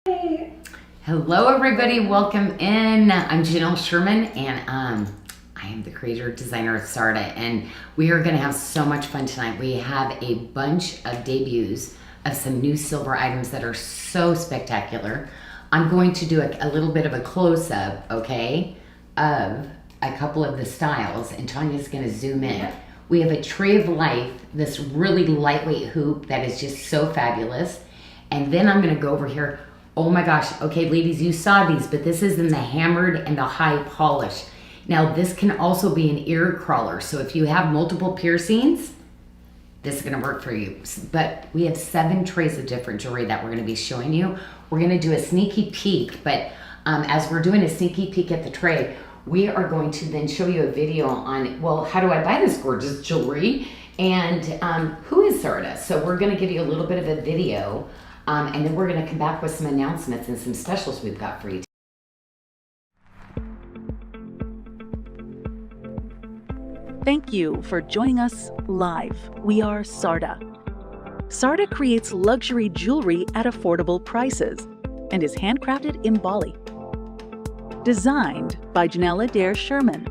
Hey. Hello everybody, welcome in. I'm Janyl Sherman and I am the creator designer at SARDA, and we are going to have so much fun tonight. We have a bunch of debuts of some new silver items that are so spectacular. I'm going to do a little bit of a close-up, okay, of a couple of the styles, and Tanya's going to zoom in. Yeah. We have a Tree of Life, this really lightweight hoop that is just so fabulous. And then I'm going to go over here. Oh my gosh. Okay, ladies, you saw these, but this is in the hammered and the high polish. Now, this can also be an ear crawler. So if you have multiple piercings, this is going to work for you. But we have 7 trays of different jewelry that we're going to be showing you. We're going to do a sneaky peek, but as we're doing a sneaky peek at the tray, we are going to then show you a video on, well, how do I buy this gorgeous jewelry? And who is SARDA? So we're going to give you a little bit of a video. And then we're going to come back with some announcements and some specials we've got for you. Thank you for joining us live. We are SARDA. SARDA creates luxury jewelry at affordable prices and is handcrafted in Bali. Designed by Adair Sherman.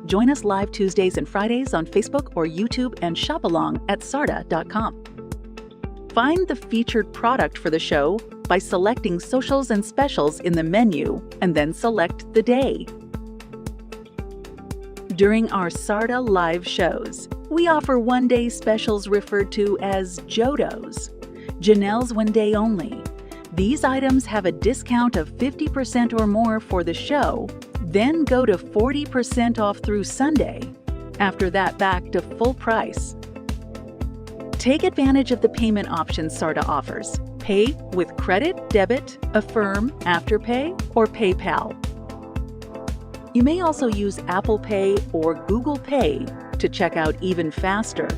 Join us live Tuesdays and Fridays on Facebook or YouTube and shop along at sarda.com. Find the featured product for the show by selecting socials and specials in the menu and then select the day. During our SARDA live shows, we offer one-day specials referred to as JODOs, Janelle's One Day Only. These items have a discount of 50% or more for the show, then go to 40% off through Sunday. After that, back to full price. Take advantage of the payment options SARDA offers. Pay with credit, debit, Affirm, Afterpay, or PayPal. You may also use Apple Pay or Google Pay to check out even faster.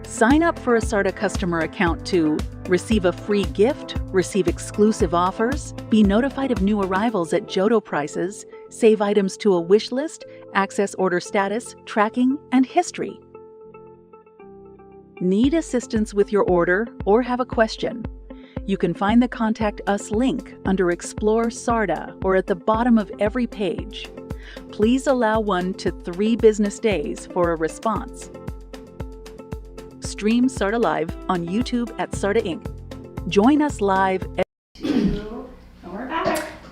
Sign up for a SARDA customer account to receive a free gift, receive exclusive offers, be notified of new arrivals at JODO prices, save items to a wish list, access order status, tracking, and history. Need assistance with your order or have a question? You can find the Contact Us link under Explore SARDA or at the bottom of every page. Please allow 1 to 3 business days for a response. Stream SARDA Live on YouTube at SARDA Inc. Join us live.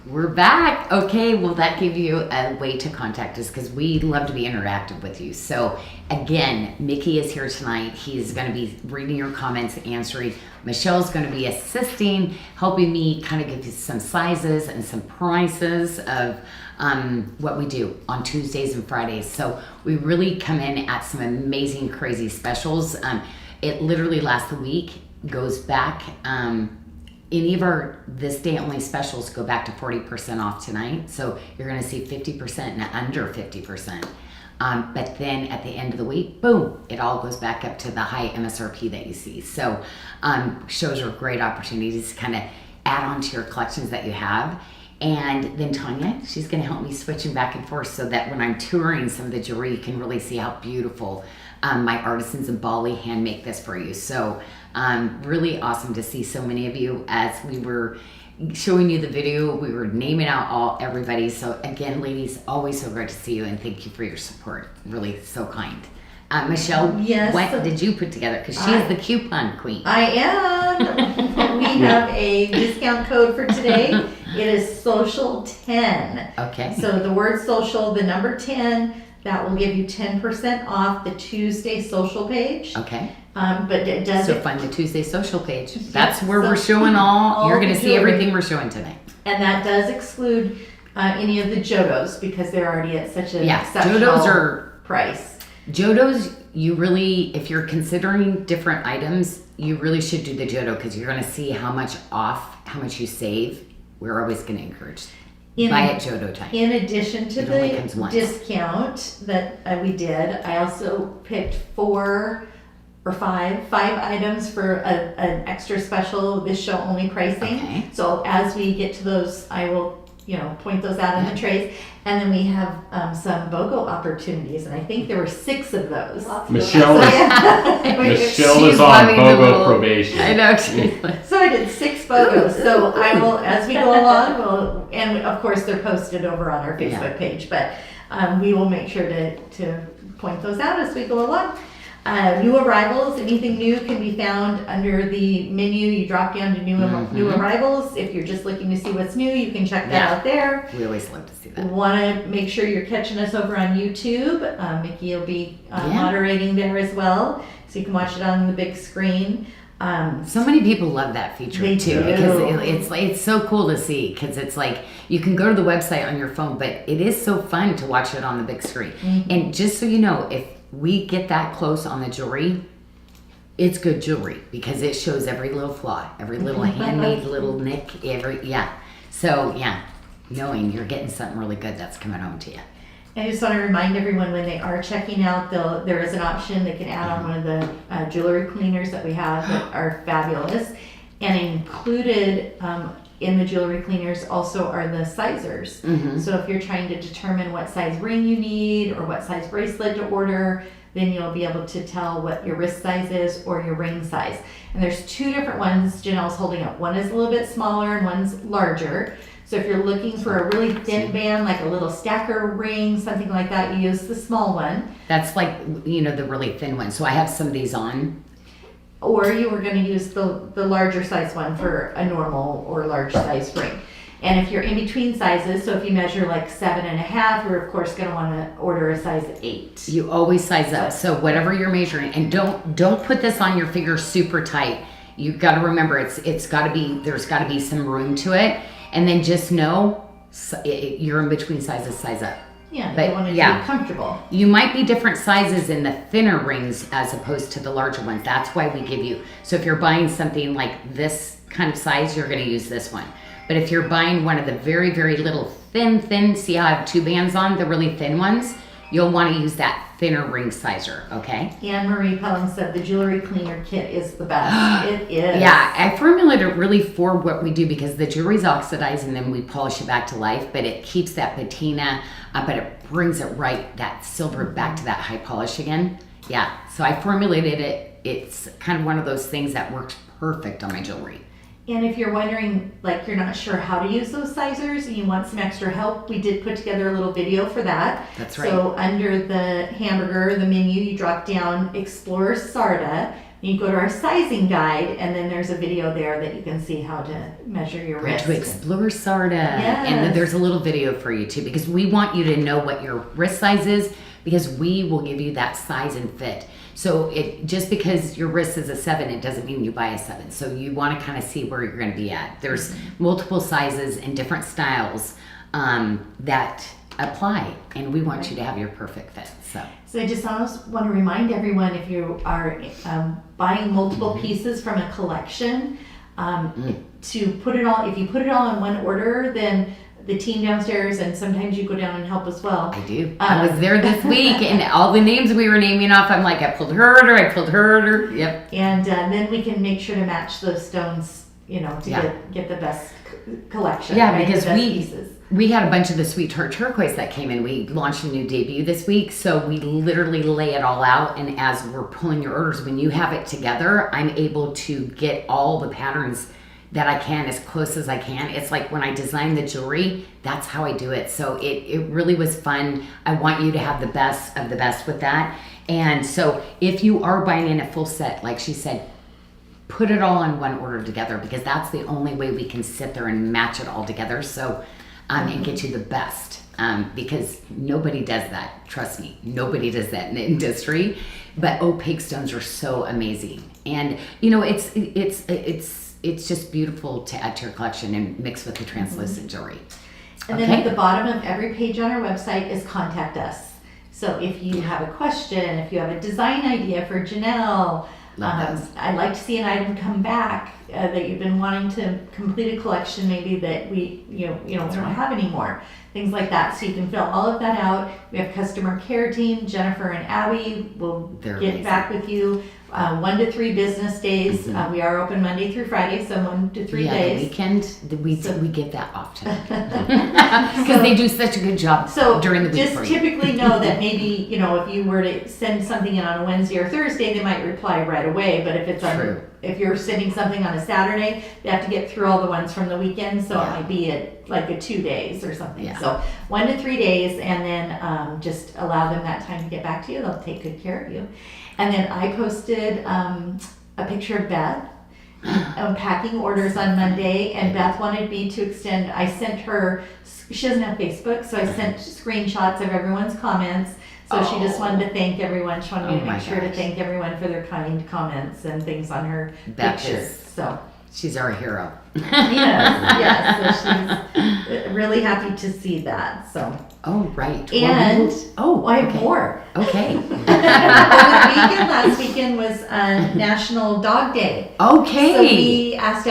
We're back. Okay, well, that gave you a way to contact us because we love to be interactive with you. So again, Mickey is here tonight. He's going to be reading your comments, answering. Michelle's going to be assisting, helping me kind of give you some sizes and some prices of what we do on Tuesdays and Fridays. So we really come in at some amazing, crazy specials. It literally lasts a week, goes back. Any of our this day only specials go back to 40% off tonight. So you're going to see 50% and under 50%. But then at the end of the week, boom, it all goes back up to the high MSRP that you see. So shows are great opportunities to kind of add on to your collections that you have. And then Tanya, she's going to help me switching back and forth so that when I'm touring some of the jewelry, you can really see how beautiful my artisans in Bali hand make this for you. So really awesome to see so many of you. As we were showing you the video, we were naming out everybody. So again, ladies, always so great to see you, and thank you for your support. Really so kind. Michelle, Yes. what did you put together? Because she is the coupon queen. I am. We have a discount code for today. It is social 10. Okay. So the word social, the number 10, that will give you 10% off the Tuesday social page. Okay. But it does So find the Tuesday social page. That's where we're showing all. You're going to see jewelry. everything we're showing tonight. And that does exclude any of the JODOs because they're already at such an exceptional JODOs are price. JODOs, you really, if you're considering different items, you really should do the JODO because you're going to see how much off, how much you save. We're always going to encourage. Buy at JODO time. In addition to It only the comes once. discount that we did, I also picked 4 or 5 items for an extra special this show only pricing. Okay. So as we get to those, I will point those out in the trays. And then we have some BOGO opportunities, and I think there were 6 of those. Michelle is on BOGO probation. I know. So I did 6 BOGOs. So I will, as we go along, and of course they're posted over on our Facebook page, but we will make sure to point those out as we go along. New arrivals, anything new can be found under the menu. You drop down to new arrivals. If you're just looking to see what's new, you can check that out there. We always love to see that. Want to make sure you're catching us over on YouTube. Mickey will be moderating there as well, so you can watch it on the big screen. So many people love that feature They too, do. because it's so cool to see, because it's like you can go to the website on your phone, but it is so fun to watch it on the big screen. And just so you know, if we get that close on the jewelry, it's good jewelry because it shows every little flaw, every little handmade little nick, So knowing you're getting something really good that's coming home to you. I just want to remind everyone, when they are checking out, there is an option they can add on one of the jewelry cleaners that we have that are fabulous. And included in the jewelry cleaners also are the sizers. So if you're trying to determine what size ring you need or what size bracelet to order, then you'll be able to tell what your wrist size is or your ring size. And there's 2 different ones Janyl is holding up. One is a little bit smaller and one's larger. So if you're looking for a really thin band, like a little stacker ring, something like that, you use the small one. That's like, the really thin one. So I have some of these on. Or you were going to use the larger size one for a normal or large size ring. And if you're in between sizes, so if you measure like 7.5, you're of course going to want to order a size 8. You always size up. So whatever you're measuring, and don't put this on your finger super tight. You've got to remember there's got to be some room to it. And then just know you're in between sizes, size up. Yeah, but you want to be comfortable. You might be different sizes in the thinner rings as opposed to the larger ones. That's why we give you. So if you're buying something like this kind of size, you're going to use this one. But if you're buying one of the very, very little thin, see how I have 2 bands on, the really thin ones, you'll want to use that thinner ring sizer, okay? Anne Marie Pelham said the jewelry cleaner kit is the best. It is. Yeah, I formulated it really for what we do because the jewelry's oxidized and then we polish it back to life, but it keeps that patina, but it brings it right, that silver back to that high polish again. Yeah, so I formulated it. It's kind of one of those things that works perfect on my jewelry. And if you're wondering, like you're not sure how to use those sizers and you want some extra help, we did put together a little video for that. That's right. So under the hamburger, the menu, you drop down Explore SARDA, and you go to our sizing guide, and then there's a video there that you can see how to measure your wrist. To Explore SARDA. Yes. And then there's a little video for you too, because we want you to know what your wrist size is, because we will give you that size and fit. So just because your wrist is a 7, it doesn't mean you buy a 7. So you want to kind of see where you're going to be at. There's multiple sizes and different styles that apply, and we want you to have your perfect fit. So I just almost want to remind everyone, if you are buying multiple pieces from a collection, to put it all. If you put it all in one order, then the team downstairs, and sometimes you go down and help as well. I do. I was there this week, and all the names we were naming off, I'm like, I pulled her order. Yep. And then we can make sure to match those stones, to get the best collection. Yeah, right? because the best pieces. We had a bunch of the Sweet Tart Turquoise that came in. We launched a new debut this week, so we literally lay it all out, and as we're pulling your orders, when you have it together, I'm able to get all the patterns that I can as close as I can. It's like when I design the jewelry, that's how I do it. So it really was fun. I want you to have the best of the best with that. And so if you are buying in a full set, like she said, put it all in one order together, because that's the only way we can sit there and match it all together. So and get you the best, because nobody does that. Trust me, nobody does that in the industry. But opaque stones are so amazing, and it's just beautiful to add to your collection and mix with the translucent jewelry. And then at the bottom of every page on our website is contact us. So if you have a question, if you have a design idea for Janyl, I'd like to see an item come back, that you've been wanting to complete a collection, maybe that we don't have anymore, things like that. So you can fill all of that out. We have customer care team, Jennifer and Abby will get back with you. 1 to 3 business days. We are open Monday through Friday, so 1 to 3 days. The weekend, we get that often because they do such a good job during the week. Just typically know that maybe if you were to send something in on a Wednesday or Thursday, they might reply right away. But if it's if you're sending something on a Saturday, they have to get through all the ones from the weekend, so it might be a 2 days or something. Yeah. So 1 to 3 days, and then just allow them that time to get back to you. They'll take good care of you. And then I posted a picture of Beth packing orders on Monday, and Beth wanted me to extend. I sent her. She doesn't have Facebook, so I sent screenshots of everyone's comments. So she just wanted to thank everyone. She wanted me to make sure to thank everyone for their kind comments and things on her pictures. So she's our hero. yes. So she's really happy to see that. So. Oh, right. And I have more. Okay. Last weekend was National Dog Day. Okay. So we asked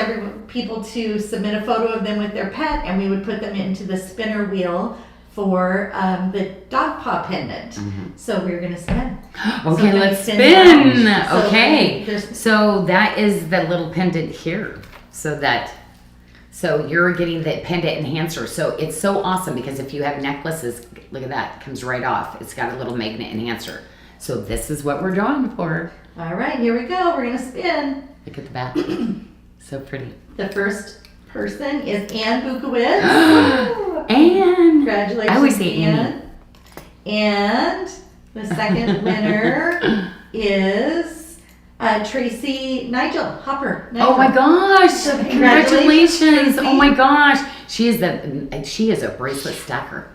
people to submit a photo of them with their pet, and we would put them into the spinner wheel for the dog paw pendant. So we were going to spin. Okay, let's spin. Okay. So that is the little pendant here. So you're getting the pendant enhancer. So it's so awesome because if you have necklaces, look at that, it comes right off. It's got a little magnet enhancer. So this is what we're drawing for. All right, here we go. We're going to spin. Look at the back. So pretty. The first person is Ann Bukowitz. Ann. Congratulations, I always say Ann. And the second winner is Tracy Nigel Hopper. Oh my gosh! So Congratulations! Oh my gosh! She is a bracelet stacker.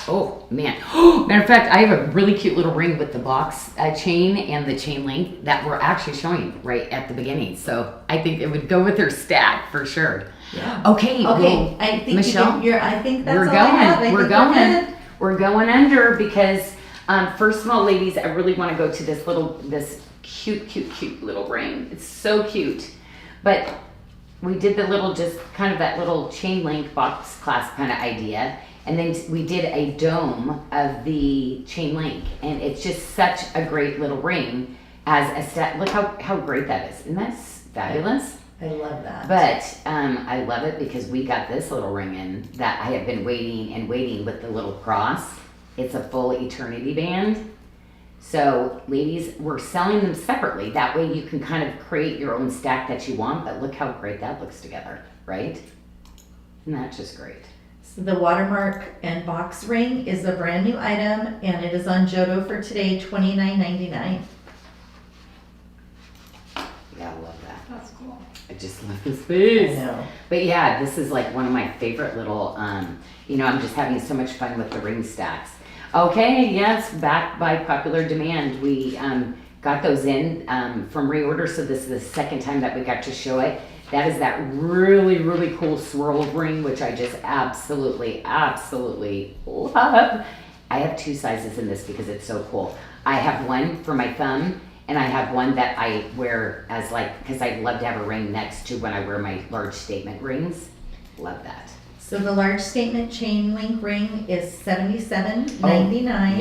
Oh man. Matter of fact, I have a really cute little ring with the box chain and the chain link that we're actually showing right at the beginning. So I think it would go with her stack for sure. Yeah. Okay. Well, I think Michelle, I think that's all I have. We're going under because first of all, ladies, I really want to go to this cute little ring. It's so cute. But we did the little, just kind of that little chain link box clasp kind of idea. And then we did a dome of the chain link. And it's just such a great little ring as a set. Look how great that is. Isn't that fabulous? I love that. But I love it because we got this little ring in that I have been waiting with the little cross. It's a full eternity band. So ladies, we're selling them separately. That way you can kind of create your own stack that you want, but look how great that looks together, right? Isn't that just great? So the Watermark and box ring is a brand new item, and it is on Jodo for today, $29.99. Yeah, I love that. That's cool. I just love this piece. I know. But yeah, this is like one of my favorite little, I'm just having so much fun with the ring stacks. Okay, yes, back by popular demand. We got those in from reorder, so this is the second time that we got to show it. That is that really, really cool swirl ring, which I just absolutely love. I have 2 sizes in this because it's so cool. I have one for my thumb, and I have one that I wear as because I love to have a ring next to when I wear my large statement rings. Love that. So the large statement chain link ring is $77.99.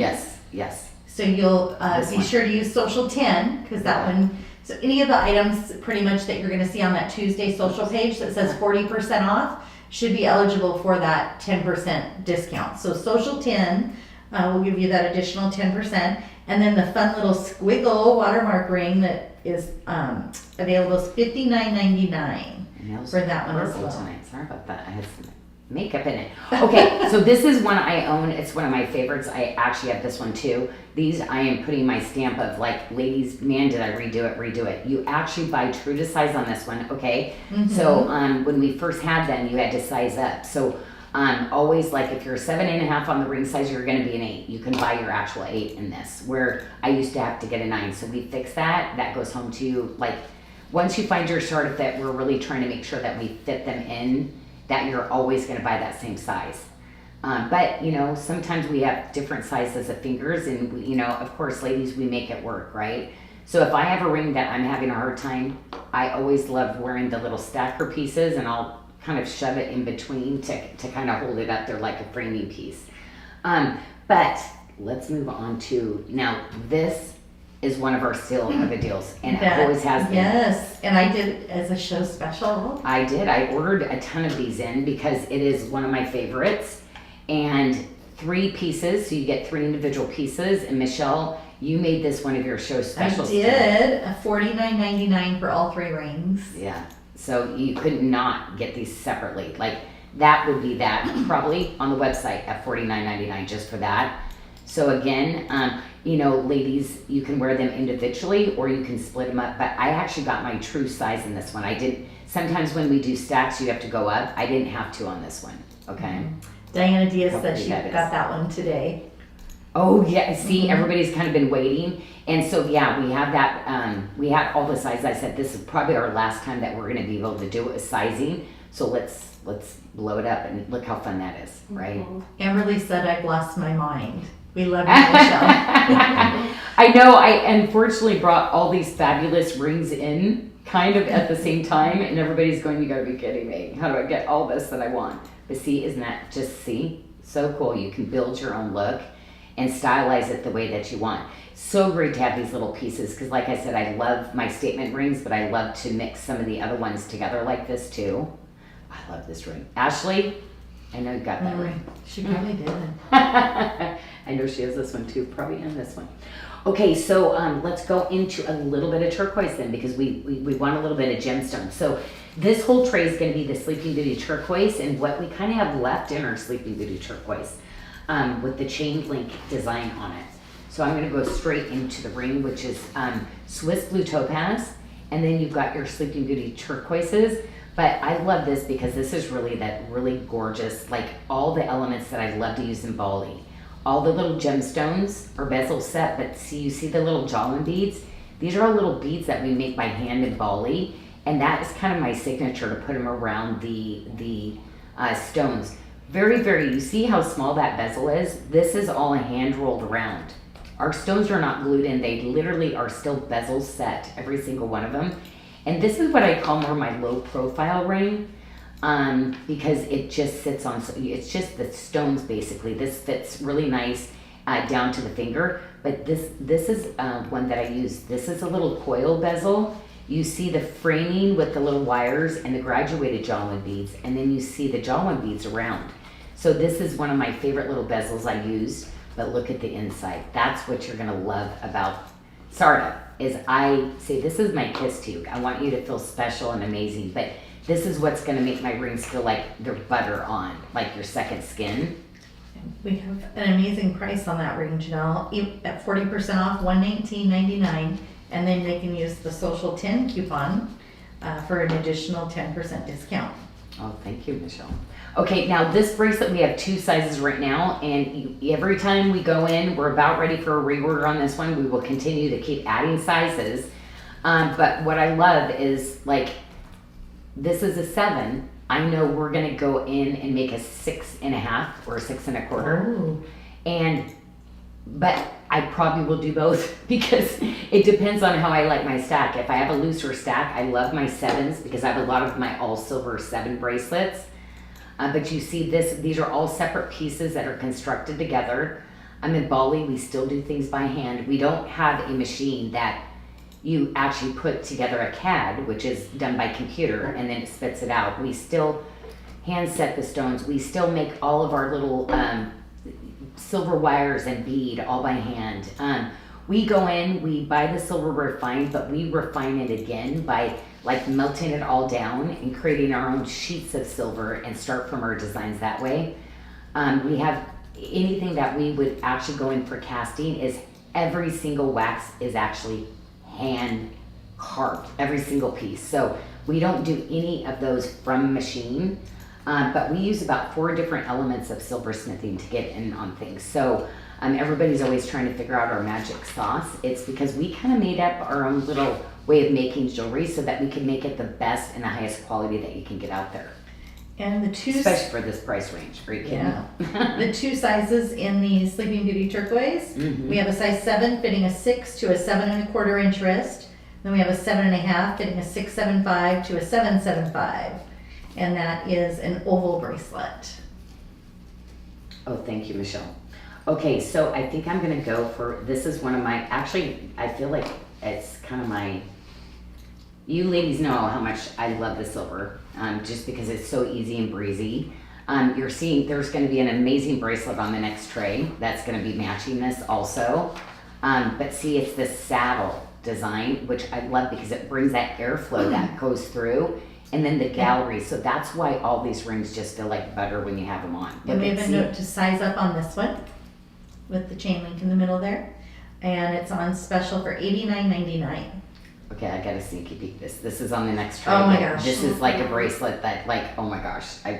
Yes. So you'll be sure to use Social 10 because that one. So any of the items pretty much that you're going to see on that Tuesday social page that says 40% off should be eligible for that 10% discount. So Social 10 will give you that additional 10%, and then the fun little squiggle watermark ring that is available is $59.99 for that one as well. Tonight. Sorry about that. I had some makeup in it. Okay, so this is one I own. It's one of my favorites. I actually have this one too. These I am putting my stamp of ladies, man, did I redo it. You actually buy true to size on this one, okay? Mm-hmm. So when we first had them, you had to size up. So always if you're a 7.5 on the ring size, you're gonna be an 8. You can buy your actual 8 in this, where I used to have to get a 9. So we fixed that. That goes home to you. Once you find your Sarda fit, we're really trying to make sure that we fit them in, that you're always going to buy that same size. But, sometimes we have different sizes of fingers, and, of course, ladies, we make it work, right? So if I have a ring that I'm having a hard time, I always love wearing the little stacker pieces, and I'll kind of shove it in between to kind of hold it up there like a framing piece. But let's move on to, now this is one of our steal of the deals, and it always has been. Yes, and I did it as a show special. I did. I ordered a ton of these in because it is one of my favorites. And 3 pieces, so you get 3 individual pieces. And Michelle, you made this one of your show specials. I did. $49.99 for all 3 rings. Yeah. So you could not get these separately. Like that would be that probably on the website at $49.99 just for that. So again, you know, ladies, you can wear them individually or you can split them up. But I actually got my true size in this one. I didn't. Sometimes when we do stacks, you have to go up. I didn't have to on this one. Okay. Mm-hmm. Diana Diaz said Hopefully she that got is. that one today. Oh yeah, see, everybody's kind of been waiting, and so yeah, we have that. We have all the sizes. I said this is probably our last time that we're going to be able to do it with sizing. So let's blow it up and look how fun that is, right? Amberly said I've lost my mind. We love you, Michelle. I know. I unfortunately brought all these fabulous rings in kind of at the same time, and everybody's going, "You got to be kidding me! How do I get all this that I want?" But see, isn't that just so cool? You can build your own look and stylize it the way that you want. So great to have these little pieces because like I said, I love my statement rings, but I love to mix some of the other ones together like this too. I love this ring. Ashley, I know you got that ring. She probably did. I know she has this one too, probably and this one. Okay, so let's go into a little bit of turquoise then because we want a little bit of gemstone. So this whole tray is going to be the Sleeping Beauty turquoise and what we kind of have left in our Sleeping Beauty turquoise with the chain link design on it. So I'm going to go straight into the ring, which is Swiss blue topaz, and then you've got your Sleeping Beauty turquoises. But I love this because this is really that really gorgeous, like all the elements that I love to use in Bali. All the little gemstones are bezel set, but you see the little jawline beads? These are all little beads that we make by hand in Bali, and that is kind of my signature to put them around the stones. Very, very, you see how small that bezel is? This is all hand rolled around. Our stones are not glued in, they literally are still bezel set, every single one of them. And this is what I call more my low profile ring. Because it just sits on, it's just the stones basically. This fits really nice down to the finger, but this is one that I use. This is a little coil bezel. You see the framing with the little wires and the graduated jawline beads, and then you see the jawline beads around. So this is one of my favorite little bezels I use, but look at the inside. That's what you're gonna love about SARDA, is I say this is my kiss to you. I want you to feel special and amazing, but this is what's going to make my rings feel like they're butter on, like your second skin. We have an amazing price on that ring, Janyl, at 40% off, $119.99, and then they can use the Social 10 coupon for an additional 10% discount. Oh, thank you, Michelle. Okay, now this bracelet, we have 2 sizes right now, and every time we go in, we're about ready for a reorder on this one. We will continue to keep adding sizes, but what I love is like, this is a 7. I know we're gonna go in and make a 6.5 or a 6 1/4. Oh. But I probably will do both because it depends on how I like my stack. If I have a looser stack, I love my 7s because I have a lot of my all silver 7 bracelets. But you see these are all separate pieces that are constructed together. I'm in Bali, we still do things by hand. We don't have a machine that you actually put together a CAD, which is done by computer, and then it spits it out. We still hand set the stones. We still make all of our little silver wires and bead all by hand. We go in, we buy the silver refined, but we refine it again by like melting it all down and creating our own sheets of silver and start from our designs that way. We have anything that we would actually go in for casting is every single wax is actually hand carved, every single piece. So we don't do any of those from machine, but we use about 4 different elements of silversmithing to get in on things. So everybody's always trying to figure out our magic sauce. It's because we kind of made up our own little way of making jewelry so that we can make it the best and the highest quality that you can get out there. And the two, especially for this price range. Are you kidding? yeah, the two sizes in the Sleeping Beauty Turquoise. We have a size 7 fitting a 6 to a 7 1/4 inch wrist. Then we have a 7 1/2 fitting a 6.75 to a 7.75, and that is an oval bracelet. Oh, thank you, Michelle. Okay, so I think I'm gonna go for, this is one of my, actually, I feel like it's kind of my, you ladies know how much I love the silver, just because it's so easy and breezy. You're seeing there's gonna be an amazing bracelet on the next tray that's gonna be matching this also. But see, it's this saddle design, which I love because it brings that airflow that goes through. And then the gallery, so that's why all these rings just feel like butter when you have them on. And we have a note to size up on this one with the chain link in the middle there. And it's on special for $89.99. Okay, I got a sneaky peek. This is on the next tray. Oh my but gosh. This is like a bracelet that, like, oh my gosh, I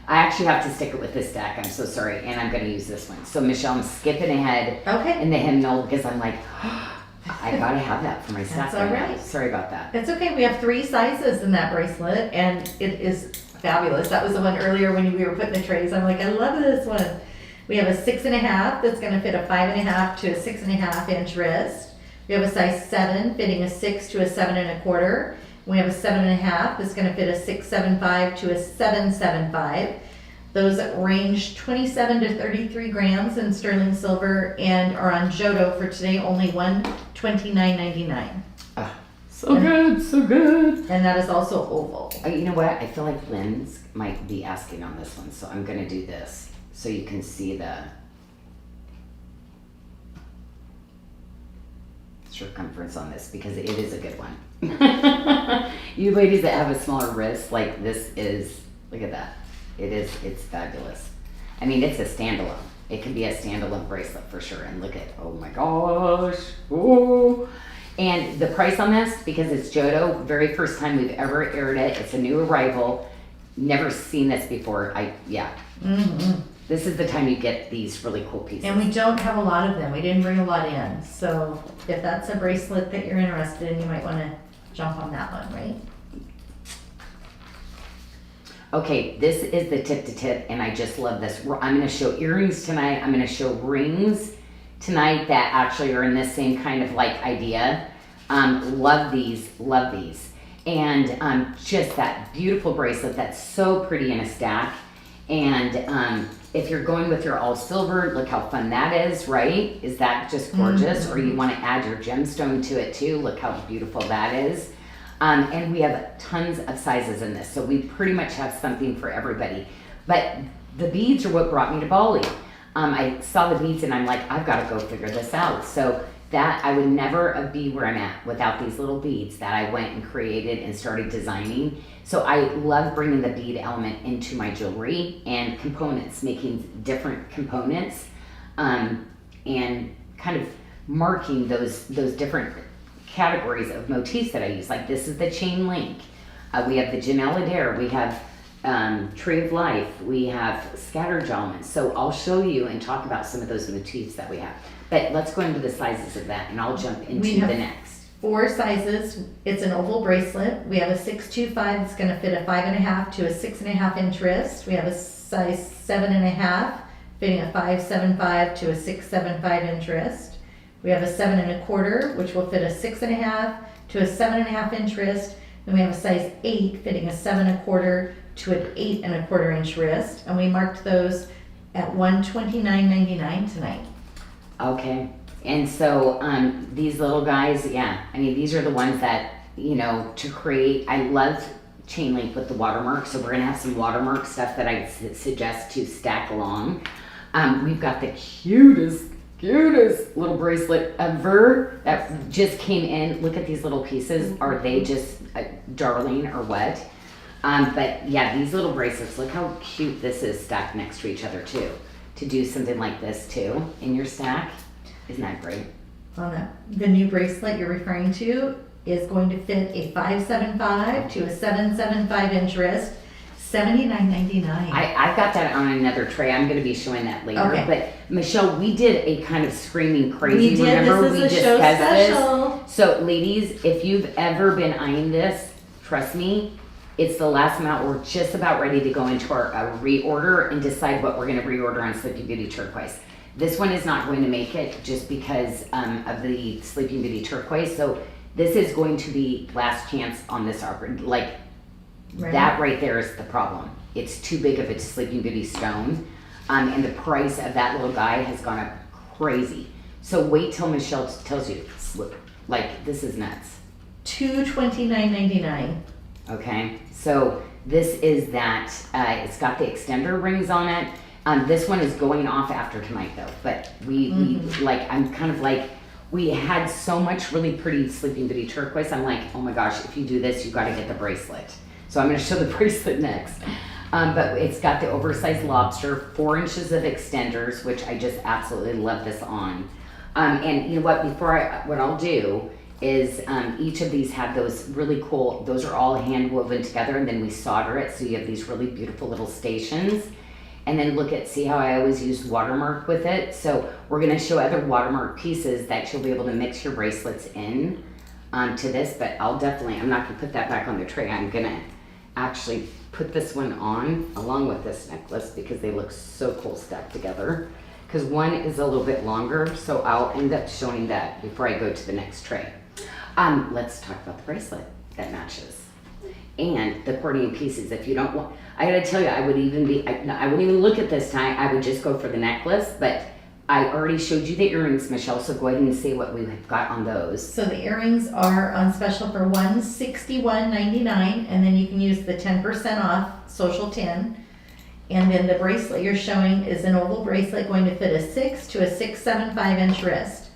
actually have to stick it with this stack. I'm so sorry, and I'm gonna use this one. So Michelle, I'm skipping ahead in the hymnal because I'm like, I gotta have that for my stack. That's all right now. right. Sorry about that. It's okay. We have 3 sizes in that bracelet, and it is fabulous. That was the one earlier when we were putting the trays. I'm like, I love this one. We have a 6 1/2 that's going to fit a 5 1/2 to a 6 1/2 inch wrist. We have a size 7 fitting a 6 to a 7 1/4. We have a 7 1/2 that's going to fit a 6.75 to a 7.75. Those range 27 to 33 grams in sterling silver and are on Jodo for today only $129.99. So good, so good. And that is also oval. You know what? I feel like Lynn's might be asking on this one, so I'm gonna do this so you can see the circumference on this because it is a good one. You ladies that have a smaller wrist, like this is, look at that. It's fabulous. I mean, it's a standalone. It can be a standalone bracelet for sure. And look at, oh my gosh. Oh. And the price on this, because it's Jodo, very first time we've ever aired it. It's a new arrival. Never seen this before. This is the time you get these really cool pieces. And we don't have a lot of them. We didn't bring a lot in. So if that's a bracelet that you're interested in, you might want to jump on that one, right? Okay, this is the tip to tip, and I just love this. I'm going to show earrings tonight. I'm going to show rings tonight that actually are in this same kind of like idea. Love these, love these. And just that beautiful bracelet that's so pretty in a stack. And if you're going with your all silver, look how fun that is, right? Is that just gorgeous? Or you want to add your gemstone to it too. Look how beautiful that is. And we have tons of sizes in this, so we pretty much have something for everybody. But the beads are what brought me to Bali. I saw the beads and I'm like, I've got to go figure this out. So that I would never be where I'm at without these little beads that I went and created and started designing. So I love bringing the bead element into my jewelry and components, making different components, and kind of marking those different categories of motifs that I use. Like this is the chain link. We have the Janyl Adair. We have Tree of Life. We have scattered jewelments. So I'll show you and talk about some of those motifs that we have. But let's go into the sizes of that and I'll jump into the next. 4 sizes. It's an oval bracelet. We have a 625 that's going to fit a 5 1/2 to a 6 1/2 inch wrist. We have a size 7 1/2 fitting a 5.75 to a 6.75 inch wrist. We have a 7 1/4, which will fit a 6 1/2 to a 7 1/2 inch wrist. Then we have a size 8 fitting a 7 1/4 to an 8 1/4 inch wrist. And we marked those at $129.99 tonight. Okay. And so these little guys, yeah, I mean, these are the ones that, you know, to create. I love chain link with the watermark. So we're going to have some watermark stuff that I suggest to stack along. We've got the cutest little bracelet ever that just came in. Look at these little pieces. Are they just darling or what? But yeah, these little bracelets, look how cute this is stacked next to each other too. To do something like this too in your stack. Isn't that great? Well, the new bracelet you're referring to is going to fit a 5.75 to a 7.75 inch wrist. $79.99. I've got that on another tray. I'm going to be showing that later. Okay. But Michelle, we did a kind of screaming crazy. We did. Remember, This is we a show discussed special. this. So, ladies, if you've ever been eyeing this, trust me, It's the last amount. We're just about ready to go into our reorder and decide what we're going to reorder on Sleeping Beauty Turquoise. This one is not going to make it just because of the Sleeping Beauty Turquoise. So this is going to be last chance on this offer. Like that right there is the problem. It's too big of a Sleeping Beauty stone. And the price of that little guy has gone up crazy. So wait till Michelle tells you. Like, this is nuts. $229.99. Okay, so this is that, it's got the extender rings on it. This one is going off after tonight though, but we I'm kind of like, we had so much really pretty Sleeping Beauty Turquoise. I'm like, oh my gosh, if you do this, you gotta get the bracelet. So I'm gonna show the bracelet next. But it's got the oversized lobster, 4 inches of extenders, which I just absolutely love this on. And you know what, what I'll do is each of these have those really cool, those are all hand woven together, and then we solder it, so you have these really beautiful little stations. And then see how I always use Watermark with it. So we're gonna show other Watermark pieces that you'll be able to mix your bracelets in to this, but I'm not gonna put that back on the tray. I'm gonna actually put this one on along with this necklace because they look so cool stacked together. Because one is a little bit longer, so I'll end up showing that before I go to the next tray. Let's talk about the bracelet that matches and the accordion pieces. If you don't want, I gotta tell you, I wouldn't even look at this tie. I would just go for the necklace, but I already showed you the earrings, Michelle, so go ahead and see what we've got on those. So the earrings are on special for $161.99, and then you can use the 10% off social 10. And then the bracelet you're showing is an oval bracelet going to fit a 6 to a 6.75 inch wrist.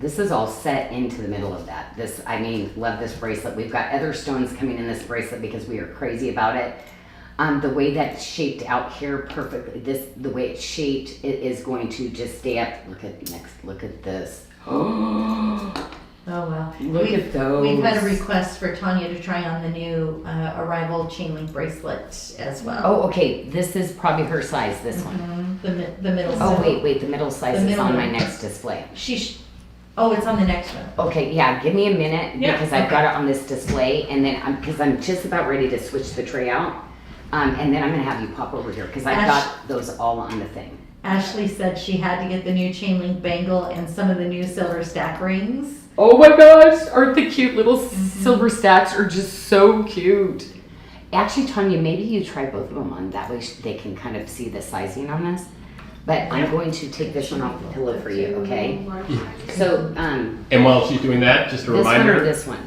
This is all set into the middle of that. Love this bracelet. We've got other stones coming in this bracelet because we are crazy about it. The way that's shaped out here perfectly, the way it's shaped, it is going to just stay up. Look at this. Oh wow. Look at those. We've had a request for Tanya to try on the new arrival chain link bracelet as well. Oh, okay. This is probably her size, this one. The middle size. Oh, wait. The middle size is on my next display. It's on the next one. Okay, yeah. Give me a minute because I've got it on this display, and then because I'm just about ready to switch the tray out, and then I'm gonna have you pop over here because I've got those all on the thing. Ashley said she had to get the new chain link bangle and some of the new silver stack rings. Oh my gosh, aren't the cute little silver stacks are just so cute. Actually, Tanya, maybe you try both of them on. That way they can kind of see the sizing on this. But I'm going to take this one off the pillow for you, okay? So, And while she's doing that, just a reminder. This one.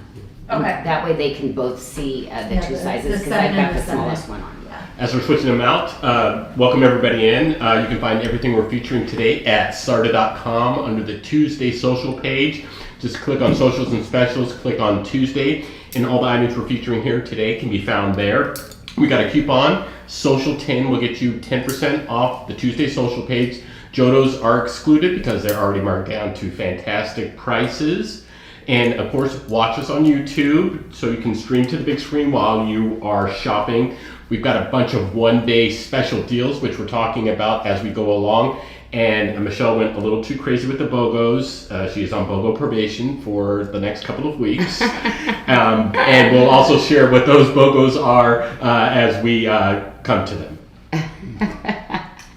Okay. That way they can both see the two sizes because I've got the smallest one on. As we're switching them out, welcome everybody in. You can find everything we're featuring today at SARDA.com under the Tuesday social page. Just click on socials and specials, click on Tuesday, and all the items we're featuring here today can be found there. We got a coupon, Social 10 will get you 10% off the Tuesday social page. Jodos are excluded because they're already marked down to fantastic prices. And of course, watch us on YouTube so you can stream to the big screen while you are shopping. We've got a bunch of one-day special deals, which we're talking about as we go along. And Michelle went a little too crazy with the BOGOs. She is on BOGO probation for the next couple of weeks. And we'll also share what those BOGOs are as we come to them.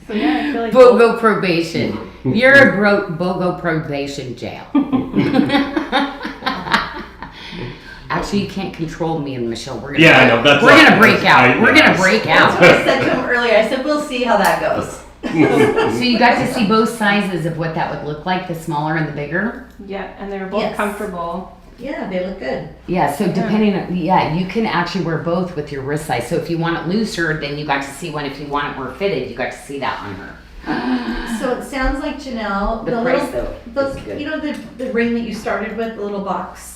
So yeah, I feel like BOGO probation. You're a BOGO probation jail. Actually, you can't control me and Michelle. We're gonna break out. We're gonna break out. That's what I said to him earlier. I said, we'll see how that goes. So you got to see both sizes of what that would look like, the smaller and the bigger? yeah, and they were both comfortable. Yeah, they look good. Yeah, so depending on, you can actually wear both with your wrist size. So if you want it looser, then you got to see one. If you want it more fitted, you got to see that on her. So it sounds like, Janyl, The price though is good. you know the ring that you started with, the little box,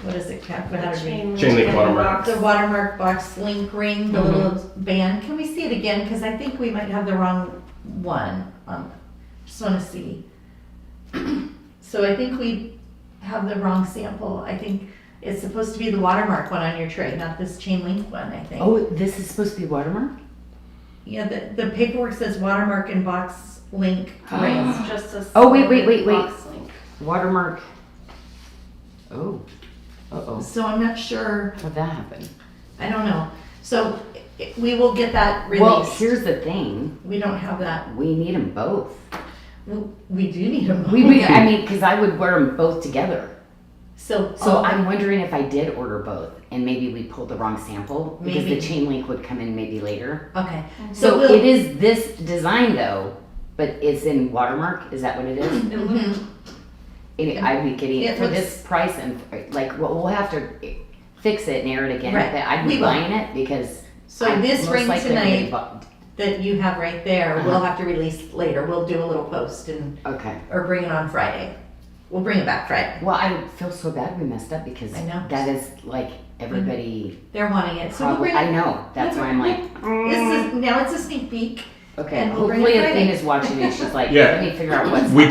what is it, Cap? How to read? Chain link watermark. The watermark box link ring, the little band. Can we see it again? Because I think we might have the wrong one. Just want to see. So I think we have the wrong sample. I think it's supposed to be the watermark one on your tray, not this chain link one, I think. Oh, this is supposed to be watermark? Yeah, the paperwork says watermark and box link rings. It's just a Oh, wait. box link. Watermark. Oh. Uh-oh. So I'm not sure, How'd that happen? I don't know. So we will get that Well, released. here's the thing. We don't have that. We need them both. We do need them. I mean, because I would wear them both together. So I'm wondering if I did order both and maybe we pulled the wrong sample because Maybe. the chain link would come in maybe later. okay. So we'll- it is this design though, but it's in Watermark. Is that what it is? Mhm. I'd be getting it It for looks- this price and like we'll have to fix it and air it again. Right. But I'd We be will. buying it because So I'm this most ring likely gonna tonight bu- that you have right there, Uh-huh. we'll have to release later. We'll do a little post Okay. or bring it on Friday. We'll bring it back Friday. Well, I feel so bad we messed up because I know. that is like everybody. They're wanting it. So we'll Probably, bring it. I know. That's why I'm like, Now it's a sneak peek. okay. And we'll bring Hopefully, it Friday. Athena's watching and she's like, Yeah. let me figure out what's. We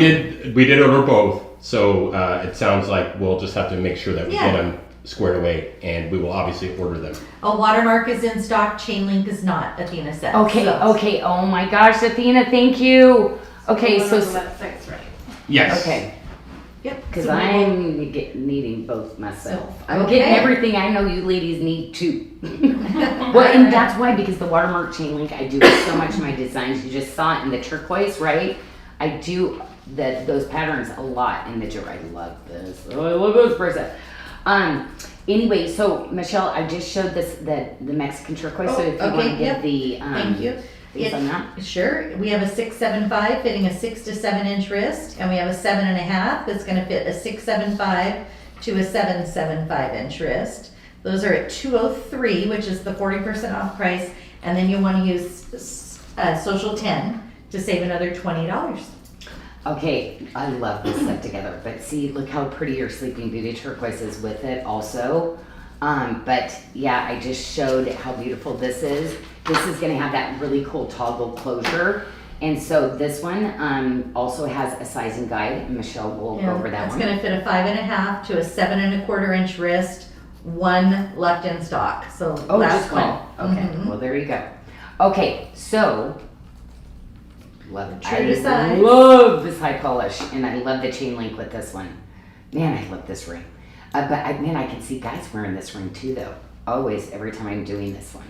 did order both, so it sounds like we'll just have to make sure that we Yeah. get them squared away, and we will obviously order them. A watermark is in stock. Chain link is not. Athena said. Okay, So- okay. Oh my gosh, Athena, thank you. Okay, One so of the websites, right? Yes. okay, Yep. because so we will- I'm needing both myself. So, I'm getting okay. everything I know you ladies need too. Well, and that's why because the watermark chain link, I do so much of my designs. You just saw it in the turquoise, right? I do those patterns a lot in the jewelry. I love this. Oh, I love those bracelets. Anyway, so Michelle, I just showed this the Mexican turquoise. So if you want to okay, get yep. the Thank you. these on that. Sure. We have a 675 fitting a 6 to 7 inch wrist, and we have a 7.5 that's going to fit a 675 to a 775 inch wrist. Those are at $203, which is the 40% off price, and then you'll want to use Social 10 to save another $20. Okay, I love this set together, but see, look how pretty your Sleeping Beauty turquoise is with it also. But yeah, I just showed how beautiful this is. This is gonna have that really cool toggle closure. And so this one also has a sizing guide, and Michelle will go over that It's one. going to fit a 5.5 to a 7.25 inch wrist, one left in stock. So Oh, last just one. call. Okay, Mhm. well there you go. Okay, so love it. True to size. Love this high polish, and I love the chain link with this one. Man, I love this ring. But I can see guys wearing this ring too, though. Always, every time I'm doing this one.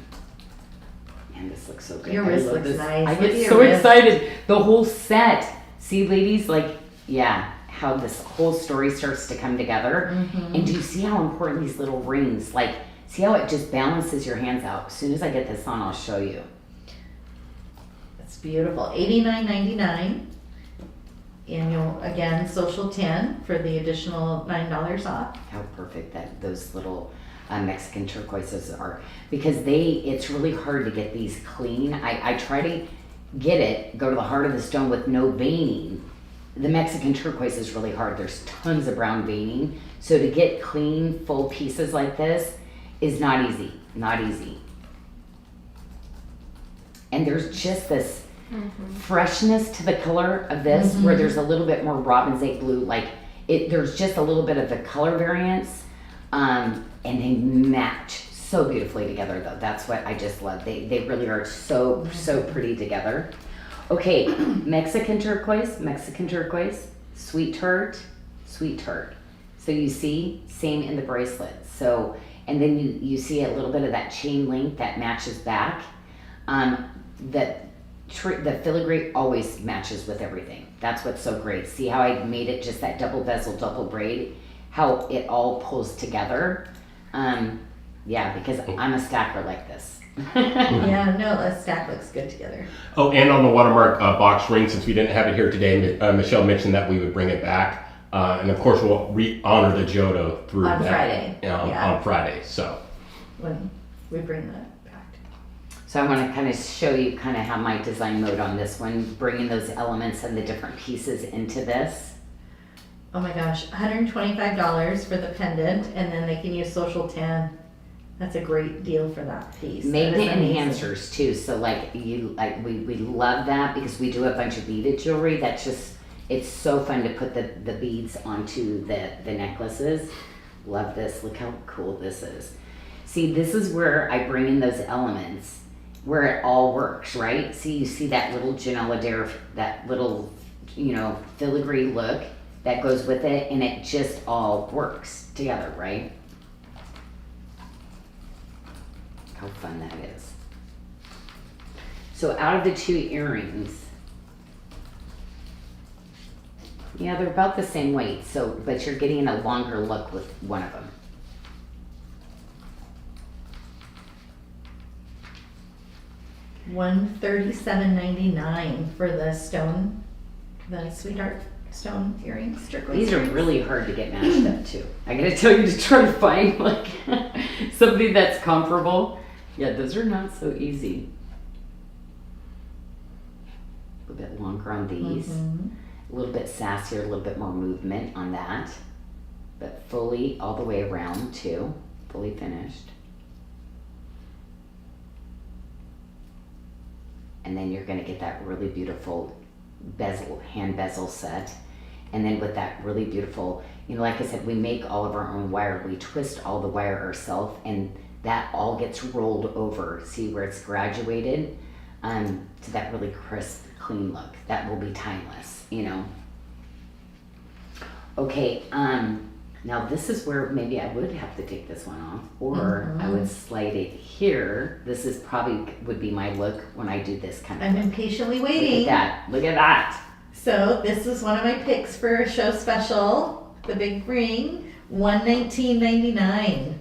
Man, this looks so good. Your I wrist love looks this. nice. I Look at get your so wrist. excited. The whole set. See, ladies, like, yeah, how this whole story starts to come together. Mm-hmm. And do you see how important these little rings, like, see how it just balances your hands out? As soon as I get this on, I'll show you. It's beautiful. $89.99. Annual, again, Social 10 for the additional $9 off. How perfect that those little Mexican turquoises are, because it's really hard to get these clean. I try to get it, go to the heart of the stone with no veining. The Mexican turquoise is really hard. There's tons of brown veining. So to get clean, full pieces like this is not easy, not easy. And there's just this freshness to the color of this, where there's a little bit more robin's egg blue, like there's just a little bit of the color variance, and they match so beautifully together though. That's what I just love. They really are so pretty together. Okay, Mexican turquoise, sweet tart. So you see, same in the bracelet. So, and then you see a little bit of that chain link that matches back. The filigree always matches with everything. That's what's so great. See how I made it just that double bezel, double braid, how it all pulls together. Yeah, because I'm a stacker like this. Yeah, no, that stack looks good together. Oh, and on the Watermark box ring, since we didn't have it here today, Michelle mentioned that we would bring it back. And of course, we'll honor the Jodo through On that, Friday, yeah. on Friday. So When we bring that back. So I want to kind of show you kind of how my design mode on this one, bringing those elements and the different pieces into this. Oh my gosh, $125 for the pendant, and then they can use Social 10. That's a great deal for that piece. Magnet That is amazing. enhancers too. So we love that because we do a bunch of beaded jewelry. That's just, it's so fun to put the beads onto the necklaces. Love this. Look how cool this is. See, this is where I bring in those elements where it all works, right? See, you see that little Janyl Adair, that little, filigree look that goes with it, and it just all works together, right? how fun that is. So out of the 2 earrings, yeah, they're about the same weight, so, but you're getting a longer look with one of them. $137.99 for the stone, the sweetheart stone earrings, turquoise These are earrings. really hard to get matched up to. I gotta tell you to try to find like somebody that's comparable. Yeah, those are not so easy. A little bit longer on these. A little bit sassier, a little bit more movement on that. But fully all the way around too. Fully finished. And then you're gonna get that really beautiful bezel, hand bezel set. And then with that really beautiful, you know, like I said, we make all of our own wire. We twist all the wire ourselves, and that all gets rolled over. See where it's graduated to that really crisp, clean look. That will be timeless, you know. Okay, now this is where maybe I would have to take this one off, or I would slide it here. This is probably would be my look when I do this kind of I'm look. impatiently waiting. Look at that, look at that. So this is one of my picks for a show special, the big ring, $119.99.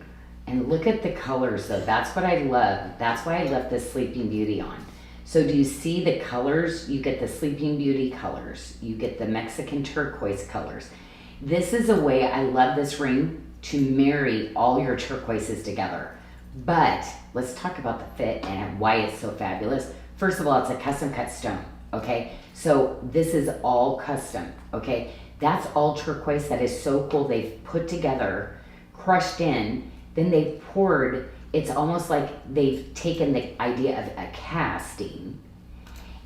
And look at the colors though, that's what I love. That's why I left this Sleeping Beauty on. So do you see the colors? You get the Sleeping Beauty colors. You get the Mexican turquoise colors. This is a way, I love this ring, to marry all your turquoises together. But let's talk about the fit and why it's so fabulous. First of all, it's a custom cut stone, okay? So this is all custom, okay? That's all turquoise. That is so cool. They've put together, crushed in, then they've poured. It's almost like they've taken the idea of a casting,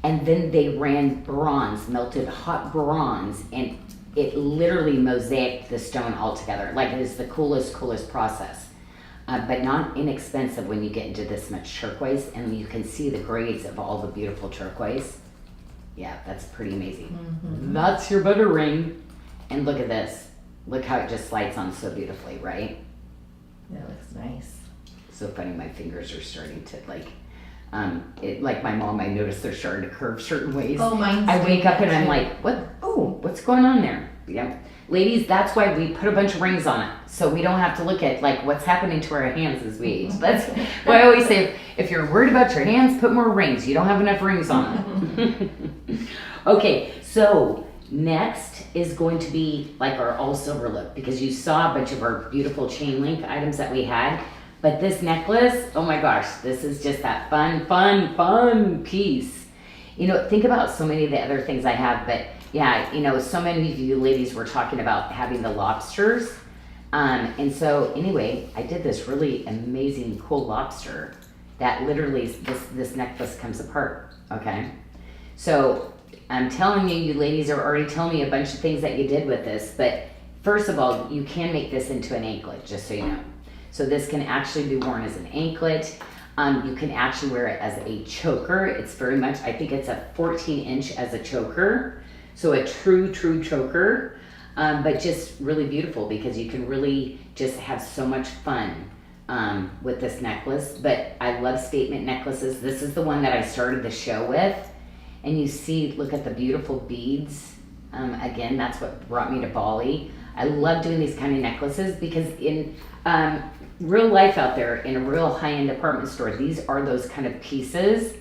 and then they ran bronze, melted hot bronze, and it literally mosaicked the stone all together. Like, it is the coolest process. But not inexpensive when you get into this much turquoise, and you can see the grades of all the beautiful turquoise. Yeah, that's pretty amazing. That's your butter ring. And look at this. Look how it just slides on so beautifully, right? That looks nice. So funny, my fingers are starting to like, like my mom, I noticed they're starting to curve certain ways. Oh, mine's I wake up and I'm too. like, what? Oh, what's going on there? Yeah. Ladies, that's why we put a bunch of rings on it. So we don't have to look at like what's happening to our hands as we age. That's why I always say, if you're worried about your hands, put more rings. You don't have enough rings on them. Okay, so next is going to be like our all silver look, because you saw a bunch of our beautiful chain link items that we had. But this necklace, oh my gosh, this is just that fun piece. You know, think about so many of the other things I have, but yeah, you know, so many of you ladies were talking about having the lobsters. And so anyway, I did this really amazing, cool lobster that literally, this necklace comes apart, okay? So I'm telling you, you ladies are already telling me a bunch of things that you did with this, but first of all, you can make this into an anklet, just so you know. So this can actually be worn as an anklet. You can actually wear it as a choker. It's very much, I think it's a 14-inch as a choker. So a true choker, but just really beautiful, because you can really just have so much fun with this necklace. But I love statement necklaces. This is the one that I started the show with. And you see, look at the beautiful beads. Again, that's what brought me to Bali. I love doing these kind of necklaces because in real life out there, in a real high-end department store, these are those kind of pieces.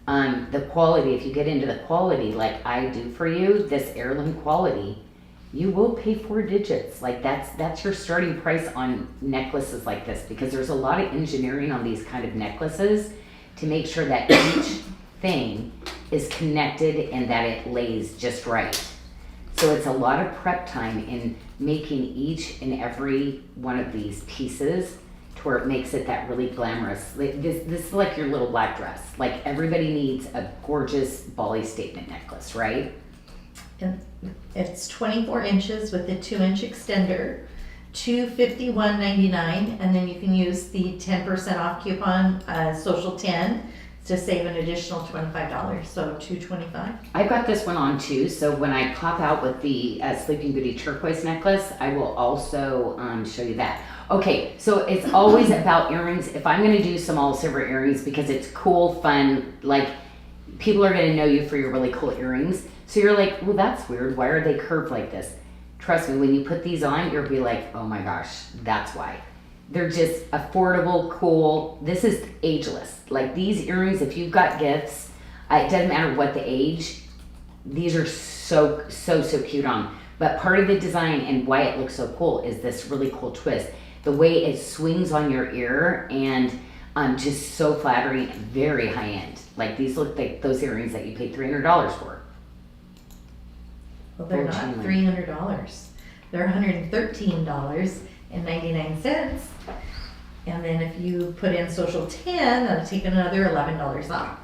The quality, if you get into the quality like I do for you, this heirloom quality, you will pay 4 digits. Like that's your starting price on necklaces like this, because there's a lot of engineering on these kind of necklaces to make sure that each thing is connected and that it lays just right. So it's a lot of prep time in making each and every one of these pieces to where it makes it that really glamorous. This is like your little black dress. Like, everybody needs a gorgeous Bali statement necklace, right? And it's 24 inches with a 2-inch extender, $251.99, and then you can use the 10% off coupon, social 10, to save an additional $25, so $225. I've got this one on too, so when I pop out with the Sleeping Beauty turquoise necklace, I will also show you that. Okay, so it's always about earrings. If I'm gonna do some all silver earrings because it's cool, fun, like people are gonna know you for your really cool earrings. So you're like, well, that's weird. Why are they curved like this? Trust me, when you put these on, you'll be like, oh my gosh, that's why. They're just affordable, cool. This is ageless. Like these earrings, if you've got gifts, it doesn't matter what the age, these are so cute on. But part of the design and why it looks so cool is this really cool twist. The way it swings on your ear and just so flattering, very high end. Like these look like those earrings that you paid $300 for. Well, they're not $300. They're $113.99. And then if you put in social 10, that'll take another $11 off.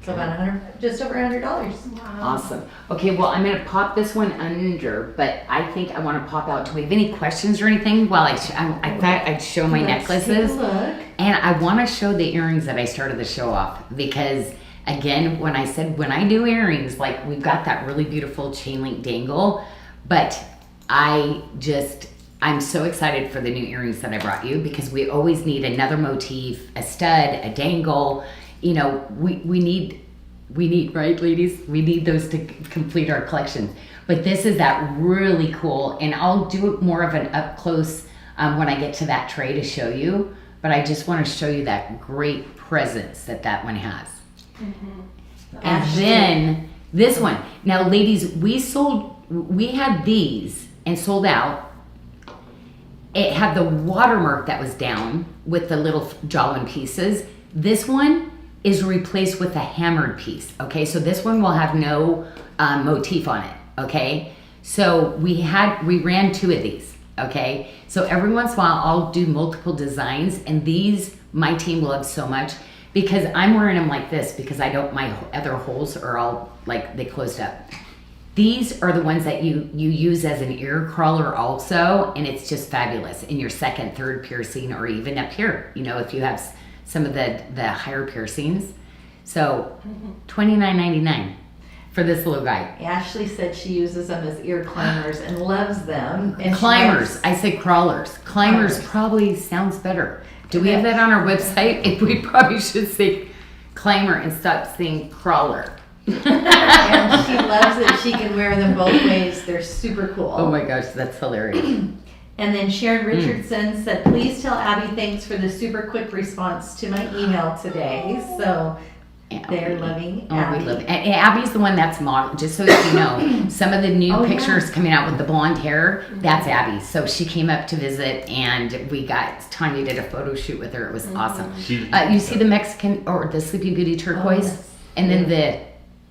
So about just over $100. Wow. Awesome. Okay, well, I'm going to pop this one under, but I think I want to pop out. Do we have any questions or anything? Well, I thought I'd show my necklaces. Let's take a look. And I want to show the earrings that I started the show off because, again, when I said when I do earrings, like we've got that really beautiful chain link dangle, but I'm so excited for the new earrings that I brought you because we always need another motif, a stud, a dangle. You know, we need, right, ladies? We need those to complete our collections. But this is that really cool, and I'll do more of an up close when I get to that tray to show you. But I just want to show you that great presence that one has. Mm-hmm. And then this one. Now, ladies, we had these and sold out. It had the watermark that was down with the little jawline pieces. This one is replaced with a hammered piece. Okay, so this one will have no motif on it. Okay, so we ran 2 of these. Okay, so every once in a while I'll do multiple designs, and these my team will love so much because I'm wearing them like this because my other holes are all like they closed up. These are the ones that you use as an ear crawler also, and it's just fabulous in your second, third piercing, or even up here. You know, if you have some of the higher piercings. So $29.99 for this little guy. Ashley said she uses them as ear climbers and loves them. And Climbers. I say crawlers. Climbers probably sounds better. Do we have that on our website? We probably should say climber and stop saying crawler. And she loves it. She can wear them both ways. They're super cool. Oh my gosh, that's hilarious. And then Sharon Richardson said, please tell Abby thanks for the super quick response to my email today. So they're loving Abby. We love it. And Abby's the one that's model, just so that you know. Some of the new pictures coming out with the blonde hair, that's Abby. So she came up to visit, and Tanya did a photo shoot with her. It was awesome. You see the Mexican, or the Sleeping Beauty turquoise? Yes. And then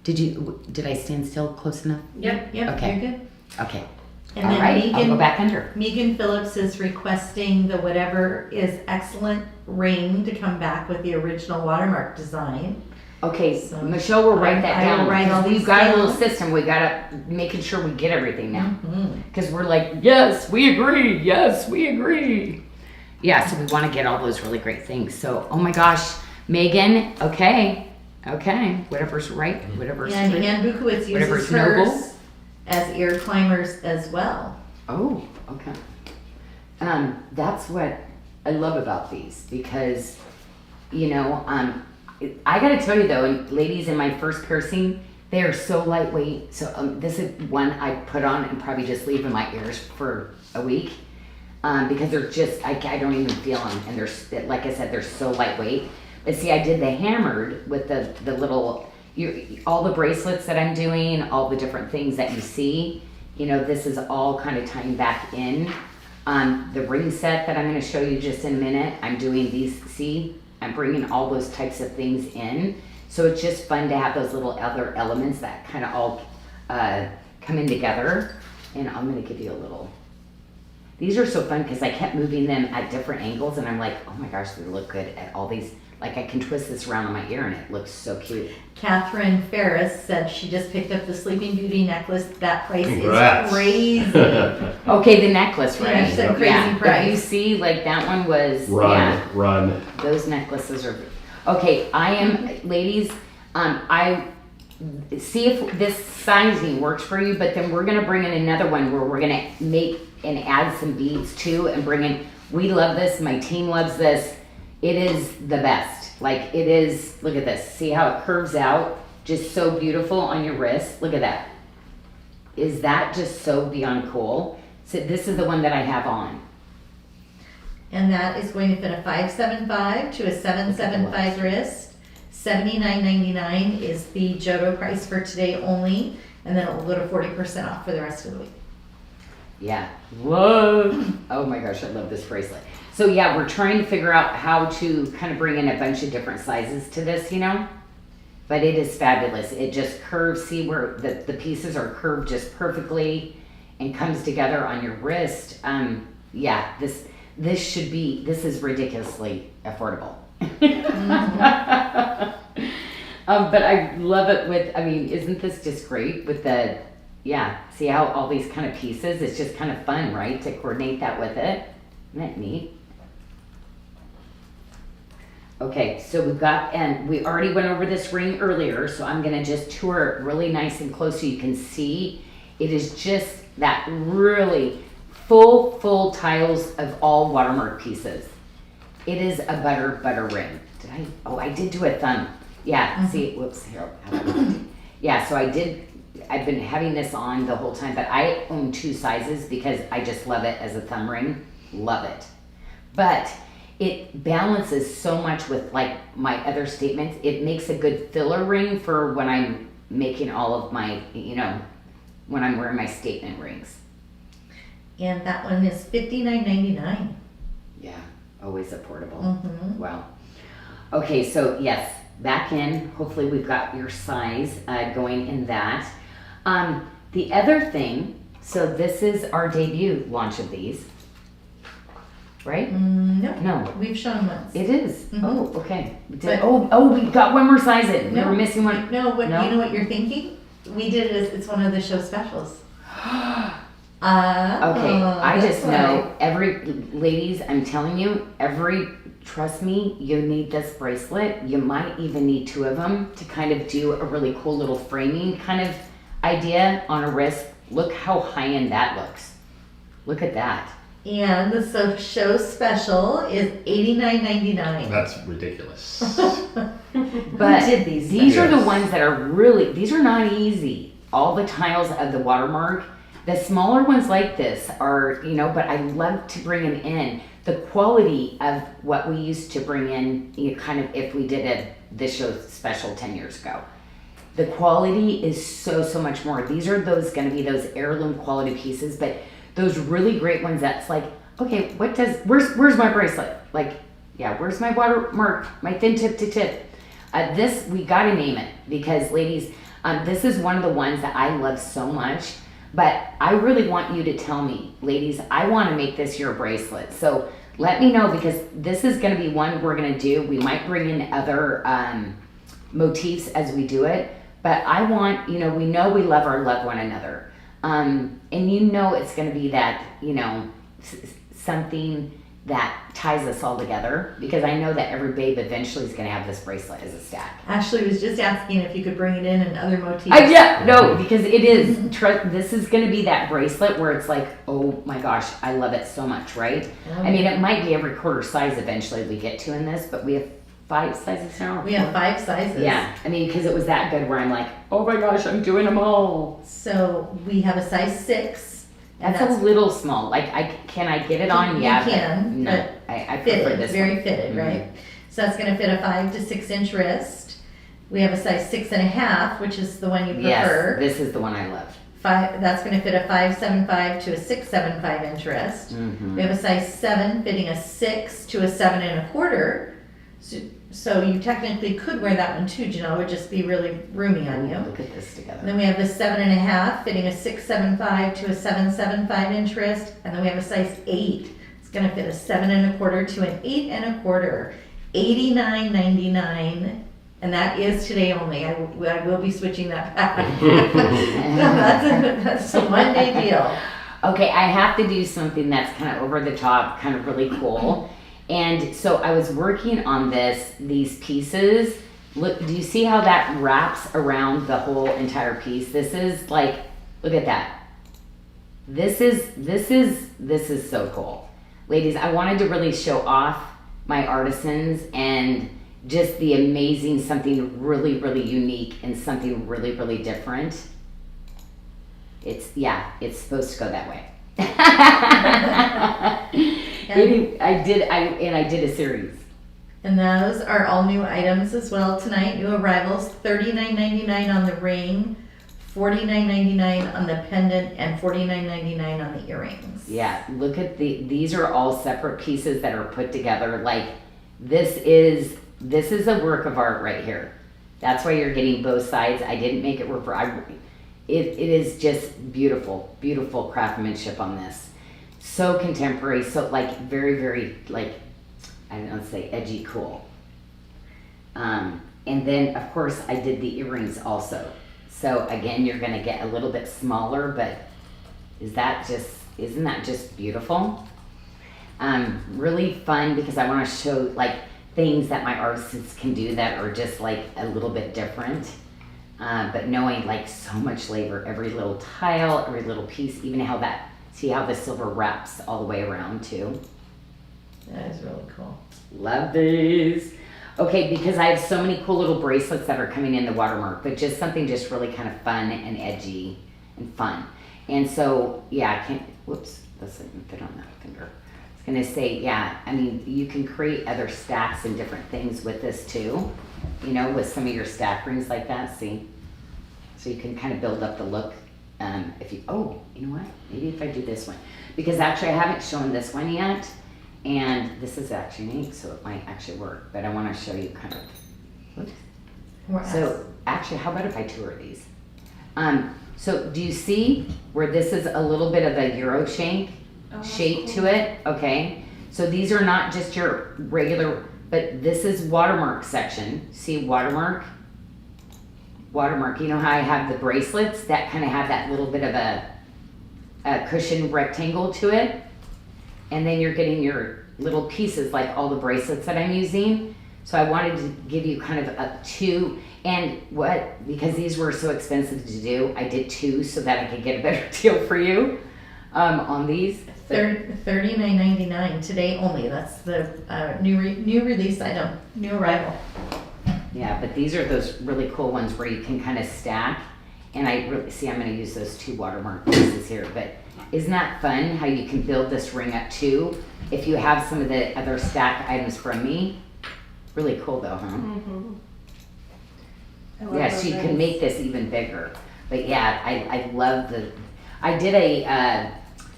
did I stand still close enough? Yep, Okay. You're good. Okay. And All then right, I'll go back under. Megan Phillips is requesting the whatever is excellent ring to come back with the original watermark design. Okay, So, Michelle will write that I will down. write all We've these got a down. little system. We got to making sure we get everything now. Mhm. Because we're like, yes, we agree. Yes, we agree. Yeah, so we want to get all those really great things. So, oh my gosh, Megan, okay, whatever's right, whatever's And true. Ann Bukowitz Whatever's uses hers noble. as ear climbers as well. Oh, okay. That's what I love about these because, you know, I got to tell you though, and ladies, in my first piercing, they are so lightweight. So this is one I put on and probably just leave in my ears for a week because they're just, I don't even feel them. And they're, like I said, they're so lightweight. But see, I did the hammered with the little, all the bracelets that I'm doing, all the different things that you see, you know, this is all kind of tying back in. The ring set that I'm going to show you just in a minute, I'm doing these, see, I'm bringing all those types of things in. So it's just fun to have those little other elements that kind of all come in together. And I'm going to give you a little. These are so fun because I kept moving them at different angles and I'm like, oh my gosh, they look good at all these. Like I can twist this around on my ear and it looks so cute. Catherine Ferris said she just picked up the Sleeping Beauty necklace. That price Congrats. is crazy. Okay, the necklace, right? Yeah, she said crazy But price. you see, like that one was, Run. those necklaces are, okay, I am, ladies, I see if this sizing works for you, but then we're going to bring in another one where we're going to make and add some beads too and bring in, We love this. My team loves this. It is the best. Like it is, look at this. See how it curves out? Just so beautiful on your wrist. Look at that. Is that just so beyond cool? So this is the one that I have on. And that is going to fit a 575 to a 775 wrist. $79.99 is the Jodo price for today only, and then it will go to 40% off for the rest of the week. Yeah. Whoa. Oh my gosh, I love this bracelet. So yeah, we're trying to figure out how to kind of bring in a bunch of different sizes to this, you know? But it is fabulous. It just curves. See where the pieces are curved just perfectly and comes together on your wrist. Yeah, this is ridiculously affordable. But I love it with, I mean, isn't this just great with the, yeah, see how all these kind of pieces, it's just kind of fun, right? To coordinate that with it. Isn't that neat? Okay, so we've got, and we already went over this ring earlier, so I'm gonna just tour it really nice and close so you can see. It is just that really full tiles of all Watermark pieces. It is a butter ring. I did do a thumb. Yeah, see, whoops, here. Yeah, so I've been having this on the whole time, but I own 2 sizes because I just love it as a thumb ring. Love it. But it balances so much with like my other statements. It makes a good filler ring for when I'm making all of my, you know, when I'm wearing my statement rings. And that one is $59.99. Yeah, always affordable. Mm-hmm. Wow. Okay, so yes, back in. Hopefully we've got your size going in that. The other thing, so this is our debut launch of these, right? No, we've shown once. It is. Mhm. Oh, okay. But- We got one more size in. We No, were missing one. No, No? you know what you're thinking? We did it as, it's one of the show specials. Okay, I that's just why. know ladies, I'm telling you, trust me, you need this bracelet. You might even need 2 of them to kind of do a really cool little framing kind of idea on a wrist. Look how high end that looks. Look at that. And the show special is $89.99. That's ridiculous. But Who did these? these are the Yes. ones that are really, these are not easy. All the tiles of the Watermark, the smaller ones like this are, you know, but I love to bring them in. The quality of what we used to bring in, you know, kind of if we did this show special 10 years ago. The quality is so much more. These are going to be those heirloom quality pieces, but those really great ones that's like, okay, where's my bracelet? Like, yeah, where's my Watermark, my thin tip to tip? This, we gotta name it because ladies, this is one of the ones that I love so much, but I really want you to tell me, ladies, I wanna make this your bracelet. So let me know because this is gonna be one we're gonna do. We might bring in other motifs as we do it, but I want, you know we love one another. And you know it's going to be that, you know, something that ties us all together because I know that every babe eventually is going to have this bracelet as a stack. Ashley was just asking if you could bring it in other motifs. Yeah, no, because it is, this is going to be that bracelet where it's like, oh my gosh, I love it so much, right? Oh, I mean, it might be every quarter size eventually we get to in this, but we have 5 sizes now. We have 5 sizes. Yeah, I mean, because it was that good where I'm like, oh my gosh, I'm doing them all. So we have a size 6. and That's a little small. Like, can I get it on? You Yeah, can, but no, but I prefer fitted, this very one. fitted, Mhm. right? So that's going to fit a 5 to 6 inch wrist. We have a size 6.5, which is the one you prefer. Yes, this is the one I love. That's going to fit a 5.75 to a 6.75 inch wrist. Mhm. We have a size 7 fitting a 6 to a 7.25. So you technically could wear that one too, Janyl. It would just be really roomy on you. Look at this together. And then we have the 7.5 fitting a 6.75 to a 7.75 inch wrist. And then we have a size 8. It's going to fit a 7.25 to an 8.25. $89.99. And that is today only. I will be switching that back. That's a one-day deal. Okay, I have to do something that's kind of over the top, kind of really cool. And so I was working on these pieces. Look, do you see how that wraps around the whole entire piece? This is like, look at that. This is so cool. ladies, I wanted to really show off my artisans and just the amazing, something really, really unique and something really, really different. It's supposed to go that way. I did a series. And those are all new items as well tonight. New arrivals, $39.99 on the ring, $49.99 on the pendant, and $49.99 on the earrings. Yeah, look at these are all separate pieces that are put together. Like this is a work of art right here. That's why you're getting both sides. I didn't make it it is just beautiful, beautiful craftsmanship on this. So contemporary, so like very, very like, I don't want to say edgy cool. And then of course I did the earrings also. So again, you're gonna get a little bit smaller, but isn't that just beautiful? Really fun because I want to show like things that my artists can do that are just like a little bit different. But knowing like so much labor, every little tile, every little piece, even see how the silver wraps all the way around too. That is really cool. Love these. Okay, because I have so many cool little bracelets that are coming in the Watermark, but just something just really kind of fun and edgy and fun. And so, yeah, whoops, this didn't fit on that finger. I was gonna say, yeah, I mean, you can create other stacks and different things with this too, you know, with some of your stack rings like that, see? So you can kind of build up the look. You know what? Maybe if I do this one. Because actually I haven't shown this one yet. And this is actually unique, so it might actually work. But I want to show you kind of. Whoops. So actually, how about if I tour these? So do you see where this is a little bit of a Euro shape to it? Okay. So these are not just your regular, but this is Watermark section. See Watermark? Watermark. You know how I have the bracelets that kind of have that little bit of a cushion rectangle to it? And then you're getting your little pieces like all the bracelets that I'm using. So I wanted to give you kind of a two, because these were so expensive to do, I did two so that I could get a better deal for you on these. $39.99 today only. That's the new release item, new arrival. Yeah, but these are those really cool ones where you can kind of stack. And I really see I'm going to use those two Watermark pieces here, but isn't that fun how you can build this ring up too if you have some of the other stack items from me? Really cool though, huh? Mm-hmm. Yeah, so you can make this even bigger. But yeah, I love I did a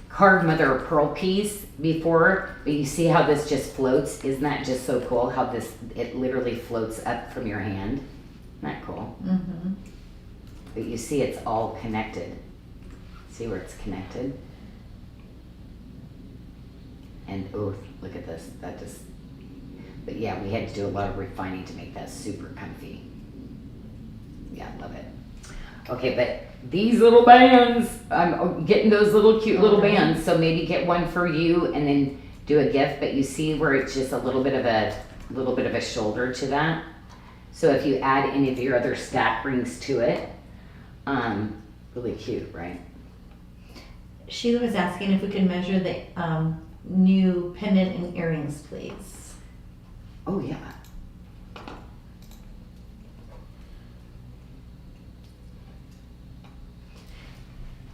carved mother of pearl piece before, but you see how this just floats? Isn't that just so cool how it literally floats up from your hand? Isn't that cool? Mm-hmm. But you see it's all connected. See where it's connected? And oh, look at this. But yeah, we had to do a lot of refining to make that super comfy. Yeah, love it. Okay, but these little bands, I'm getting those little cute little bands. So maybe get one for you and then do a gift. But you see where it's just a little bit of a shoulder to that. So if you add any of your other stack rings to it, really cute, right? Sheila was asking if we could measure the new pendant and earrings, please. Oh, yeah.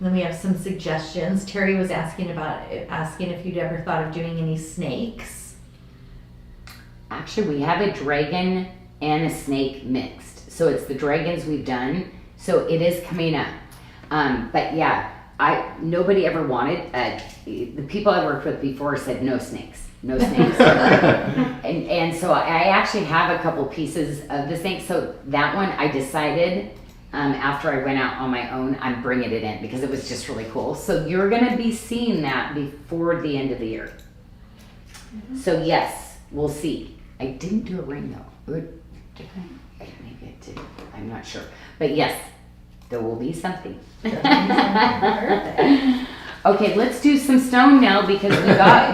Then we have some suggestions. Terry was asking if you'd ever thought of doing any snakes. Actually, we have a dragon and a snake mixed. So it's the dragons we've done. So it is coming up. But yeah, nobody ever wanted, the people I worked with before said no snakes. and so I actually have a couple pieces of the snake. So that one I decided after I went out on my own, I'm bringing it in because it was just really cool. So you're going to be seeing that before the end of the year. Mm-hmm. So yes, we'll see. I didn't do a ring though. Did I? Maybe I did. I'm not sure. But yes, there will be something. Okay, let's do some stone now because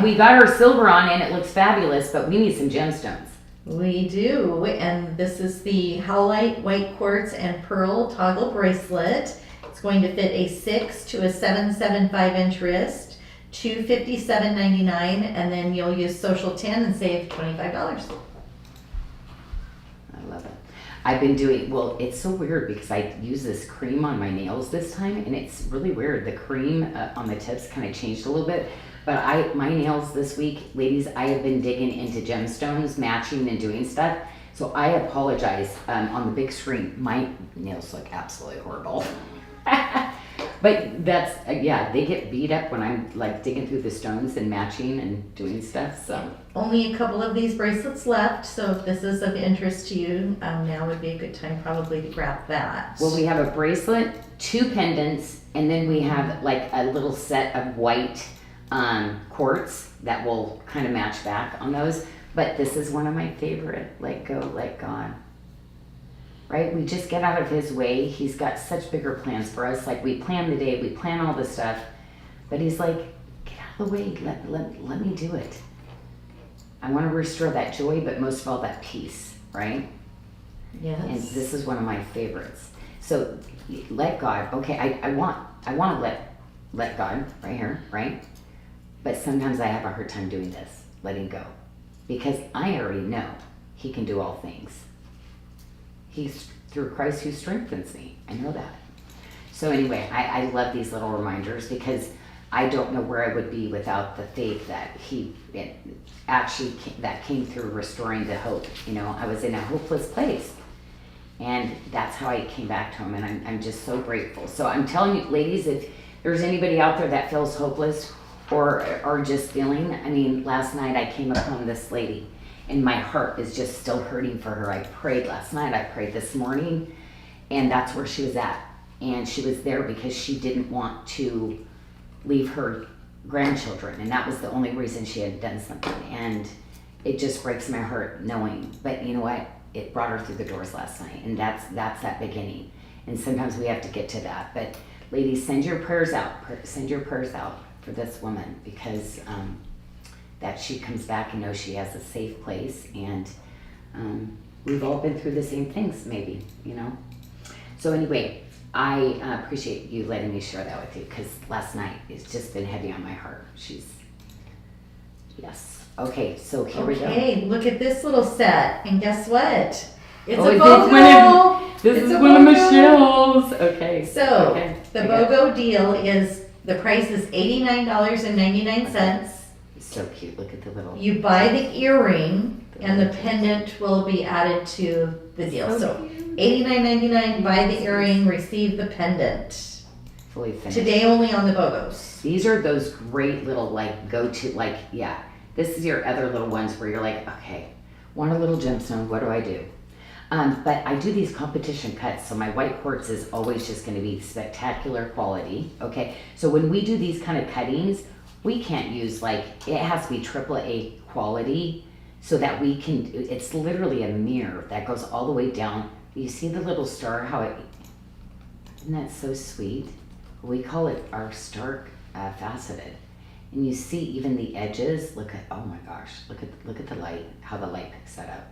we got our silver on and it looks fabulous, but we need some gemstones. We do, and this is the Howlite White Quartz and Pearl Toggle Bracelet. It's going to fit a 6 to a 7.75 inch wrist. $257.99, and then you'll use social 10 and save $25. I love it. I've been doing, well, it's so weird because I use this cream on my nails this time, and it's really weird. The cream on the tips kind of changed a little bit, but my nails this week, ladies, I have been digging into gemstones, matching and doing stuff. So I apologize on the big screen. My nails look absolutely horrible. But that's, yeah, they get beat up when I'm like digging through the stones and matching and doing stuff, so. Only a couple of these bracelets left, so if this is of interest to you, now would be a good time probably to grab that. Well, we have a bracelet, 2 pendants, and then we have like a little set of white quartz that will kind of match back on those. But this is one of my favorite, let go, let God. Right? We just get out of his way. He's got such bigger plans for us. Like we plan the day, we plan all the stuff, but he's like, get out of the way, let me do it. I want to restore that joy, but most of all that peace, right? Yes. And this is one of my favorites. So let God, okay, I want to let God right here, right? But sometimes I have a hard time doing this, letting go. Because I already know he can do all things. He's through Christ who strengthens me. I know that. So anyway, I love these little reminders because I don't know where I would be without the faith that that came through restoring the hope. You know, I was in a hopeless place. And that's how I came back to him. And I'm just so grateful. So I'm telling you, ladies, if there's anybody out there that feels hopeless or just feeling, I mean, last night I came upon this lady and my heart is just still hurting for her. I prayed last night, I prayed this morning, and that's where she was at. And she was there because she didn't want to leave her grandchildren, and that was the only reason she had done something. And it just breaks my heart knowing, but you know what? It brought her through the doors last night, and that's that beginning. And sometimes we have to get to that. But ladies, send your prayers out. Send your prayers out for this woman because that she comes back and knows she has a safe place, and we've all been through the same things, maybe, you know. So anyway, I appreciate you letting me share that with you because last night it's just been heavy on my heart. Yes. Okay, so here we go. Okay, look at this little set, and guess what? It's a this BOGO. This is one of Michelle's. Okay. So the I got it. BOGO deal is the price is $89.99. So cute. Look at the little. You buy the earring, and the pendant will be added to the deal. So $89.99. Buy the earring, receive the pendant. Fully finished. Today only on the BOGOs. These are those great little like go-to, like, yeah. This is your other little ones where you're like, okay, want a little gemstone, what do I do? But I do these competition cuts, so my white quartz is always just going to be spectacular quality, okay? So when we do these kind of cuttings, we can't use like, it has to be AAA quality so that we can, it's literally a mirror that goes all the way down. You see the little star, how it, isn't that so sweet? We call it our stark faceted. And you see even the edges, look at, oh my gosh, look at the light, how the light picks that up.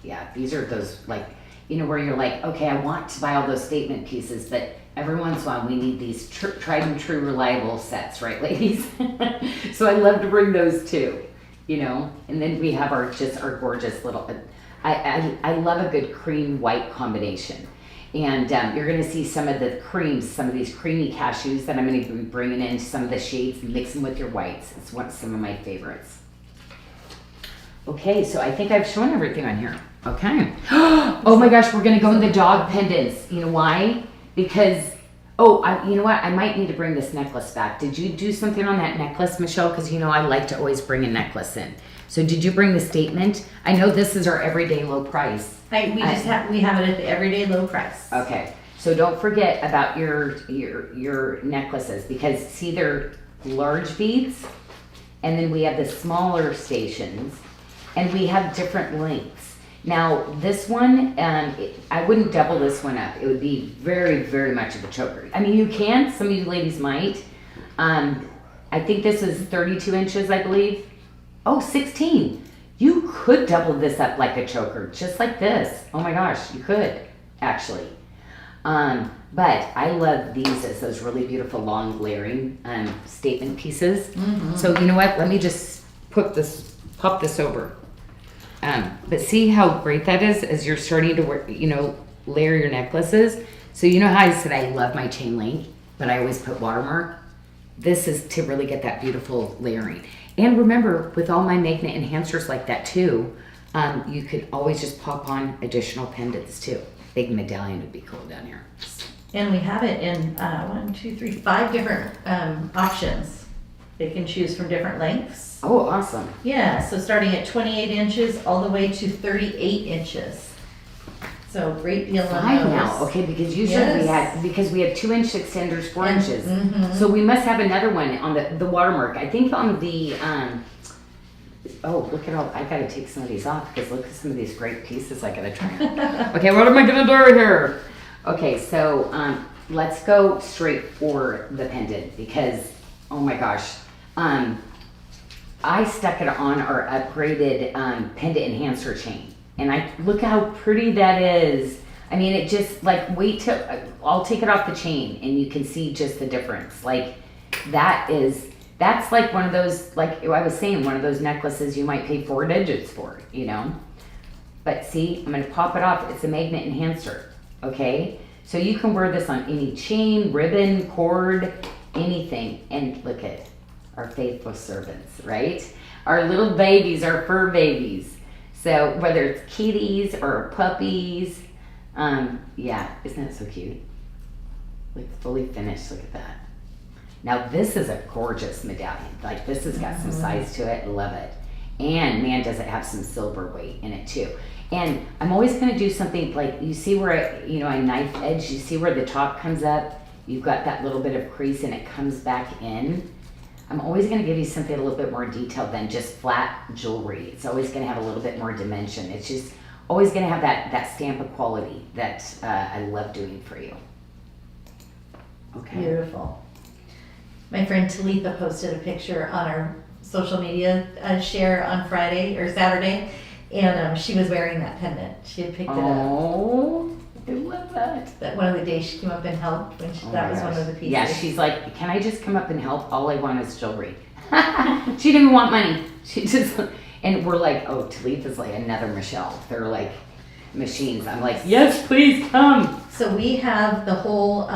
Yeah, these are those like, you know, where you're like, okay, I want to buy all those statement pieces, but every once in a while we need these tried and true reliable sets, right ladies? So I love to bring those too, you know? And then we have our gorgeous little, I love a good cream white combination. And you're gonna see some of the creams, some of these creamy cashews that I'm gonna be bringing in, some of the shades, mix them with your whites. It's some of my favorites. Okay, so I think I've shown everything on here. Okay. Oh my gosh, we're gonna go in the dog pendants. You know why? Because, you know what? I might need to bring this necklace back. Did you do something on that necklace, Michelle? Because you know I like to always bring a necklace in. So did you bring the statement? I know this is our everyday low price. We have it at the everyday low price. Okay, so don't forget about your necklaces because see they're large beads, and then we have the smaller stations, and we have different lengths. Now this one, I wouldn't double this one up. It would be very, very much of a choker. I mean, you can. Some of you ladies might. I think this is 32 inches, I believe. Oh, 16. You could double this up like a choker, just like this. Oh my gosh, you could, actually. But I love these as those really beautiful long layering statement pieces. So you know what? Let me just pop this over. But see how great that is as you're starting to work, layer your necklaces. So you know how I said I love my chain link, but I always put watermark. This is to really get that beautiful layering. And remember, with all my magnet enhancers like that too, you could always just pop on additional pendants too. Big medallion would be cool down here. And we have it in 5 different options. They can choose from different lengths. Oh, awesome. Yeah, so starting at 28 inches all the way to 38 inches. So great deal on Fine those. now, okay, because usually we had 2-inch extenders, 4 inches. So we must have another one on the watermark. I think on the, look at all, I gotta take some of these off because look at some of these great pieces I gotta try on. Okay, what am I gonna do here? Okay, so let's go straight for the pendant because, oh my gosh, I stuck it on our upgraded pendant enhancer chain. And look how pretty that is. I mean, it just wait till, I'll take it off the chain and you can see just the difference. That's like one of those, like I was saying, one of those necklaces you might pay 4 digits for, But see, I'm gonna pop it off. It's a magnet enhancer, okay? So you can wear this on any chain, ribbon, cord, anything. And look at our faithful servants, right? Our little babies, our fur babies. So whether it's kitties or puppies, yeah, isn't that so cute? Fully finished, look at that. Now this is a gorgeous medallion. This has got some size to it, love it. And man, does it have some silver weight in it too. And I'm always gonna do something you see where, I knife edge, you see where the top comes up, you've got that little bit of crease and it comes back in. I'm always going to give you something a little bit more detailed than just flat jewelry. It's always going to have a little bit more dimension. It's just always going to have that stamp of quality that I love doing for you. Okay. Beautiful. My friend Talitha posted a picture on our social media share on Friday or Saturday, and she was wearing that pendant. She had picked it up. Oh, I love that. That one of the days she came up and helped when that was one of the pieces. Yeah, she's like, can I just come up and help? All I want is jewelry. She didn't even want money. She just, and we're like, oh, Talitha's like another Michelle. They're like machines. I'm like, yes, please come. So we have the whole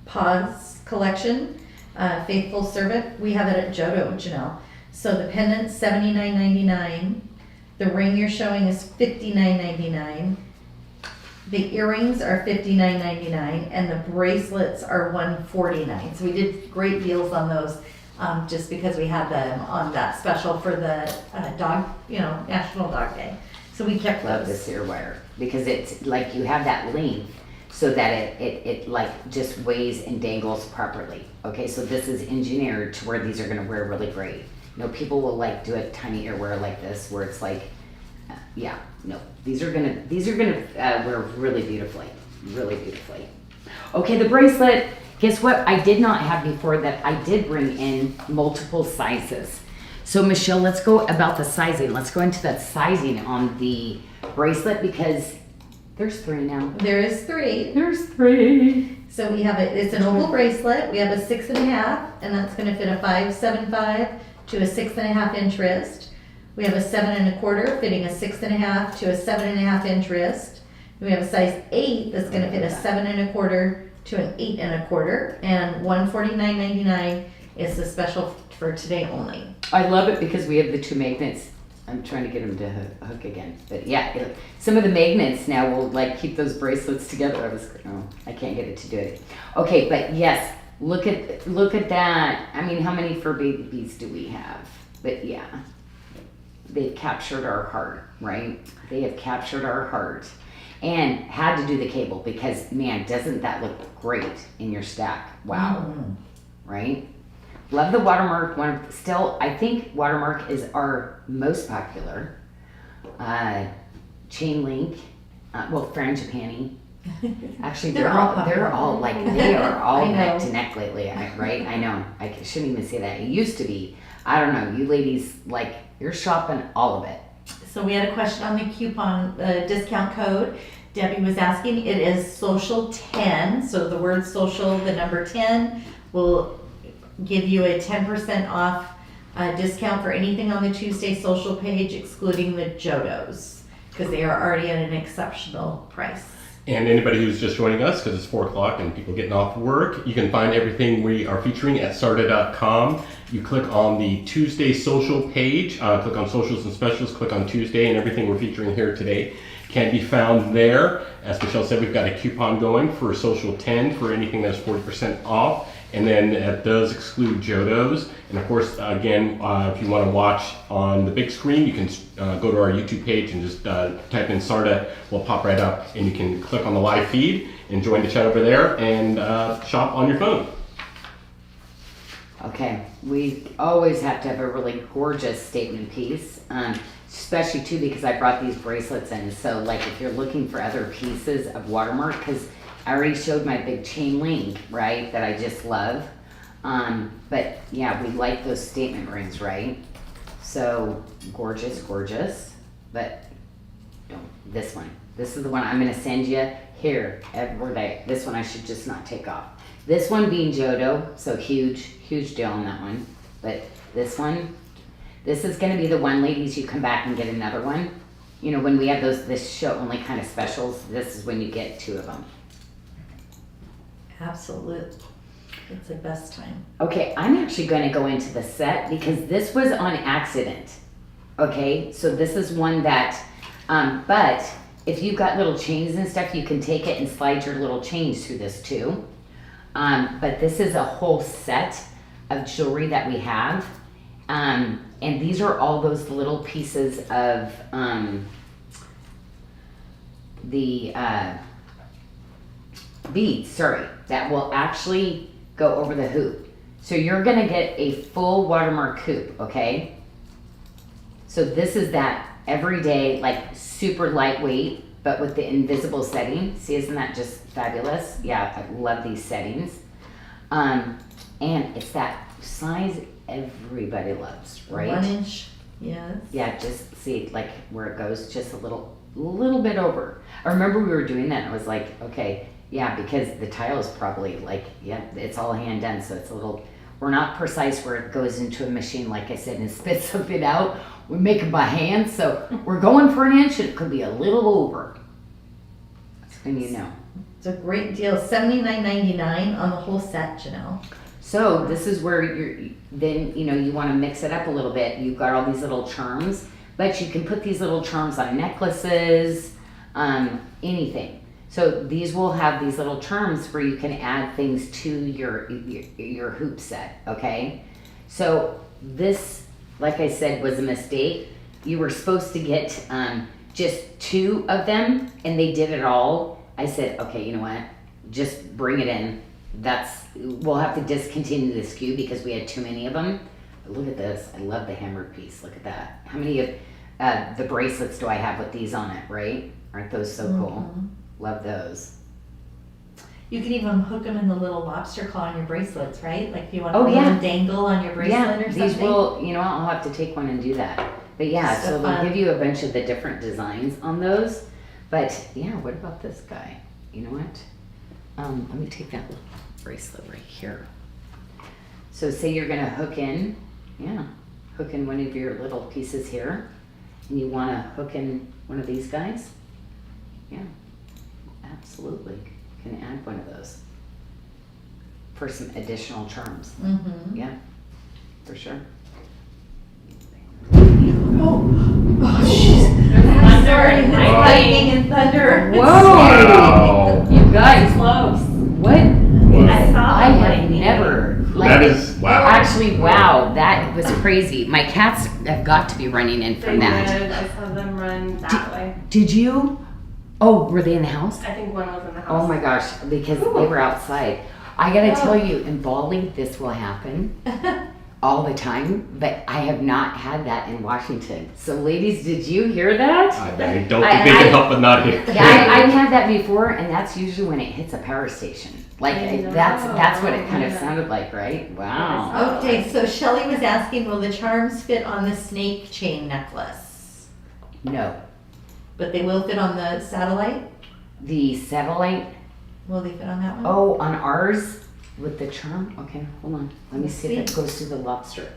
Pause collection, Faithful Servant. We have it at Jodo, Janyl. So the pendant's $79.99. The ring you're showing is $59.99. The earrings are $59.99 and the bracelets are $149. So we did great deals on those just because we had them on that special for the dog, National Dog Day. So we kept Love those. this ear wire because it's like you have that length so that it just weighs and dangles properly. Okay, so this is engineered to where these are going to wear really great. People will do a tiny ear wear like this where it's yeah, no, these are gonna wear really beautifully. Okay, the bracelet, guess what I did not have before that I did bring in multiple sizes. So Michelle, let's go about the sizing. Let's go into that sizing on the bracelet because there's 3 now. There is 3. There's 3. So we have it's an opal bracelet. We have a 6.5, and that's going to fit a 5.75 to a 6.5 inch wrist. We have a 7.25 fitting a 6.5 to a 7.5 inch wrist. We have a size 8 that's going to fit a 7.25 to an 8.25, and $149.99 is the special for today only. I love it because we have the 2 magnets. I'm trying to get them to hook again, but yeah, some of the magnets now will keep those bracelets together. I can't get it to do it. Okay, but yes, look at that. I mean, how many fur babies do we have? But yeah. They've captured our heart, right? They have captured our heart and had to do the cable because, man, doesn't that look great in your stack? Wow, right? Love the Watermark one. Still, I think Watermark is our most popular. Chain link, frangipani. Actually, they're all they are all neck to neck lately, right? I know. I shouldn't even say that. It used to be. I don't know. You ladies you're shopping all of it. So we had a question on the coupon, discount code. Debbie was asking, it is social 10, so the word social, the number 10, will give you a 10% off discount for anything on the Tuesday social page, excluding the Jodos, because they are already at an exceptional price. And anybody who's just joining us, because it's 4 o'clock and people getting off work, you can find everything we are featuring at SARDA.com. You click on the Tuesday social page, click on socials and specials, click on Tuesday, and everything we're featuring here today can be found there. As Michelle said, we've got a coupon going for social 10 for anything that's 40% off. And then it does exclude Jodos. And of course, again, if you want to watch on the big screen, you can go to our YouTube page and just type in SARDA. We'll pop right up, and you can click on the live feed and join the chat over there and shop on your phone. Okay, we always have to have a really gorgeous statement piece, especially too because I brought these bracelets in. So like if you're looking for other pieces of Watermark, because I already showed my big chain link, right, that I just love. But yeah, we like those statement rings, right? So gorgeous, gorgeous. But don't, this one. This is the one I'm going to send you here. This one I should just not take off. This one being Jodo, so huge, huge deal on that one. But this one, this is going to be the one, ladies, you come back and get another one. You know, when we have this show only kind of specials, this is when you get 2 of them. Absolutely. It's the best time. Okay, I'm actually going to go into the set because this was on accident. Okay, so this is one that, but if you've got little chains and stuff, you can take it and slide your little chains through this too. But this is a whole set of jewelry that we have. And these are all those little pieces of the beads, that will actually go over the hoop. So you're gonna get a full Watermark hoop, okay? So this is that everyday, like super lightweight, but with the invisible setting. See, isn't that just fabulous? Yeah, I love these settings. And it's that size everybody loves, right? 1 inch, yes. Yeah, just see like where it goes, just a little bit over. I remember we were doing that and I was like, okay, yeah, because the tile is probably like, yeah, it's all hand done, so it's a little, we're not precise where it goes into a machine, like I said, and spits something out. We make it by hand, so we're going for 1 inch, and it could be a little over. That's when you know. It's a great deal, $79.99 on the whole set, Janyl. So this is where then you want to mix it up a little bit. You've got all these little charms, but you can put these little charms on necklaces, anything. So these will have these little charms where you can add things to your hoop set, okay? So this, like I said, was a mistake. You were supposed to get just 2 of them, and they did it all. I said, okay, you know what? Just bring it in. We'll have to discontinue the SKU because we had too many of them. But look at this. I love the hammered piece. Look at that. How many of the bracelets do I have with these on it, right? Aren't those so cool? Love those. You can even hook them in the little lobster claw on your bracelets, right? Like if you want Oh, to yeah. dangle on your bracelet or something. These will, I'll have to take one and do that. But yeah, so they'll give you a bunch of the different designs on those. But yeah, what about this guy? You know what? Let me take that little bracelet right here. So say you're gonna hook in one of your little pieces here, and you wanna hook in one of these guys. Yeah, absolutely. Can add one of those for some additional charms. Mm-hmm. Yeah, for sure. Oh, jeez. I'm sorry. Lightning and thunder. Whoa! Wow. You guys, Close. what? I saw I the have lightning. never. That is, wow. Actually, wow, that was crazy. My cats have got to be running in They from that. did. I saw them run that way. Did you? Oh, were they in the house? I think one was in the house. Oh my gosh, because they were outside. I gotta tell you, in Bali, this will happen all the time, but I have not had that in Washington. So ladies, did you hear that? I don't think they can help but not hear. Yeah, I've had that before, and that's usually when it hits a power station. Like, I know. that's what it kind of Yeah. sounded like, right? Wow. Okay, so Shelly was asking, will the charms fit on the snake chain necklace? No. But they will fit on the satellite? The satellite, Will they fit on that one? oh, on ours with the charm? Okay, hold on. Let me Let's see if it see. goes through the lobster.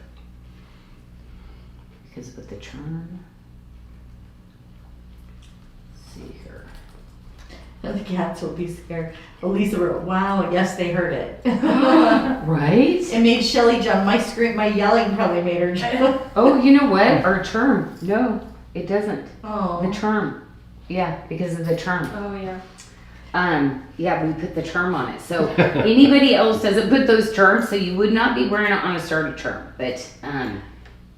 Because with the charm, let's see here. The cats will be scared. Elisa wrote, wow, yes, they heard it. Right? It made Shelly jump. My yelling probably made her jump. Oh, you know what? Our charm. No, it doesn't. Oh. The charm. Yeah, because of the charm. Oh, yeah. Yeah, we put the charm on it. So anybody else doesn't put those charms, so you would not be wearing it on a SARDA charm. But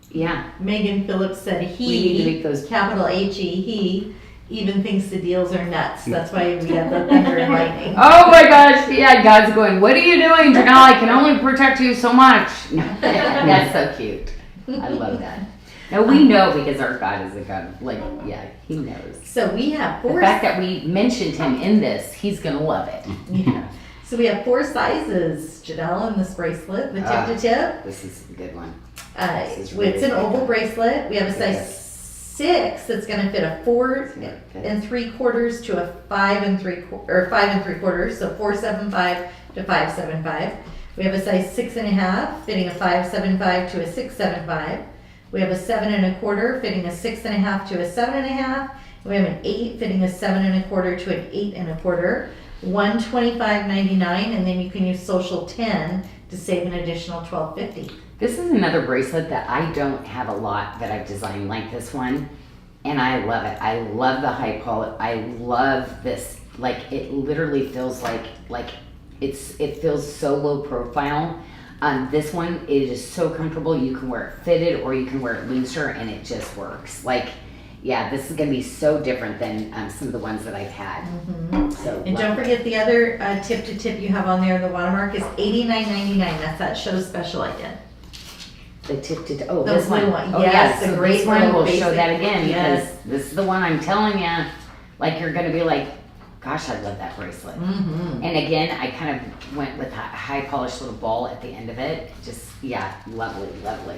yeah. Megan Phillips said We need to make those- capital H-E, he even thinks the deals are nuts. That's why we have the thunder and lightning. Oh my gosh, yeah, God's going, what are you doing, Janyl? I can only protect you so much. That's so cute. I love that. Now we know because our God is a God of, like, yeah, he knows. So we have The four. fact that we mentioned him in this, he's gonna love it. Yeah. So we have 4 sizes, Janyl, in this bracelet, the tip Ah. to tip. This is a good one. It's This is really an good. oval bracelet. We have a size 6 that's going to fit a 4 3/4 to a 5 3/4 or 5 3/4, so 475 to 575. We have a size 6.5 fitting a 575 to a 675. We have a 7 1/4 fitting a 6.5 to a 7.5. We have an 8 fitting a 7 1/4 to an 8 1/4. $125.99, and then you can use social 10 to save an additional $12.50. This is another bracelet that I don't have a lot that I've designed like this one, and I love it. I love the high quality. I love this. Like, it literally feels like it feels so low profile. This one, it is so comfortable. You can wear it fitted or you can wear it looser, and it just works. Like, yeah, this is gonna be so different than some of the ones that I've had. So And don't forget the other tip to tip you have on there, the watermark is $89.99. That's that show special I did. the tip to oh The this blue one. one. Oh Yes, yeah, the so great this one little will show basic- that again yes. because this is the one I'm telling you. Like, you're gonna be like, gosh, I love that bracelet. Mm-hmm. And again, I kind of went with a high polished little ball at the end of it. Just, yeah, lovely, lovely.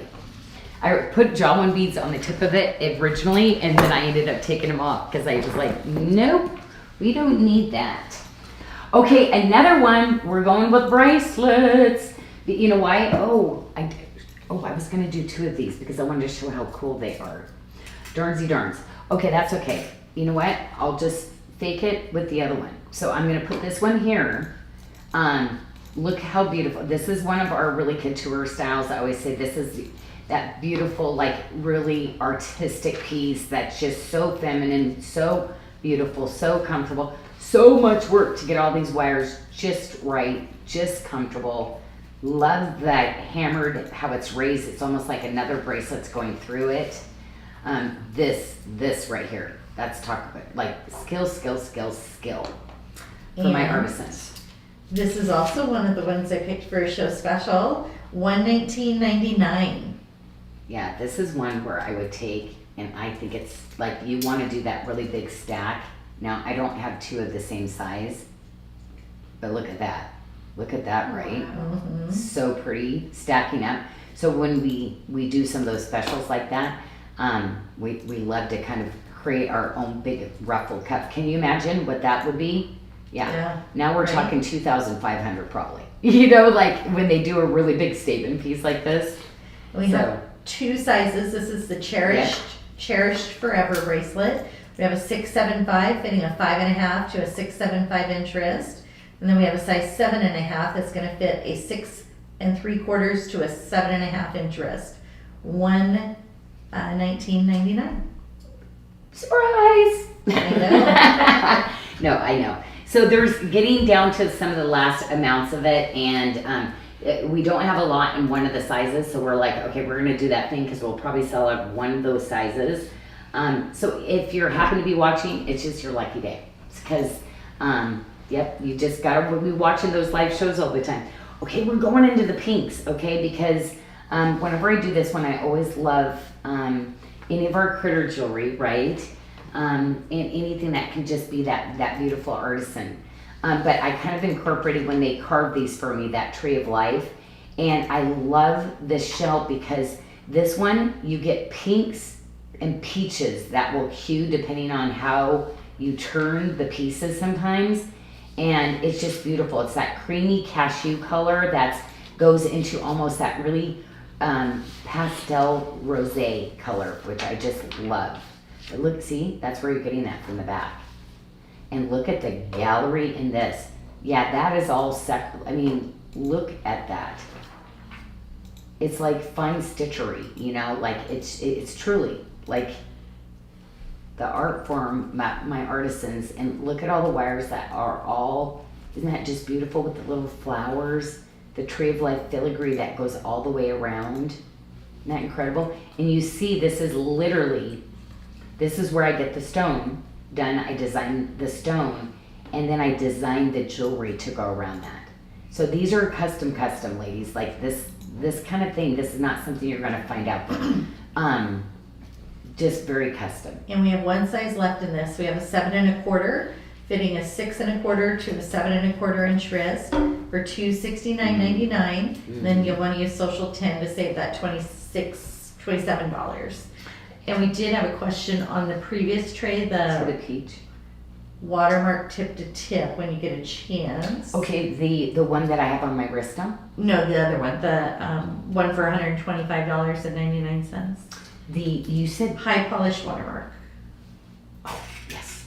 I put jawline beads on the tip of it originally, and then I ended up taking them off because I was like, nope, we don't need that. Okay, another one. We're going with bracelets. But you know why? I was gonna do 2 of these because I wanted to show how cool they are. Darnsy darns. Okay, that's okay. You know what? I'll just fake it with the other one. So I'm gonna put this one here. Look how beautiful. This is one of our really couture styles. I always say this is that beautiful, like, really artistic piece that's just so feminine, so beautiful, so comfortable. So much work to get all these wires just right, just comfortable. Love that hammered, how it's raised. It's almost like another bracelet's going through it. This right here, that's talk about like skill for my And artisans. This is also one of the ones I picked for a show special, $119.99. Yeah, this is one where I would take, and I think it's like you want to do that really big stack. Now, I don't have 2 of the same size, but look at that. Look at that, right? Mhm. So pretty, stacking up. So when we do some of those specials like that, we love to kind of create our own big ruffle cuff. Can you imagine what that would be? Yeah. Now we're right. talking 2,500 probably. You know, like when they do a really big statement piece like this. We have 2 sizes. This is the Cherished Forever bracelet. We have a 675 fitting a 5.5 to a 675 inch wrist. And then we have a size 7.5 that's going to fit a 6 3/4 to a 7.5 inch wrist. $19.99. Surprise! I No, I know. So there's getting down to some of the last amounts of it, and we don't have a lot in one of the sizes, so we're like, okay, we're gonna do that thing because we'll probably sell out one of those sizes. So if you're happen to be watching, it's just your lucky day, because yep, you just gotta be watching those live shows all the time. Okay, we're going into the pinks, okay, because whenever I do this one, I always love any of our critter jewelry, right? And anything that can just be that beautiful artisan. But I kind of incorporated when they carved these for me, that tree of life. And I love this shell because this one, you get pinks and peaches that will hue depending on how you turn the pieces sometimes. And it's just beautiful. It's that creamy cashew color that goes into almost that really pastel rosé color, which I just love. But look, see, that's where you're getting that from the back. And look at the gallery in this. Yeah, that is all I mean, look at that. It's like fine stitchery, you know, like it's truly like the art form, my artisans. And look at all the wires that are all, isn't that just beautiful with the little flowers? The tree of life filigree that goes all the way around. Isn't that incredible? And you see, this is literally, this is where I get the stone done. I designed the stone, and then I designed the jewelry to go around that. So these are custom, ladies. Like this kind of thing, this is not something you're gonna find out there. Just very custom. And we have one size left in this. We have a 7 1/4, fitting a 6 1/4 to a 7 1/4 inch wrist for $269.99. Then you'll want to use Social 10 to save that $27. And we did have a question on the previous tray, For the the peach. Watermark tip to tip when you get a chance. Okay, the one that I have on my wrist now. No, the other one, the one for $125.99. You said, High polished watermark. oh yes.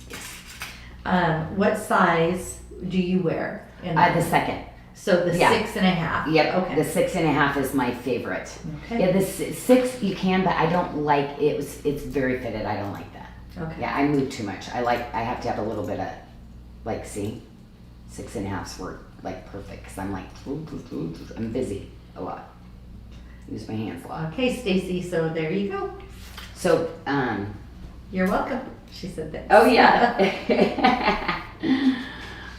What size do you wear? In The second. So the Yeah. 6 1/2. Yep. Okay. The 6 1/2 is my favorite. Okay. Yeah, the 6 you can, but I don't like it. It's very fitted. I don't like that. Okay. Yeah, I move too much. I have to have a little bit of, like, see, 6 1/2s work like perfect because I'm like, I'm busy a lot. Use my hands a lot. Okay, Stacy. So there you go. So, You're welcome. She said that. oh yeah.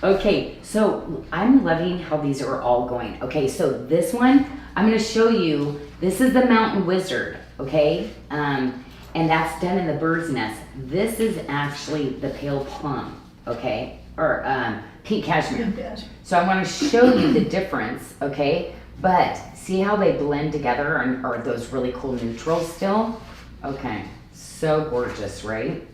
Okay, so I'm loving how these are all going. Okay, so this one, I'm gonna show you, this is the Mountain Wizard, okay? And that's done in the bird's nest. This is actually the pale plum, okay? Or pink cashmere. So I wanna show you the difference, okay? But see how they blend together and are those really cool neutrals still? Okay, so gorgeous, right?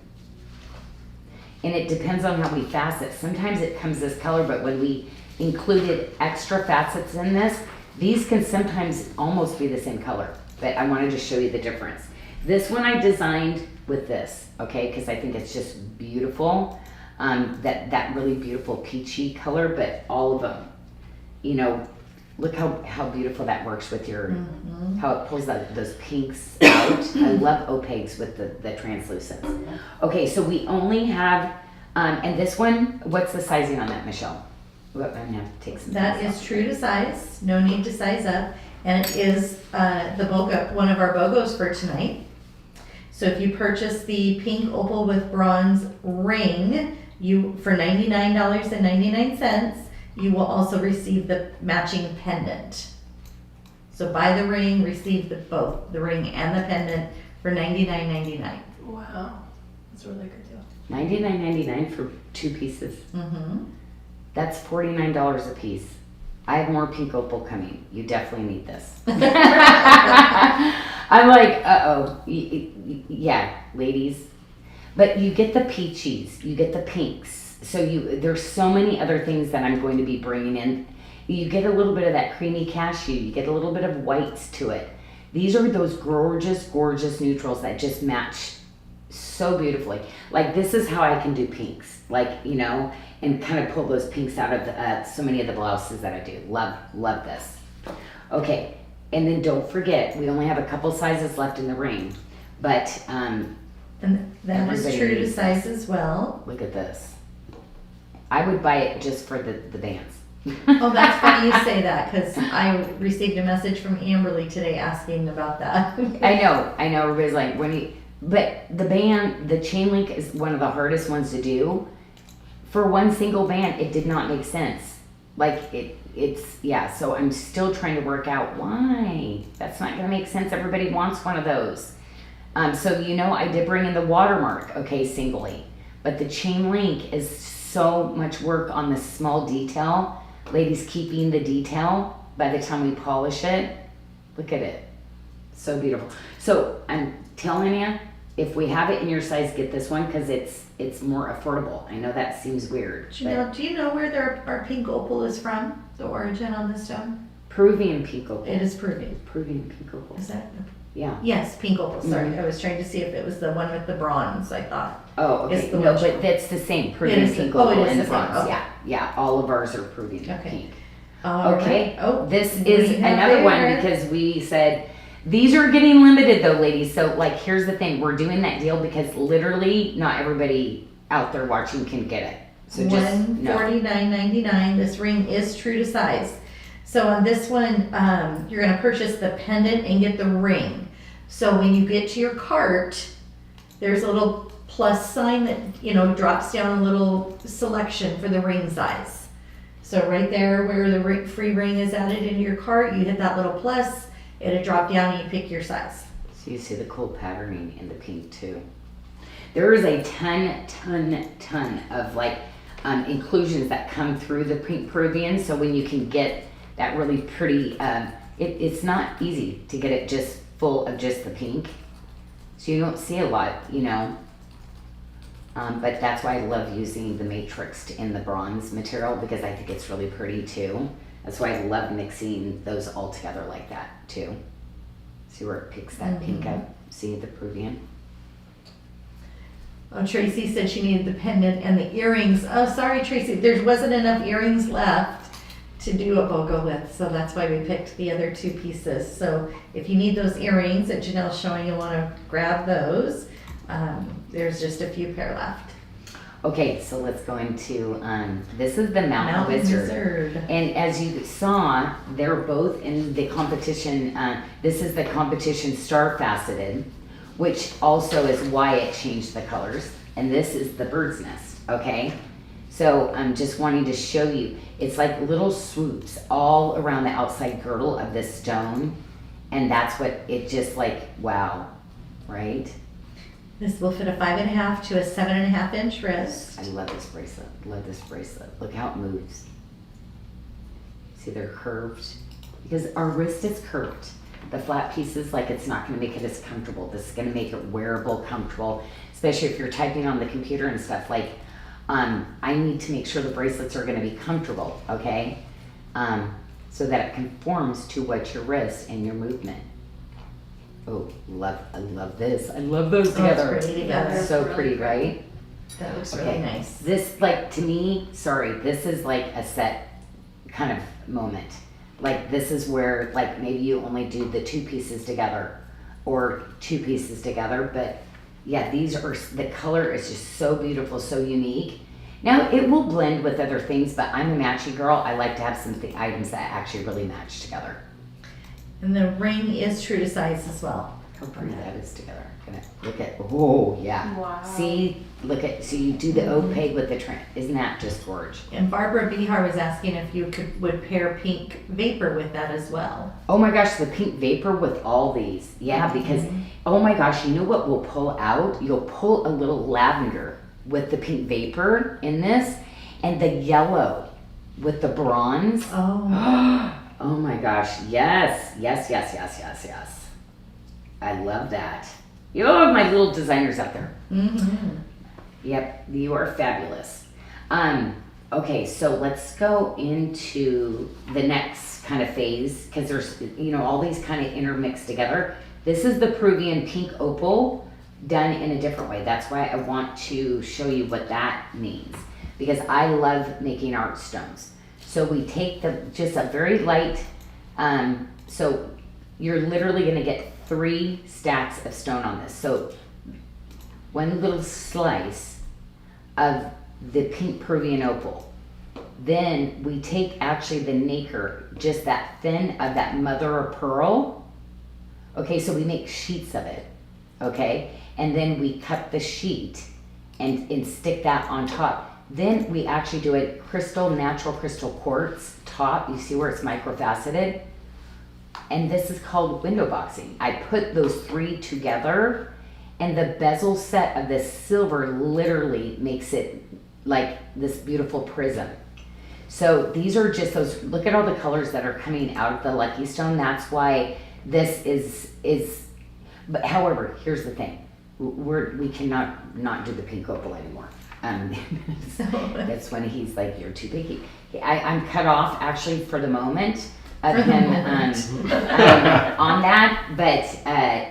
And it depends on how we facet. Sometimes it comes this color, but when we included extra facets in this, these can sometimes almost be the same color. But I wanted to show you the difference. This one I designed with this, okay, because I think it's just beautiful. That really beautiful peachy color, but all of them, you know, look how beautiful that works with your, how it pulls those pinks out. I love opaques with the translucents. Okay, so we only have, and this one, what's the sizing on that, Michelle? Well, I'm gonna have to take some. That things is off. true to size. No need to size up. And it is the BOGO, one of our BOGOs for tonight. So if you purchase the pink opal with bronze ring, for $99.99, you will also receive the matching pendant. So buy the ring, receive both the ring and the pendant for $99.99. Wow, that's a really good deal. $99.99 for 2 pieces. Mm-hmm. That's $49 a piece. I have more pink opal coming. You definitely need this. I'm like, yeah, ladies. But you get the peachies, you get the pinks. So there's so many other things that I'm going to be bringing in. You get a little bit of that creamy cashew. You get a little bit of whites to it. These are those gorgeous, gorgeous neutrals that just match so beautifully. Like this is how I can do pinks, like, you know, and kind of pull those pinks out of so many of the blouses that I do. Love this. Okay, and then don't forget, we only have a couple sizes left in the ring, but And that is Everybody true to needs size as well. look at this. I would buy it just for the bands. Oh, that's funny you say that, because I received a message from Amberly today asking about that. I know. Everybody's like, but the chain link is one of the hardest ones to do. For one single band, it did not make sense. Like so I'm still trying to work out why. That's not gonna make sense. Everybody wants one of those. So, you know, I did bring in the Watermark, okay, singly. But the chain link is so much work on the small detail. Ladies, keeping the detail by the time we polish it. Look at it. So beautiful. So I'm telling you, if we have it in your size, get this one because it's more affordable. I know that seems weird. But Do you know where our pink opal is from? The origin on the stone? Peruvian pink opal. It is Peruvian. Peruvian pink opal. Is that? Yeah. Yes, pink opal. Sorry, Mhm. I was trying to see if it was the one with the bronze. I thought. Oh, okay. It's the No, one- but that's the same. Peruvian is the- pink oh, opal it is and the the same, bronze. okay. Yeah, yeah. All of ours are Peruvian Okay. pink. All Okay. right. Oh, This what is do you have another one there? because we said these are getting limited though, ladies. So like, here's the thing: we're doing that deal because literally not everybody out there watching can get it. So just know. $149.99. This ring is true to size. So on this one, you're going to purchase the pendant and get the ring. So when you get to your cart, there's a little plus sign that drops down a little selection for the ring size. So right there where the free ring is added into your cart, you hit that little plus, it'll drop down and you pick your size. So you see the cool patterning in the pink too. There is a ton of like inclusions that come through the pink Peruvian. So when you can get that really pretty, it's not easy to get it just full of just the pink. So you don't see a lot, but that's why I love using the matrix in the bronze material because I think it's really pretty too. That's why I love mixing those all together like that too. See where it picks that pink up? See the Peruvian? Oh, Tracy said she needed the pendant and the earrings. Oh, sorry, Tracy, there wasn't enough earrings left to do a BOGO with, so that's why we picked the other two pieces. So if you need those earrings that Janelle's showing, you want to grab those. There's just a few pair left. Okay, so let's go into, this is the Mountain Wizard. And as you saw, they're both in the competition. This is the competition star faceted, which also is why it changed the colors. And this is the bird's nest, okay? So I'm just wanting to show you, it's like little swoops all around the outside girdle of this stone. And that's what it just like, wow, right? This will fit a 5.5 to a 7.5 inch wrist. I love this bracelet, love this bracelet. Look how it moves. See, they're curved because our wrist is curved. The flat pieces, like it's not gonna make it as comfortable. This is gonna make it wearable, comfortable, especially if you're typing on the computer and stuff. Like, I need to make sure the bracelets are gonna be comfortable, okay? So that it conforms to what your wrist and your movement. Oh, I love this. I love those together. It's pretty together. So Really pretty, pretty. right? That looks really nice. This, like, to me, sorry, this is like a set kind of moment. Like, this is where, like, maybe you only do the two pieces together or two pieces together. But yeah, these are, the color is just so beautiful, so unique. Now, it will blend with other things, but I'm a matchy girl. I like to have some items that actually really match together. And the ring is true to size as well. How pretty that is together. Gonna look at, oh yeah. Wow. See, look at, so you do the opaque with the trim. Isn't that just gorgeous? And Barbara Bihar was asking if you would pair pink vapor with that as well. Oh my gosh, the pink vapor with all these. Yeah, because, oh my gosh, you know what we'll pull out? You'll pull a little lavender with the pink vapor in this and the yellow with the bronze. Oh. Oh my gosh, yes, yes, yes, yes, yes, yes. I love that. You know, my little designers out there. Mm-hmm. Yep, you are fabulous. Okay, so let's go into the next kind of phase because there's, all these kind of intermixed together. This is the Peruvian pink opal done in a different way. That's why I want to show you what that means because I love making art stones. So we take just a very light, so you're literally gonna get 3 stacks of stone on this. So one little slice of the pink Peruvian opal. Then we take actually the nacre, just that thin of that mother of pearl. Okay, so we make sheets of it, okay? And then we cut the sheet and stick that on top. Then we actually do a natural crystal quartz top. You see where it's microfaceted? And this is called window boxing. I put those 3 together and the bezel set of this silver literally makes it like this beautiful prism. So these are just those, look at all the colors that are coming out of the Lucky Stone. That's why this is, but however, here's the thing. we cannot not do the pink opal anymore. So that's when he's like, you're too picky. I'm cut off actually for the moment of him on that, but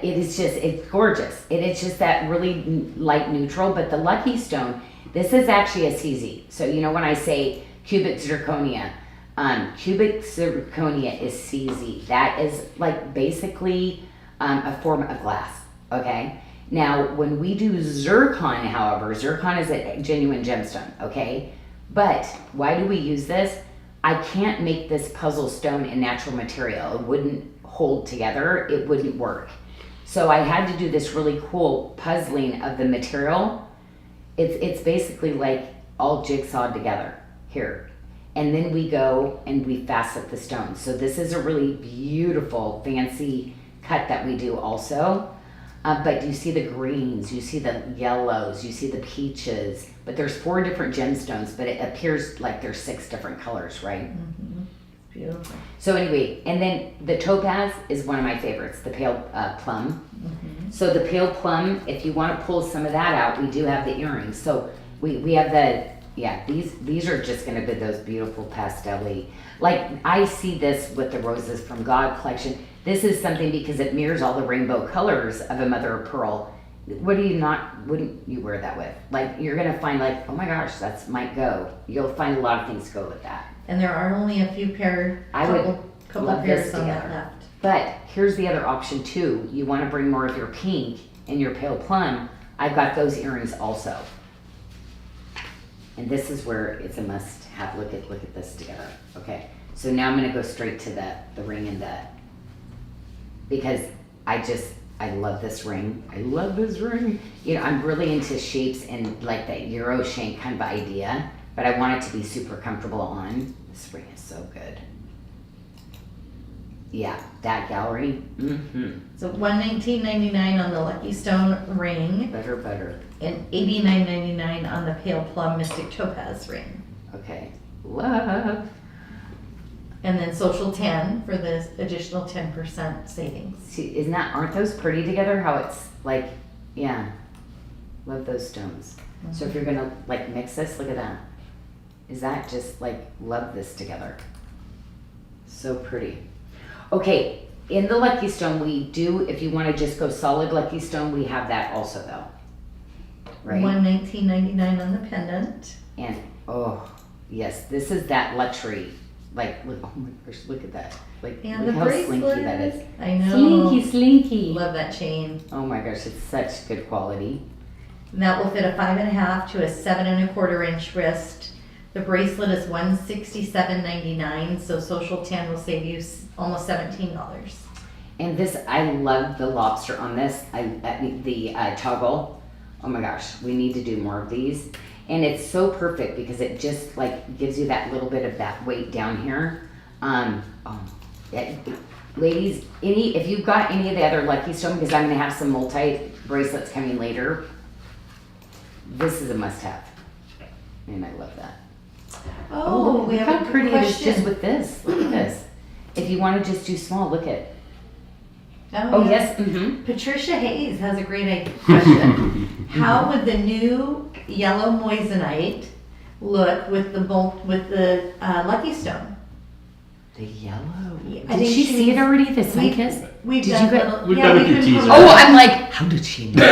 it's gorgeous. It is just that really light neutral. But the Lucky Stone, this is actually a CZ. So you know when I say cubic zirconia is CZ. That is like basically a form of glass. Okay. Now, when we do zircon, however, zircon is a genuine gemstone, okay? But why do we use this? I can't make this puzzle stone in natural material. It wouldn't hold together. It wouldn't work. So I had to do this really cool puzzling of the material. It's basically like all jigsawed together here. And then we go and we facet the stone. So this is a really beautiful, fancy cut that we do also. But you see the greens, you see the yellows, you see the peaches, but there's 4 different gemstones, but it appears like there's 6 different colors, right? Mm-hmm. Beautiful. So anyway, and then the topaz is one of my favorites, the pale plum. Mm-hmm. So the pale plum, if you want to pull some of that out, we do have the earrings. So we have these are just going to be those beautiful pastel-y. Like I see this with the Roses from God collection. This is something because it mirrors all the rainbow colors of a mother of pearl. Wouldn't you wear that with? Like you're gonna find like, oh my gosh, that's might go. You'll find a lot of things go with that. And there are only a few couple love pairs this on that together. left. But here's the other option too. You want to bring more of your pink and your pale plum. I've got those earrings also. And this is where it's a must have. Look at this together. Okay. So now I'm gonna go straight to the ring and because I love this ring. I love this ring. You know, I'm really into shapes and like that Euro shank kind of idea, but I want it to be super comfortable on. This ring is so good. Yeah, that gallery. Mm-hmm. So $119.99 on the Lucky Stone ring Better. and $89.99 on the Pale Plum Mystic Topaz ring. Okay. Love. And then Social 10 for the additional 10% savings. See, aren't those pretty together? How it's like, yeah. Love those stones. Mm-hmm. So if you're gonna like mix this, look at that. Is that just like, love this together. So pretty. Okay, in the Lucky Stone we do, if you wanna just go solid Lucky Stone, we have that also though. Right? $119.99 on the pendant. And, oh, yes, this is that luxury. Like, look, oh my gosh, look at that. Like, And look the how bracelet. slinky that is. I know. Slinky. Love that chain. Oh my gosh, it's such good quality. And that will fit a 5.5 to a 7 1/4 inch wrist. The bracelet is $167.99, so Social 10 will save you almost $17. And this, I love the lobster on this. The toggle. Oh my gosh, we need to do more of these. And it's so perfect because it just like gives you that little bit of that weight down here. Ladies, if you've got any of the other Lucky Stone, because I'm gonna have some multi bracelets coming later, this is a must-have. And I love that. Oh, we look have how a pretty it is question. just with this. Look at this. If you want to just do small, look at. Oh, yeah. Yes. Mm-hmm. Patricia Hayes has a great question. How would the new yellow moissanite look with the Lucky Stone? The yellow. Yeah, I Did think she she see it means- already? The Sun-Kiss? We've Did done you get- little, We've yeah, done a we few can teasers. promote Oh, it. I'm like, how did she know?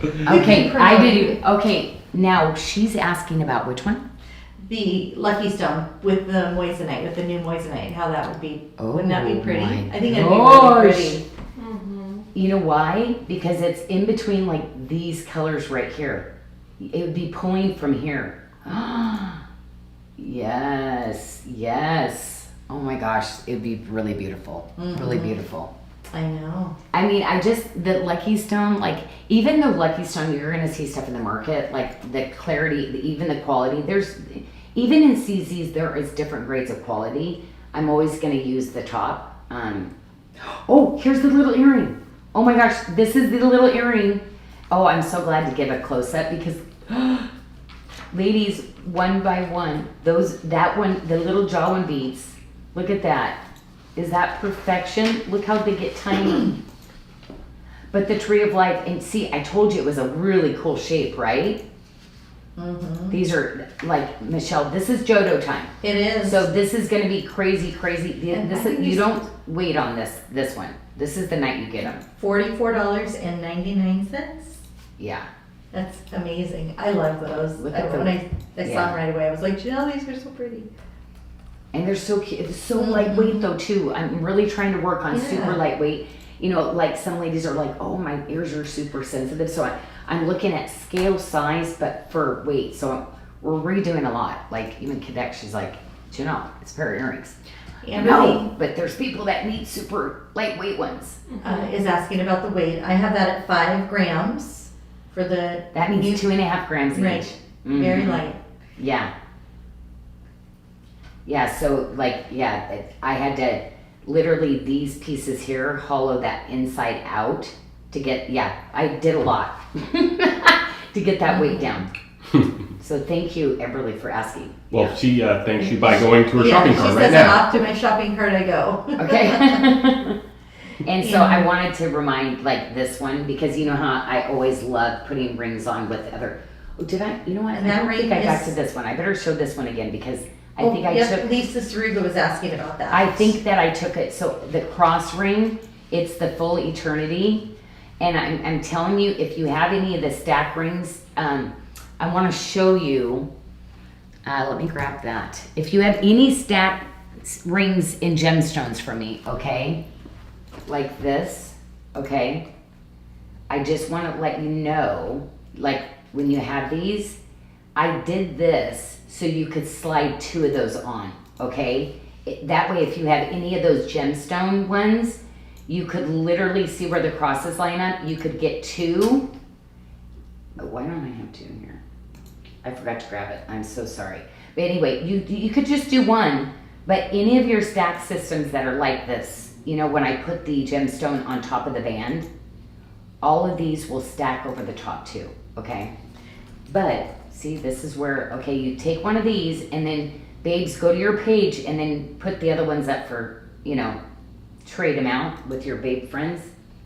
Okay, can I promote did. Okay, now she's asking about which one? The Lucky Stone with the moissanite, with the new moissanite, how that would be. Wouldn't that be Oh pretty? my I think that'd be really gosh. pretty. You know why? Because it's in between like these colors right here. It would be pulling from here. Yes. Oh my gosh, it would be really beautiful. Really beautiful. I know. I mean, the Lucky Stone, like, even the Lucky Stone, you're going to see stuff in the market, like the clarity, even the quality. Even in CZs, there is different grades of quality. I'm always going to use the top. Oh, here's the little earring. Oh my gosh, this is the little earring. Oh, I'm so glad to give a close up because, ladies, one by one, the little Jawin beads, look at that. Is that perfection? Look how they get tiny. But the tree of life, and see, I told you it was a really cool shape, right? Mm-hmm. These are like, Michelle, this is Jodo time. It is. So this is going to be crazy. And I think You don't wait on this one. This is the night you get them. $44.99. Yeah. That's amazing. I love those. Look at When I saw yeah. them right away, I was like, Janyl, these are so pretty. And they're so cute. It's so lightweight though too. I'm really trying to work on super lightweight. You know, like some ladies are like, oh, my ears are super sensitive. So I'm looking at scale size, but for weight. So we're redoing a lot. Like even Cadet, she's like, Janyl, it's a pair of earrings. No, but there's people that need super lightweight ones. Is asking about the weight. I have that at 5 grams for the. That means 2.5 grams each. Right. Very light. Yeah. Yeah, so like, yeah, I had to literally these pieces here hollow that inside out to get, I did a lot to get that weight down. So thank you, Everly, for asking. Well, she thanks you by going to her shopping cart she right says, now. off to my shopping cart I go. Okay. And so I wanted to remind like this one because you know how I always love putting rings on with other. Oh, did I? You know what? And I that don't ring think I got is- to this one. I better show this one again because I think I took. Lisa Saruga was asking about that. I think that I took it. So the cross ring, it's the full eternity, and I'm telling you, if you have any of the stack rings, I want to show you. Let me grab that. If you have any stack rings in gemstones for me, okay, like this, okay. I just want to let you know, like when you have these, I did this so you could slide 2 of those on, okay? That way, if you have any of those gemstone ones, you could literally see where the crosses line up. You could get 2. Oh, why don't I have 2 in here? I forgot to grab it. I'm so sorry. But anyway, you could just do 1, but any of your stack systems that are like this, you know, when I put the gemstone on top of the band, all of these will stack over the top too, okay? But see, this is where, okay, you take one of these and then babes, go to your page and then put the other ones up for, you know, trade them out with your babe friends.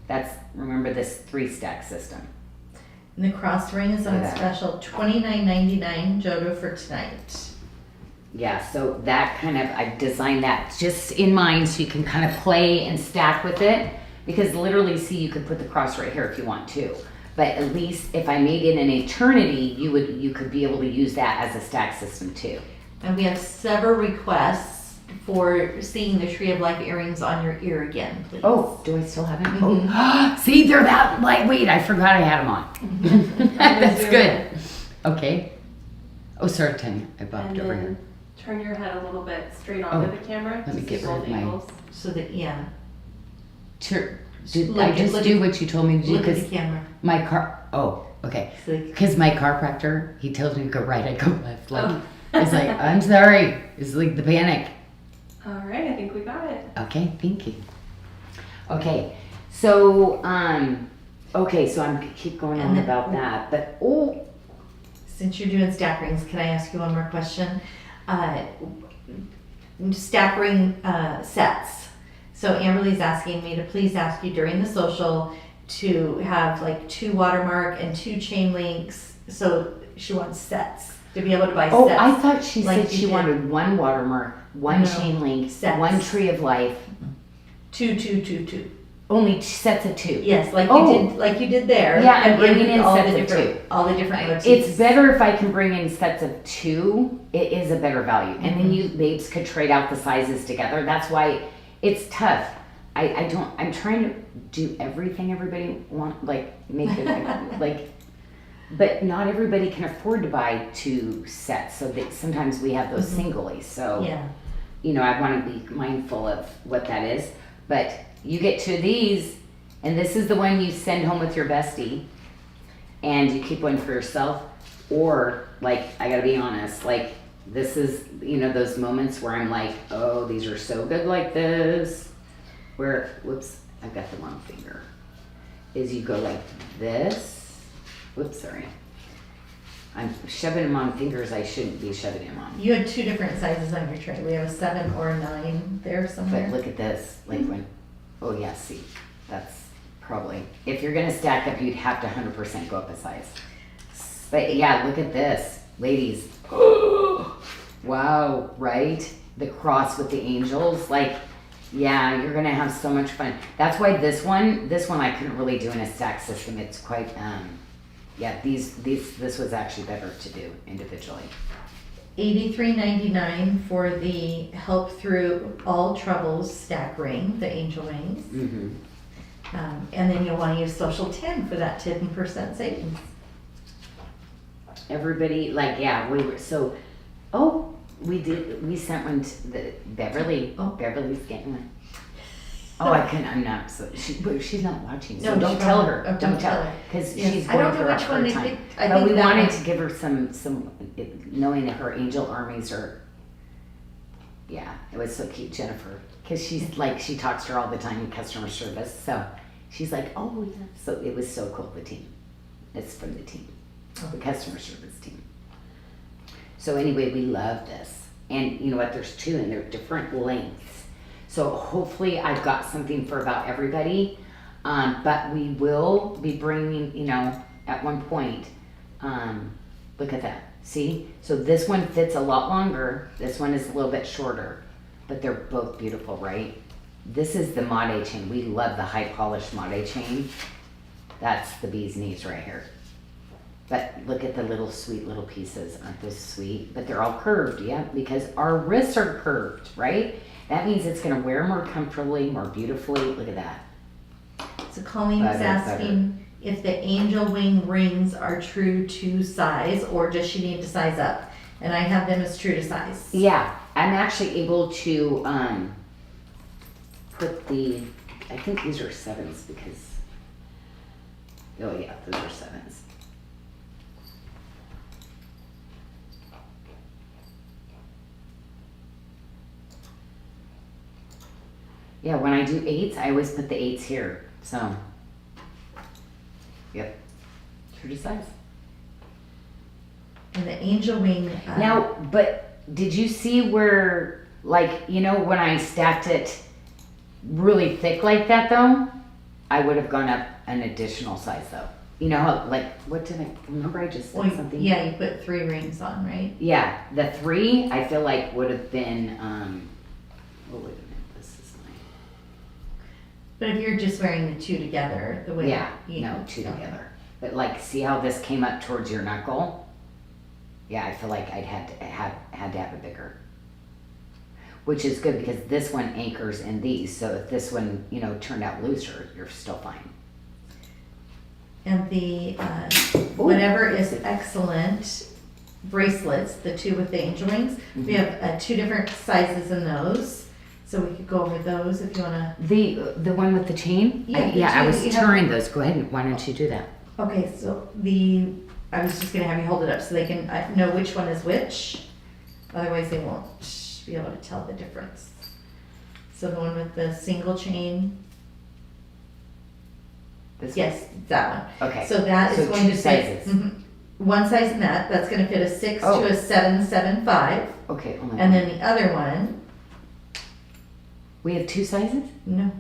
That's, remember this 3-stack system. And the cross ring is on Yeah. special $29.99 Jodo for tonight. Yeah, so that kind of, I designed that just in mind so you can kind of play and stack with it. Because literally, see, you could put the cross right here if you want to. But at least if I made it an eternity, you could be able to use that as a stack system too. And we have several requests for seeing the Tree of Life earrings on your ear again, please. Oh, do I still have them? Mhm. Oh, see, they're that lightweight. I forgot I had them on. That's good. Okay. Oh, sorry, Tanya. I bumped And over then here. turn your head a little bit straight onto Oh, the camera. let me to get see rid both of my- angles. So that, Sure. Did Look I at- just look do at- what you told me to do? look at Because the camera. my car. Oh, okay. So that- Because my chiropractor, he tells me to go right, I go left. Like, Oh. it's like, I'm sorry. It's like the panic. All right, I think we got it. Okay, thank you. Okay, so okay, so I'm keep going And on then- about that, but oh, Since you're doing stack rings, can I ask you one more question? Stack ring sets. So Amberly's asking me to please ask you during the social to have like 2 Watermark and 2 chain links. So she wants sets to be able to buy oh, sets. I thought she like said you she did. wanted 1 watermark, 1 No, chain link, sets. 1 tree of life, 2. only sets of 2. Yes, like Oh. you did there. Yeah, I'm and bringing in all sets the of different, 2. all the different motifs. It's better if I can bring in sets of 2. It is a better value, and then you babes could trade out the sizes together. That's why it's tough. I don't. I'm trying to do everything everybody want, like make it like, but not everybody can afford to buy 2 sets. So that sometimes we have those singly. So Yeah. you know, I want to be mindful of what that is. But you get 2 of these, and this is the one you send home with your bestie, and you keep one for yourself. Or like, I gotta be honest, like this is, you know, those moments where I'm like, oh, these are so good like this. Where, whoops, I've got the wrong finger. Is you go like this. Whoops, sorry. I'm shoving them on fingers I shouldn't be shoving them on. You had 2 different sizes on your tray. We have a 7 or a 9 there somewhere. But look at this, like when, oh yeah, see, that's probably. If you're gonna stack up, you'd have to 100% go up a size. But yeah, look at this, ladies. Wow, right? The cross with the angels, like, yeah, you're gonna have so much fun. That's why this one I couldn't really do in a stack system. It's quite, yeah, this was actually better to do individually. $83.99 for the help through all troubles stack ring, the angel wings. Mm-hmm. And then you'll want to use social 10 for that 10% savings. Everybody, like, yeah, we were, so, we sent one to the Beverly. Oh. Beverly's getting one. Oh, I'm not, so she's not watching, so No, don't she's tell not. her, Oh, don't tell her, because Yes. she's I going don't know through a which one hard they time. picked. I But think we that wanted one. to give her some, knowing that her angel armies are, yeah, it was so cute, Jennifer, because she's like, she talks to her all the time in customer service, so she's like, oh, yeah, so it was so cool, the team, it's from the team, the customer service team. So anyway, we love this. And you know what, there's two and they're different lengths. So hopefully I've got something for about everybody. But we will be bringing, you know, at one point, look at that, see? So this one fits a lot longer. This one is a little bit shorter, but they're both beautiful, right? This is the made chain. We love the high polished made chain. That's the bee's knees right here. But look at the little sweet little pieces. Aren't those sweet? But they're all curved, yeah, because our wrists are curved, right? That means it's gonna wear more comfortably, more beautifully. Look at that. So Colleen was Butter. asking if the angel wing rings are true to size or does she need to size up? And I have them as true to size. Yeah, I'm actually able to put the, I think these are 7s because, oh yeah, those are 7s. Yeah, when I do 8s, I always put the 8s here, so, yep, true to size. And the angel wing. Now, but did you see where, like, you know, when I stacked it really thick like that though, I would have gone up an additional size though. You know how, like, what did I, remember I just said Well, something? yeah, you put 3 rings on, right? Yeah, the 3 I feel like would have been, oh wait a minute, this is my, But if you're just wearing the 2 together, the way yeah, you no, 2 together. But like, see how this came up towards your knuckle? Yeah, I feel like I'd had to have it bigger. Which is good because this one anchors in these, so if this one, you know, turned out looser, you're still fine. And the whatever is excellent bracelets, the 2 with the angel wings, we have 2 different sizes in those. So we could go over those if you wanna. The one with the chain? Yeah, the I two was that you have. touring those. Go ahead, why don't you do that? Okay, so I was just gonna have you hold it up so they can know which one is which. Otherwise they won't be able to tell the difference. So the one with the single chain, This yes, that one. one? Okay. So that is So going 2 to fit. sizes. One size in that's gonna fit a 6 Oh. to a 7.75. Okay, hold on. And then the other one, We have 2 sizes? no,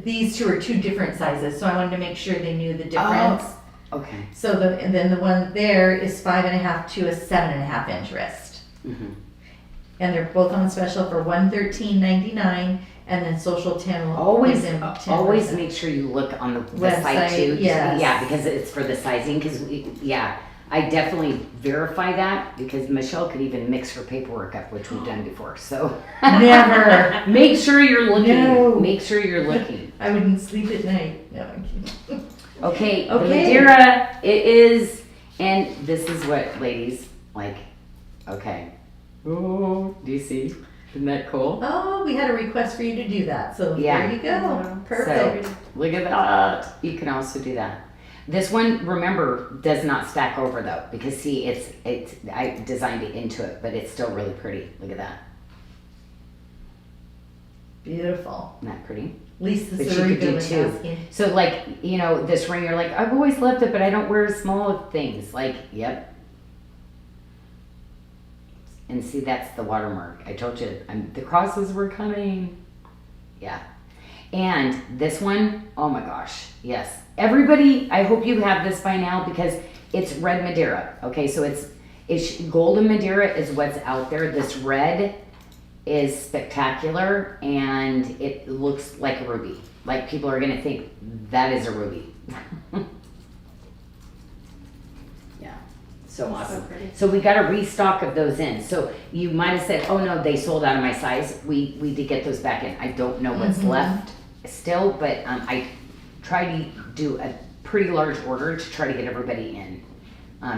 these 2 are 2 different sizes, so I wanted to make sure they knew the difference. Okay. So and then the one there is 5.5 to a 7.5 inch wrist. Mm-hmm. And they're both on special for $113.99, and then Social 10 will Always, is in 10%. always make sure you look on the site Website, too. yes. Yeah, because it's for the sizing. Because I definitely verify that because Michelle could even mix her paperwork up, which we've done before. So Never. make sure you're looking. No. Make sure you're looking. I wouldn't sleep at night. No, I'm kidding. Okay, the Okay. madeira, it is, and this is what, ladies, like, okay. Oh, do you see? Isn't that cool? Oh, we had a request for you to do that, so Yeah. there you go. Yeah. Perfect. So, look at that. You can also do that. This one, remember, does not stack over though, because see, it's I designed it into it, but it's still really pretty. Look at that. Beautiful. Isn't that pretty? Lisa But you could do Sariga was 2. asking. So like, you know, this ring, you're like, I've always loved it, but I don't wear small things. Like, yep. And see, that's the watermark. I told you, the crosses were coming. Yeah. And this one, oh my gosh, yes. Everybody, I hope you have this by now because it's red Madeira. Okay, so it's golden Madeira is what's out there. This red is spectacular and it looks like a ruby. Like people are gonna think that is a ruby. Yeah, so That's so awesome. pretty. So we got a restock of those in. So you might have said, oh no, they sold out of my size. We did get those back in. I don't know what's left still, but I try to do a pretty large order to try to get everybody in.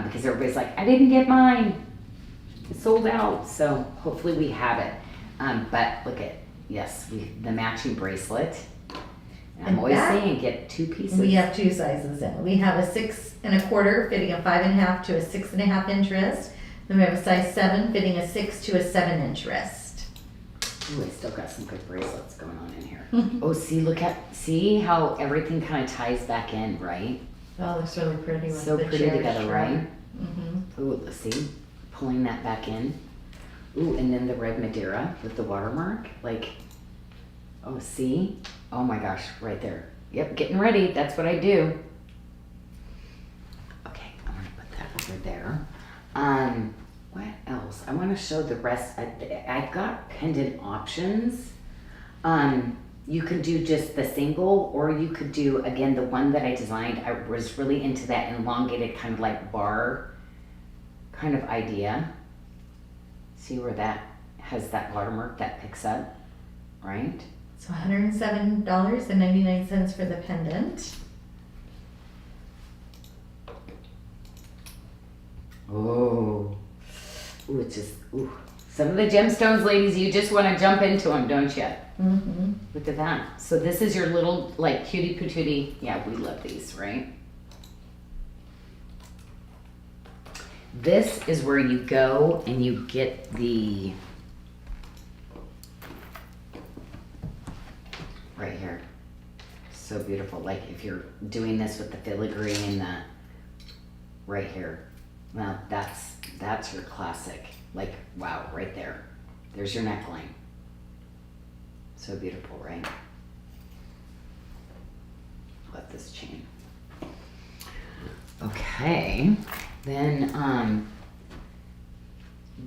Because everybody's like, I didn't get mine. It's sold out. So hopefully we have it. But look at, yes, the matching bracelet. And I'm And always that- saying get 2 pieces. We have 2 sizes in. We have a 6 1/4 fitting a 5 1/2 to a 6 1/2 inch wrist. Then we have a size 7 fitting a 6 to a 7 inch wrist. Ooh, I still got some good bracelets going on in here. Oh, see how everything kind of ties back in, right? Oh, looks really pretty with So the pretty cherished together, right? Mm-hmm. Ooh, let's see, pulling that back in. Ooh, and then the red Madeira with the watermark, like, oh, see? Oh my gosh, right there. Yep, getting ready, that's what I do. Okay, I'm gonna put that over there. What else? I wanna show the rest. I've got pendant options. You could do just the single, or you could do, again, the one that I designed. I was really into that elongated kind of like bar kind of idea. See where that has that watermark that picks up, right? So $107.99 for the pendant. Oh, ooh, it's just, ooh. Some of the gemstones, ladies, you just want to jump into them, don't you? Mm-hmm. Look at that. So this is your little, like, cutie patootie. Yeah, we love these, right? This is where you go and you get the, right here. So beautiful. Like if you're doing this with the filigree and the, right here. Well, that's your classic. Like, wow, right there. There's your neckline. So beautiful, right? Love this chain. Okay, then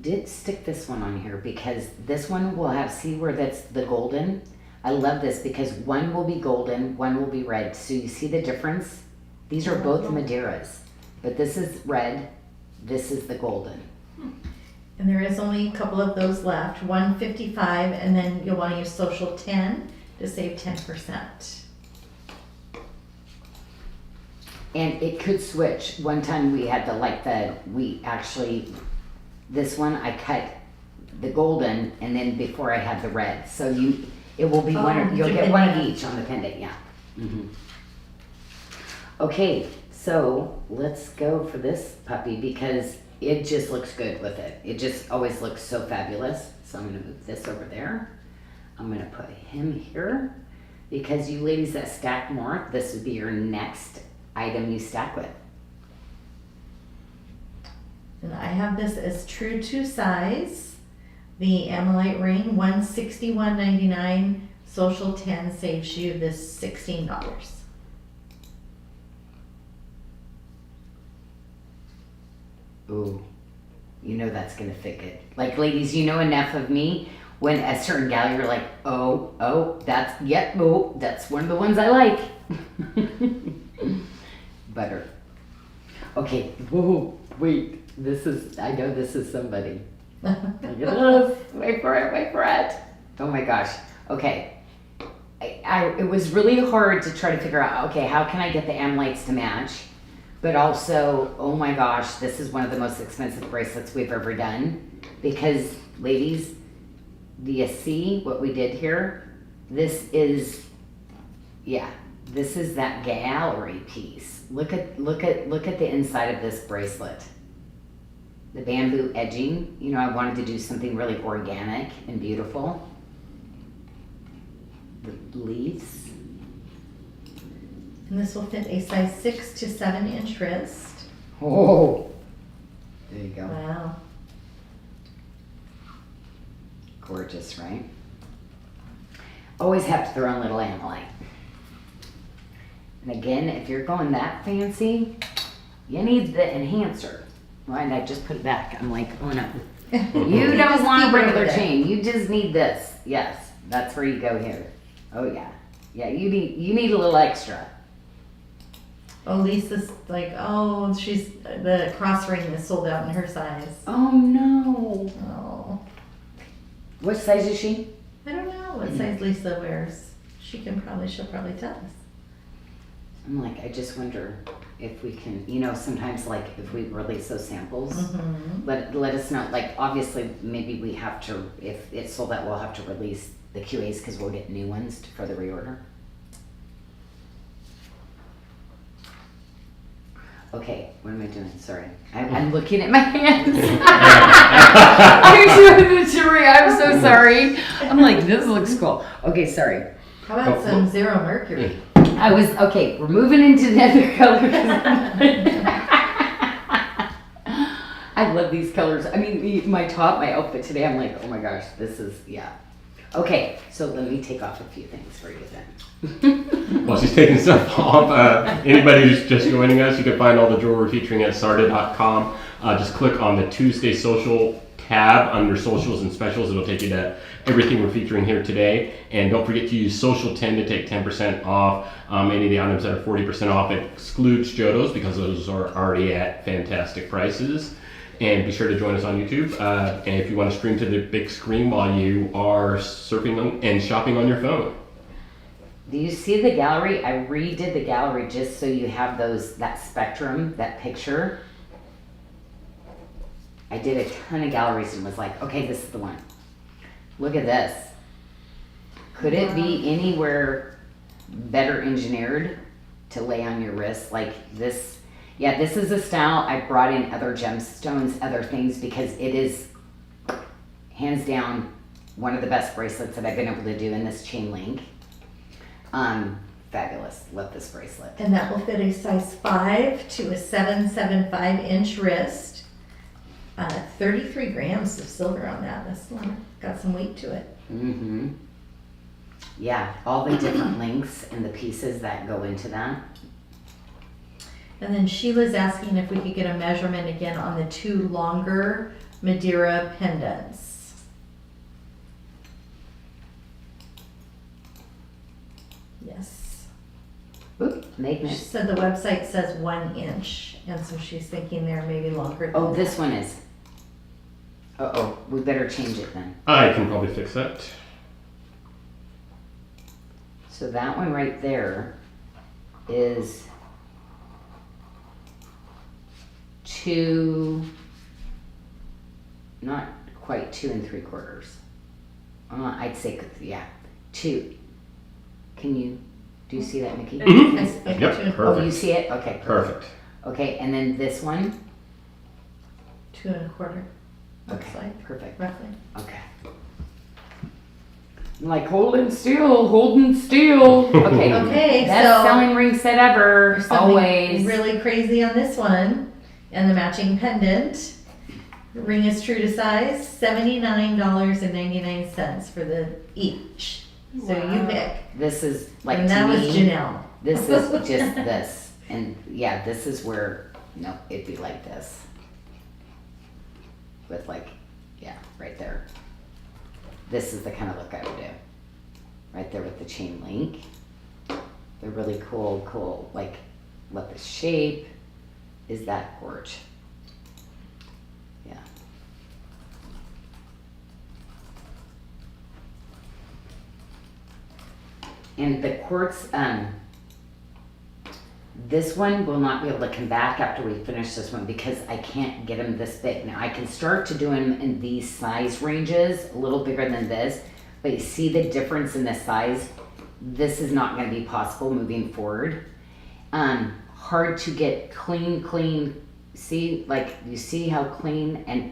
did stick this one on here because this one will have, see where that's the golden? I love this because one will be golden, one will be red. So you see the difference? These are both Madeiras, but this is red, this is the golden. And there is only a couple of those left, 155, and then you'll want to use social 10 to save 10%. And it could switch. One time we had this one I cut the golden and then before I had the red. So it will be you'll get one of each on the pendant, yeah. Mm-hmm. Okay, so let's go for this puppy because it just looks good with it. It just always looks so fabulous. So I'm gonna move this over there. I'm gonna put him here because you ladies that stack more, this would be your next item you stack with. And I have this as true to size. The Ammonite ring, $161.99. Social 10 saves you this $16. Ooh, you know that's gonna fit good. Like ladies, you know enough of me when a certain gal you're like, that's one of the ones I like. Butter. Okay, whoa, wait, I know this is somebody. Wait for it. Oh my gosh, okay. It was really hard to try to figure out, okay, how can I get the amlites to match? But also, oh my gosh, this is one of the most expensive bracelets we've ever done. Because, ladies, do you see what we did here? This is that gallery piece. Look at the inside of this bracelet. The bamboo edging. You know, I wanted to do something really organic and beautiful. The leaves. And this will fit a size 6 to 7 inch wrist. Oh, there you go. Wow. Gorgeous, right? Always have to throw in a little amylite. And again, if you're going that fancy, you need the enhancer. Why did I just put it back? I'm like, oh no. You don't want a keep it over regular there. chain. You just need this. Yes, that's where you go here. Oh yeah. Yeah, you need a little extra. Oh, Lisa's like, oh, the cross ring is sold out in her size. Oh no. Oh, What size is she? I don't know what size Lisa wears. She'll probably tell us. I'm like, I just wonder if we can, sometimes like if we release those samples, Mm-hmm. let us know. Like obviously maybe we have to, if it's sold out, we'll have to release the QAs because we'll get new ones for the reorder. Okay, what am I doing? Sorry. I'm looking at my hands. I'm so sorry. I'm like, this looks cool. Okay, sorry. How about some Zero Mercury? We're moving into the other colors. I love these colors. I mean, my outfit today, I'm like, oh my gosh, this is, yeah. Okay, so let me take off a few things for you then. While she's taking stuff off, anybody who's just joining us, you can find all the jewelry featuring at SARDA.com. Just click on the Tuesday Social tab under Socials and Specials. It'll take you to everything we're featuring here today. And don't forget to use Social 10 to take 10% off. Any of the items that are 40% off, it excludes Jodos because those are already at fantastic prices. And be sure to join us on YouTube. And if you want to stream to the big screen while you are surfing and shopping on your phone. Do you see the gallery? I redid the gallery just so you have that spectrum, that picture. I did a ton of galleries and was like, okay, this is the one. Look at this. Could it be anywhere better engineered to lay on your wrist like this? Yeah, this is a style. I brought in other gemstones, other things, because it is hands down one of the best bracelets that I've been able to do in this chain link. Fabulous. Love this bracelet. And that will fit a size 5 to a 7.75 inch wrist. 33 grams of silver on that. This one got some weight to it. Mm-hmm. Yeah, all the different links and the pieces that go into that. And then Sheila's asking if we could get a measurement again on the 2 longer Madeira pendants. Yes. Oop, She magnet. said the website says 1 inch, and so she's thinking they're maybe longer than Oh, that. this one is. Uh-oh, we better change it then. I can probably fix that. So that one right there is 2, not quite 2 3/4. I'd say, yeah, 2. Do you see that, Nikki? Mhm. I Yep, put Oh, you perfect. see it? Okay. Perfect. Okay, and then this one? 2 1/4. Looks Okay, like, perfect. roughly. Okay. I'm like, holding still. Okay. Okay, Best so selling ring set ever. there's something Always. really crazy on this one, and the matching pendant. The ring is true to size, $79.99 for the each. So you Wow. pick. This is like, And to that was me, Janyl. this is just this. And yeah, this is where, no, it'd be like this. With like, yeah, right there. This is the kind of look I would do. Right there with the chain link. They're really cool, like, what the shape is that gorge. Yeah. And the quartz, this one will not be able to come back after we finish this one because I can't get them this big. Now I can start to do them in these size ranges, a little bigger than this, but you see the difference in the size? This is not going to be possible moving forward. Hard to get clean. See, like, you see how clean and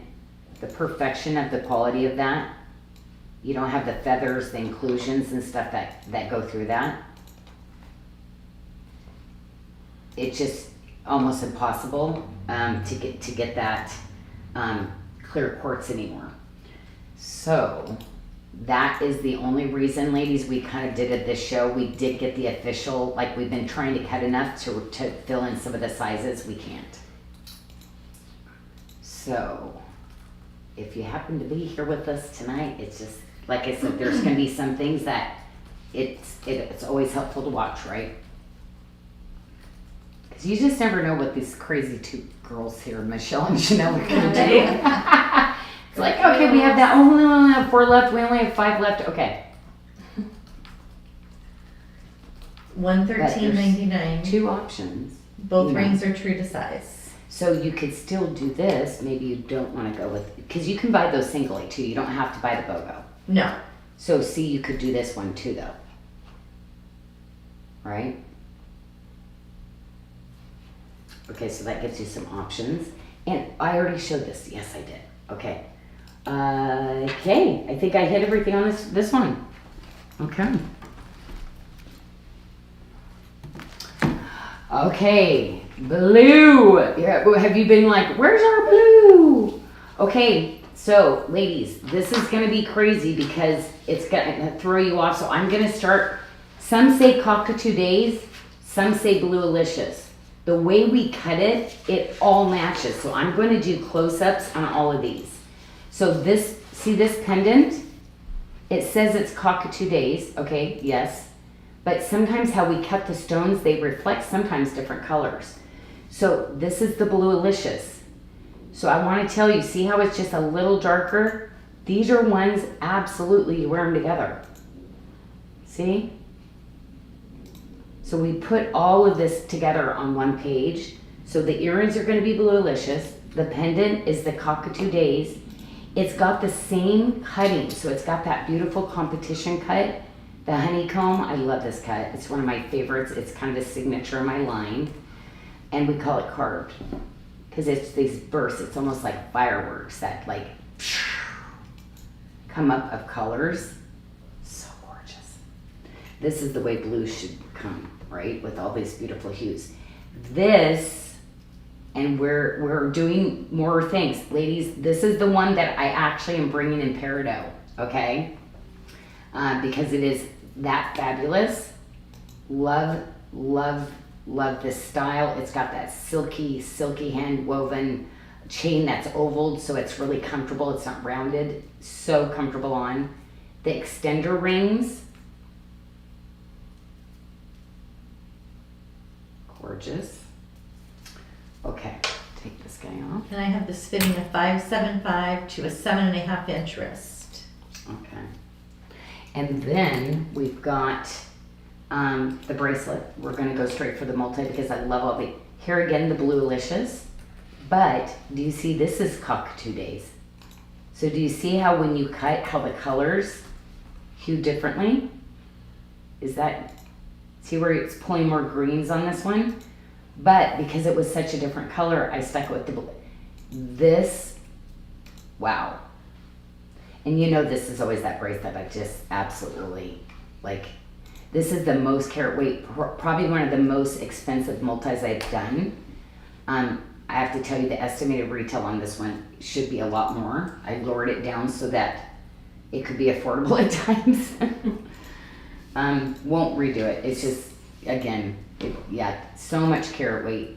the perfection of the quality of that? You don't have the feathers, the inclusions and stuff that go through that. It's just almost impossible to get that clear quartz anymore. So That is the only reason, ladies, we kind of did it this show. We did get the official, like we've been trying to cut enough to fill in some of the sizes. We can't. So, if you happen to be here with us tonight, it's just, like I said, there's going to be some things that it's always helpful to watch, right? Because you just never know what these crazy two girls here, Michelle and Janyl, are going to do. It's like, okay, we have that. Oh, we only have 4 left. We only have 5 left. Okay. $113.99. 2 options. Both you know. rings are true to size. So you could still do this. Maybe you don't want to go with, because you can buy those singly too. You don't have to buy the BOGO. No. So see, you could do this one too though. Right? Okay, so that gives you some options. And I already showed this. Yes, I did. Okay. Okay, I think I hit everything on this one. Okay. Okay, blue. Yeah, have you been like, where's our blue? Okay, so ladies, this is gonna be crazy because it's gonna throw you off. So I'm gonna start, some say Cockatoo Days, some say Bluealicious. The way we cut it, it all matches. So I'm going to do close-ups on all of these. So this, see this pendant? It says it's Cockatoo Days, okay, yes. But sometimes how we cut the stones, they reflect sometimes different colors. So this is the Bluealicious. So I want to tell you, see how it's just a little darker? These are ones, absolutely, you wear them together. See? So we put all of this together on one page. So the earrings are going to be Bluealicious. The pendant is the Cockatoo Days. It's got the same cutting. So it's got that beautiful competition cut. The honeycomb, I love this cut. It's one of my favorites. It's kind of a signature of my line. And we call it carved. Because it's these bursts. It's almost like fireworks that like come up of colors. So gorgeous. This is the way blue should come. Right, with all these beautiful hues. This, and we're doing more things. Ladies, this is the one that I actually am bringing in peridot, okay? Because it is that fabulous. Love, love, love this style. It's got that silky hand woven chain that's ovaled, so it's really comfortable. It's not rounded. So comfortable on. The extender rings. Gorgeous. Okay, take this guy off. And I have this fitting a 5.75 to a 7.5 inch wrist. Okay. And then we've got the bracelet. We're going to go straight for the multi because I love all the, here again, the Bluealicious. But do you see this is Cockatoo Days? So do you see how when you cut, how the colors hue differently? Is that, see where it's pulling more greens on this one? But because it was such a different color, I stuck with the blue. This, wow. And you know this is always that bracelet I just absolutely, like, this is the most carat weight, probably one of the most expensive multis I've done. I have to tell you the estimated retail on this one should be a lot more. I lowered it down so that it could be affordable at times. Won't redo it. It's just, again, yeah, so much carat weight.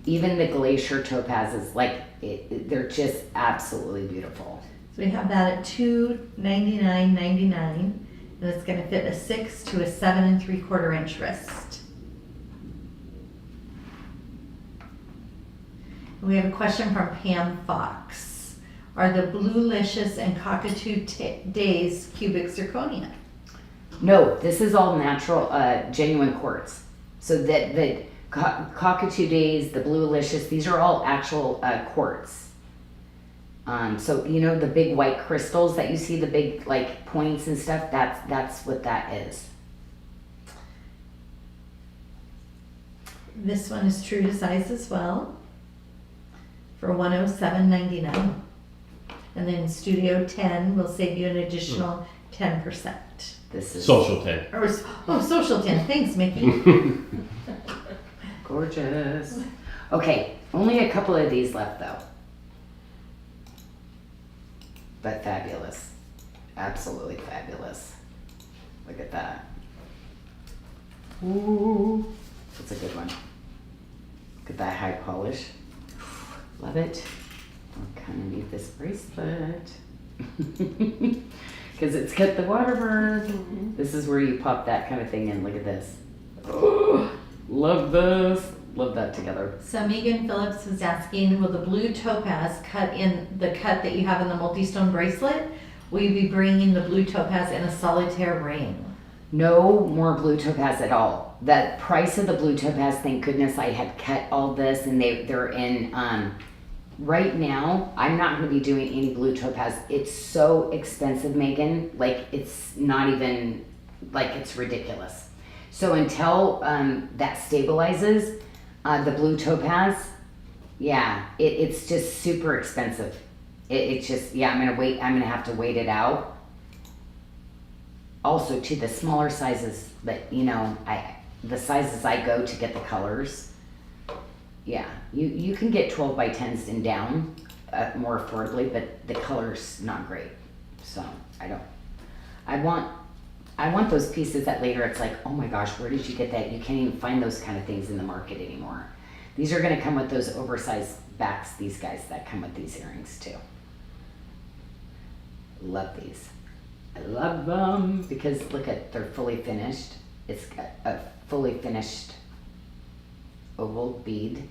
Even the glacier topazes, like, they're just absolutely beautiful. So we have that at $299.99, and it's going to fit a 6 to a 7 3/4 inch wrist. We have a question from Pam Fox. Are the Bluealicious and Cockatoo Days cubic zirconia? No, this is all natural, genuine quartz. So that the Cockatoo Days, the Bluealicious, these are all actual quartz. So you know the big white crystals that you see, the big like points and stuff. That's what that is. This one is true to size as well for $107.99, and then Studio 10 will save you an additional 10%. This is Social 10. Or, oh, Social 10. Thanks, Mickey. gorgeous. Okay, only a couple of these left though. But fabulous. Absolutely fabulous. Look at that. Ooh, that's a good one. Look at that high polish. Love it. I kind of need this bracelet. Because it's got the watermark. This is where you pop that kind of thing in. Look at this. Oh, love this. Love that together. So Megan Phillips is asking, will the blue topaz cut in the cut that you have in the multi-stone bracelet? Will you be bringing the blue topaz in a solitaire ring? No more blue topaz at all. The price of the blue topaz, thank goodness I had cut all this, and they're in, right now, I'm not gonna be doing any blue topaz. It's so expensive, Megan, like it's not even, like it's ridiculous. So until that stabilizes, the blue topaz, yeah, it's just super expensive. It's just, yeah, I'm gonna have to wait it out. Also, to the smaller sizes, but you know, the sizes I go to get the colors, yeah, you can get 12 by 10s and down more affordably, but the color's not great. So I want those pieces that later it's like, oh my gosh, where did you get that? You can't even find those kind of things in the market anymore. These are gonna come with those oversized backs, these guys that come with these earrings too. Love these. I love them because look at, they're fully finished. It's got a fully finished oval bead.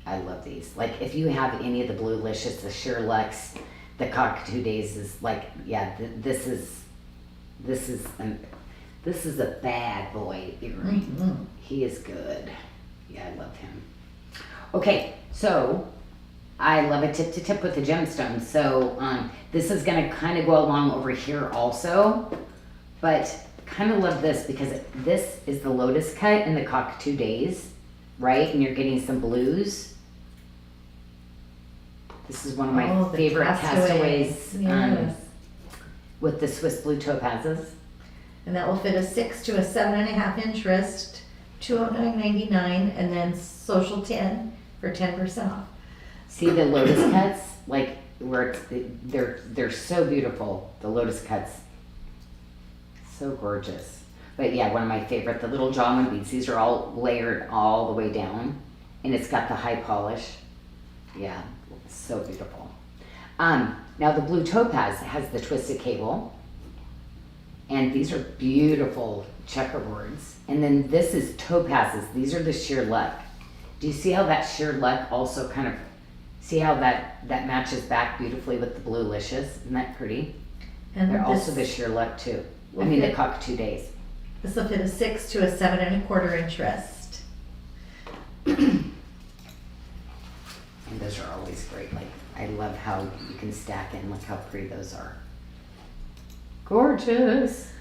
I love these. Like if you have any of the Blue Licious, the Sheer Lux, the Cockatoo Days is like, yeah, this is a bad boy earring. Mm-hmm. He is good. Yeah, I love him. Okay, so I love a tip to tip with the gemstones. So this is gonna kind of go along over here also, but kind of love this because this is the Lotus cut in the Cockatoo Days, right? And you're getting some blues. This is one of my the favorite castaways Yes. with the Swiss blue topazes. And that will fit a 6 to a 7.5 inch wrist, $209.99, and then social 10 for 10% off. See the Lotus cuts, like where they're so beautiful. The Lotus cuts, so gorgeous. But yeah, one of my favorite, the little jawline beads. These are all layered all the way down, and it's got the high polish. Yeah, so beautiful. Now the blue topaz has the twisted cable, and these are beautiful checkerboards. And then this is topazes. These are the sheer luck. Do you see how that sheer luck also kind of, see how that matches back beautifully with the Blue Licious? Isn't that pretty? And They're this, also the sheer luck too. I will mean the fit- Cockatoo Days. This will fit a 6 to a 7.25 inch wrist. And those are always great. Like, I love how you can stack in. Look how pretty those are. Gorgeous.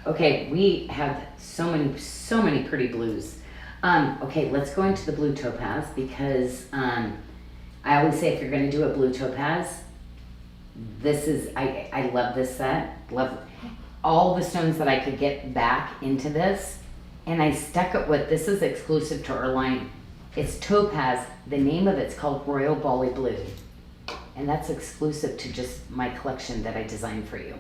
Okay, we have so many pretty blues. Okay, let's go into the blue topaz because I always say if you're going to do a blue topaz, this is, I love this set. Love all the stones that I could get back into this. And I stuck it with, this is exclusive to our line. It's topaz. The name of it's called Royal Bali Blue. And that's exclusive to just my collection that I designed for you.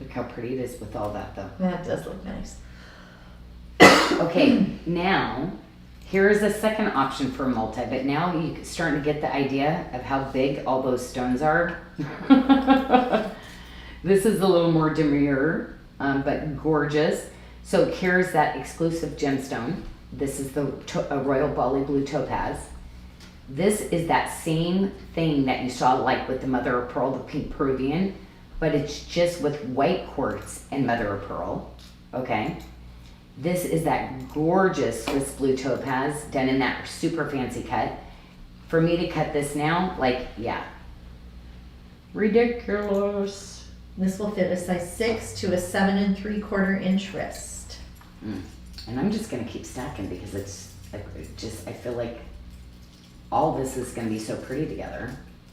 Look how pretty it is with all that though. That does look nice. Okay, now here is a second option for multi, but now you're starting to get the idea of how big all those stones are. This is a little more demure, but gorgeous. So here's that exclusive gemstone. This is the a Royal Bali Blue Topaz. This is that same thing that you saw like with the mother of pearl, the pink Peruvian, but it's just with white quartz and mother of pearl, okay? This is that gorgeous Swiss blue topaz done in that super fancy cut. For me to cut this now, like, yeah. Ridiculous. This will fit a size 6 to a 7.75 inch wrist. And I'm just gonna keep stacking because it's I feel like all this is gonna be so pretty together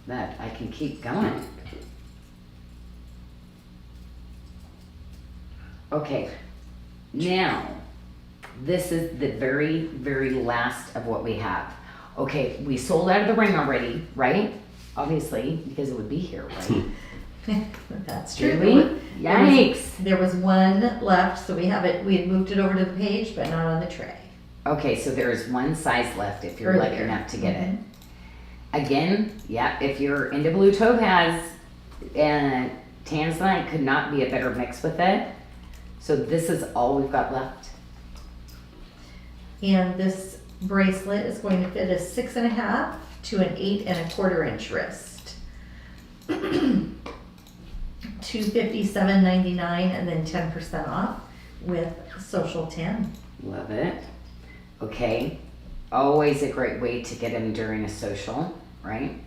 that I can keep going. Okay, now this is the very, very last of what we have. Okay, we sold out of the ring already, right? Obviously, because it would be here, right? That's Did true. we? Yikes. There was one left, so we have it. We had moved it over to the page, but not on the tray. Okay, so there's one size left if you're lucky Earlier. enough to get it. Again, yeah, if you're into blue topaz, and tanzanite could not be a better mix with it. So this is all we've got left. And this bracelet is going to fit a 6.5 to an 8 1/4 inch wrist. $257.99 and then 10% off with Social 10. Love it. Okay, always a great way to get them during a social, right?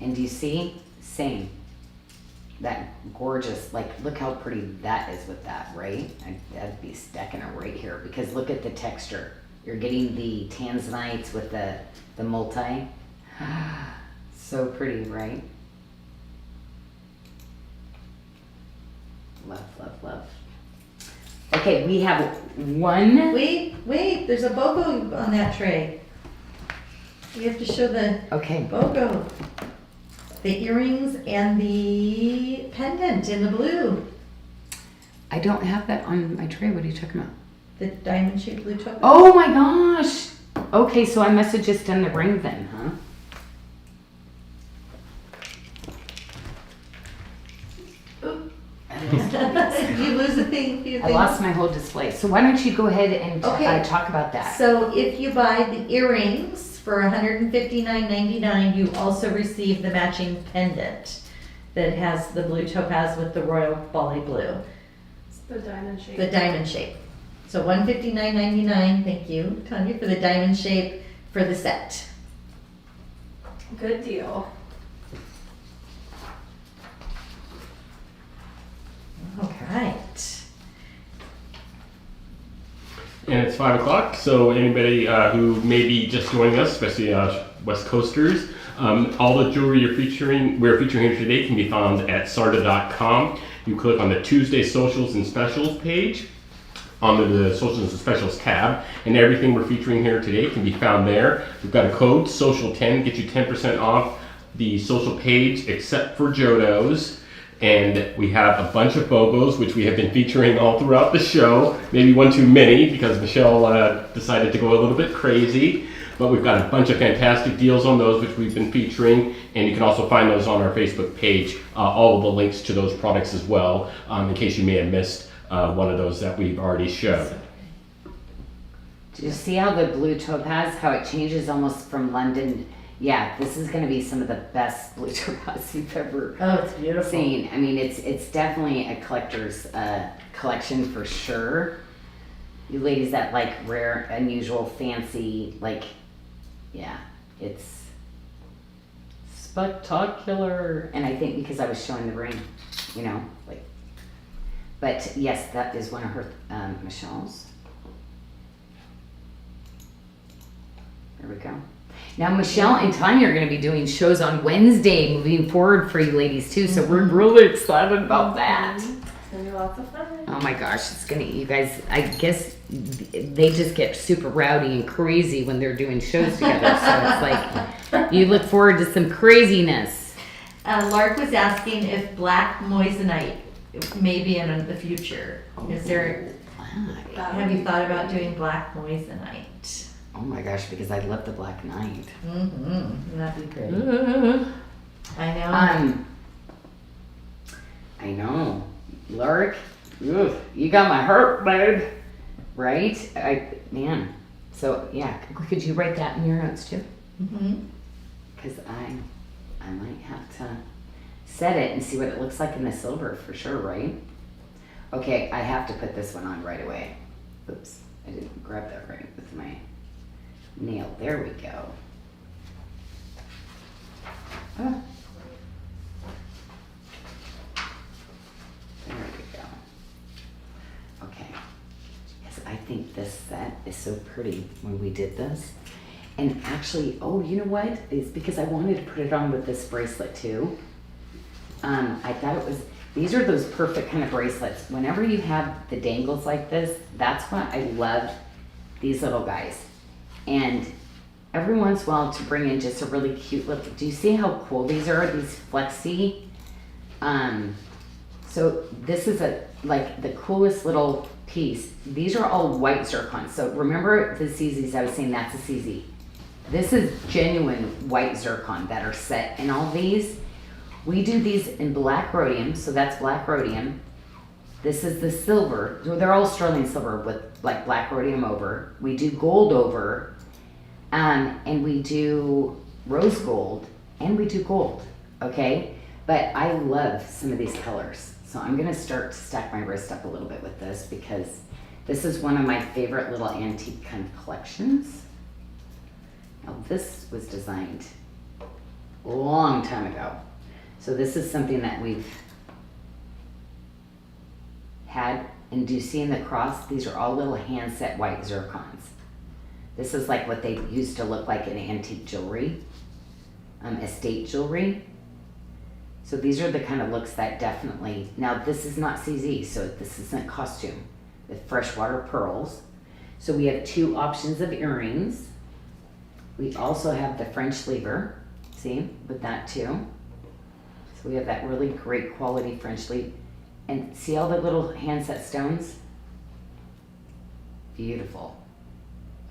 And do you see? Same. That gorgeous, like, look how pretty that is with that, right? I'd be stacking it right here because look at the texture. You're getting the tanzanites with the multi. So pretty, right? Love, love, love. Okay, we have one. Wait, there's a BOGO on that tray. We have to show the Okay, BOGO. The earrings and the pendant in the blue. I don't have that on my tray. What are you talking about? The diamond shaped blue topaz. Oh my gosh. Okay, so I must have just done the ring then, huh? Did you lose a thing? Few I things? lost my whole display. So why don't you go ahead and Okay. talk about that? So if you buy the earrings for $159.99, you also receive the matching pendant that has the blue topaz with the royal Bali blue, It's the diamond shape. the diamond shape. So $159.99. Thank you, Tanya, for the diamond shape for the set. Good deal. All right. And it's 5 o'clock, so anybody who may be just joining us, especially West Coasters, all the jewelry we're featuring here today can be found at SARDA.com. You click on the Tuesday Socials and Specials page under the Socials and Specials tab, and everything we're featuring here today can be found there. We've got a code, Social10, get you 10% off the social page except for Jodo's. And we have a bunch of BOGOs, which we have been featuring all throughout the show. Maybe one too many because Michelle decided to go a little bit crazy. But we've got a bunch of fantastic deals on those, which we've been featuring. And you can also find those on our Facebook page, all of the links to those products as well, in case you may have missed one of those that we've already shown. Do you see how the blue topaz, how it changes almost from London? Yeah, this is going to be some of the best blue topaz you've ever Oh, it's beautiful. seen. I mean, it's definitely a collector's collection for sure. You ladies that like rare, unusual, fancy, like, yeah, it's spectacular. And I think because I was showing the ring, you know, like, but yes, that is one of her, Michelle's. There we go. Now, Michelle and Tanya are going to be doing shows on Wednesday moving forward for you ladies too, so we're really excited about that. It's gonna be lots of fun. Oh my gosh, it's gonna, you guys, I guess they just get super rowdy and crazy when they're doing shows together, so it's like, you look forward to some craziness. Lark was asking if black moissanite may be in the future. Is there, have you thought about doing black moissanite? Oh my gosh, because I love the Black Knight. Mm-hmm. That'd be great. I know. I know. Lark, oof, you got my heart, babe. Right? Man. So, yeah, could you write that in your notes too? Mm-hmm. Because I might have to set it and see what it looks like in the silver for sure, right? Okay, I have to put this one on right away. Oops, I didn't grab that right with my nail. There we go. Oh. There we go. Okay. Yes, I think this set is so pretty when we did this. And actually, oh, you know what? It's because I wanted to put it on with this bracelet too. I thought it was, these are those perfect kind of bracelets. Whenever you have the dangles like this, that's why I love these little guys. And every once in a while to bring in just a really cute look. Do you see how cool these are? These flexi. So this is like the coolest little piece. These are all white zircon. So remember the CZs I was saying, that's a CZ. This is genuine white zircon that are set in all these. We do these in black rhodium, so that's black rhodium. This is the silver. They're all sterling silver with like black rhodium over. We do gold over, and we do rose gold, and we do gold, okay? But I love some of these colors. So I'm gonna start to stack my wrist up a little bit with this because this is one of my favorite little antique kind of collections. Now this was designed a long time ago. So this is something that we've had, and do you see in the cross, these are all little hand set white zircons. This is like what they used to look like in antique jewelry, estate jewelry. So these are the kind of looks that definitely, now this is not CZ, so this isn't costume, the freshwater pearls. So we have two options of earrings. We also have the French lever, see, with that too. So we have that really great quality French leaf. And see all the little hand set stones? Beautiful.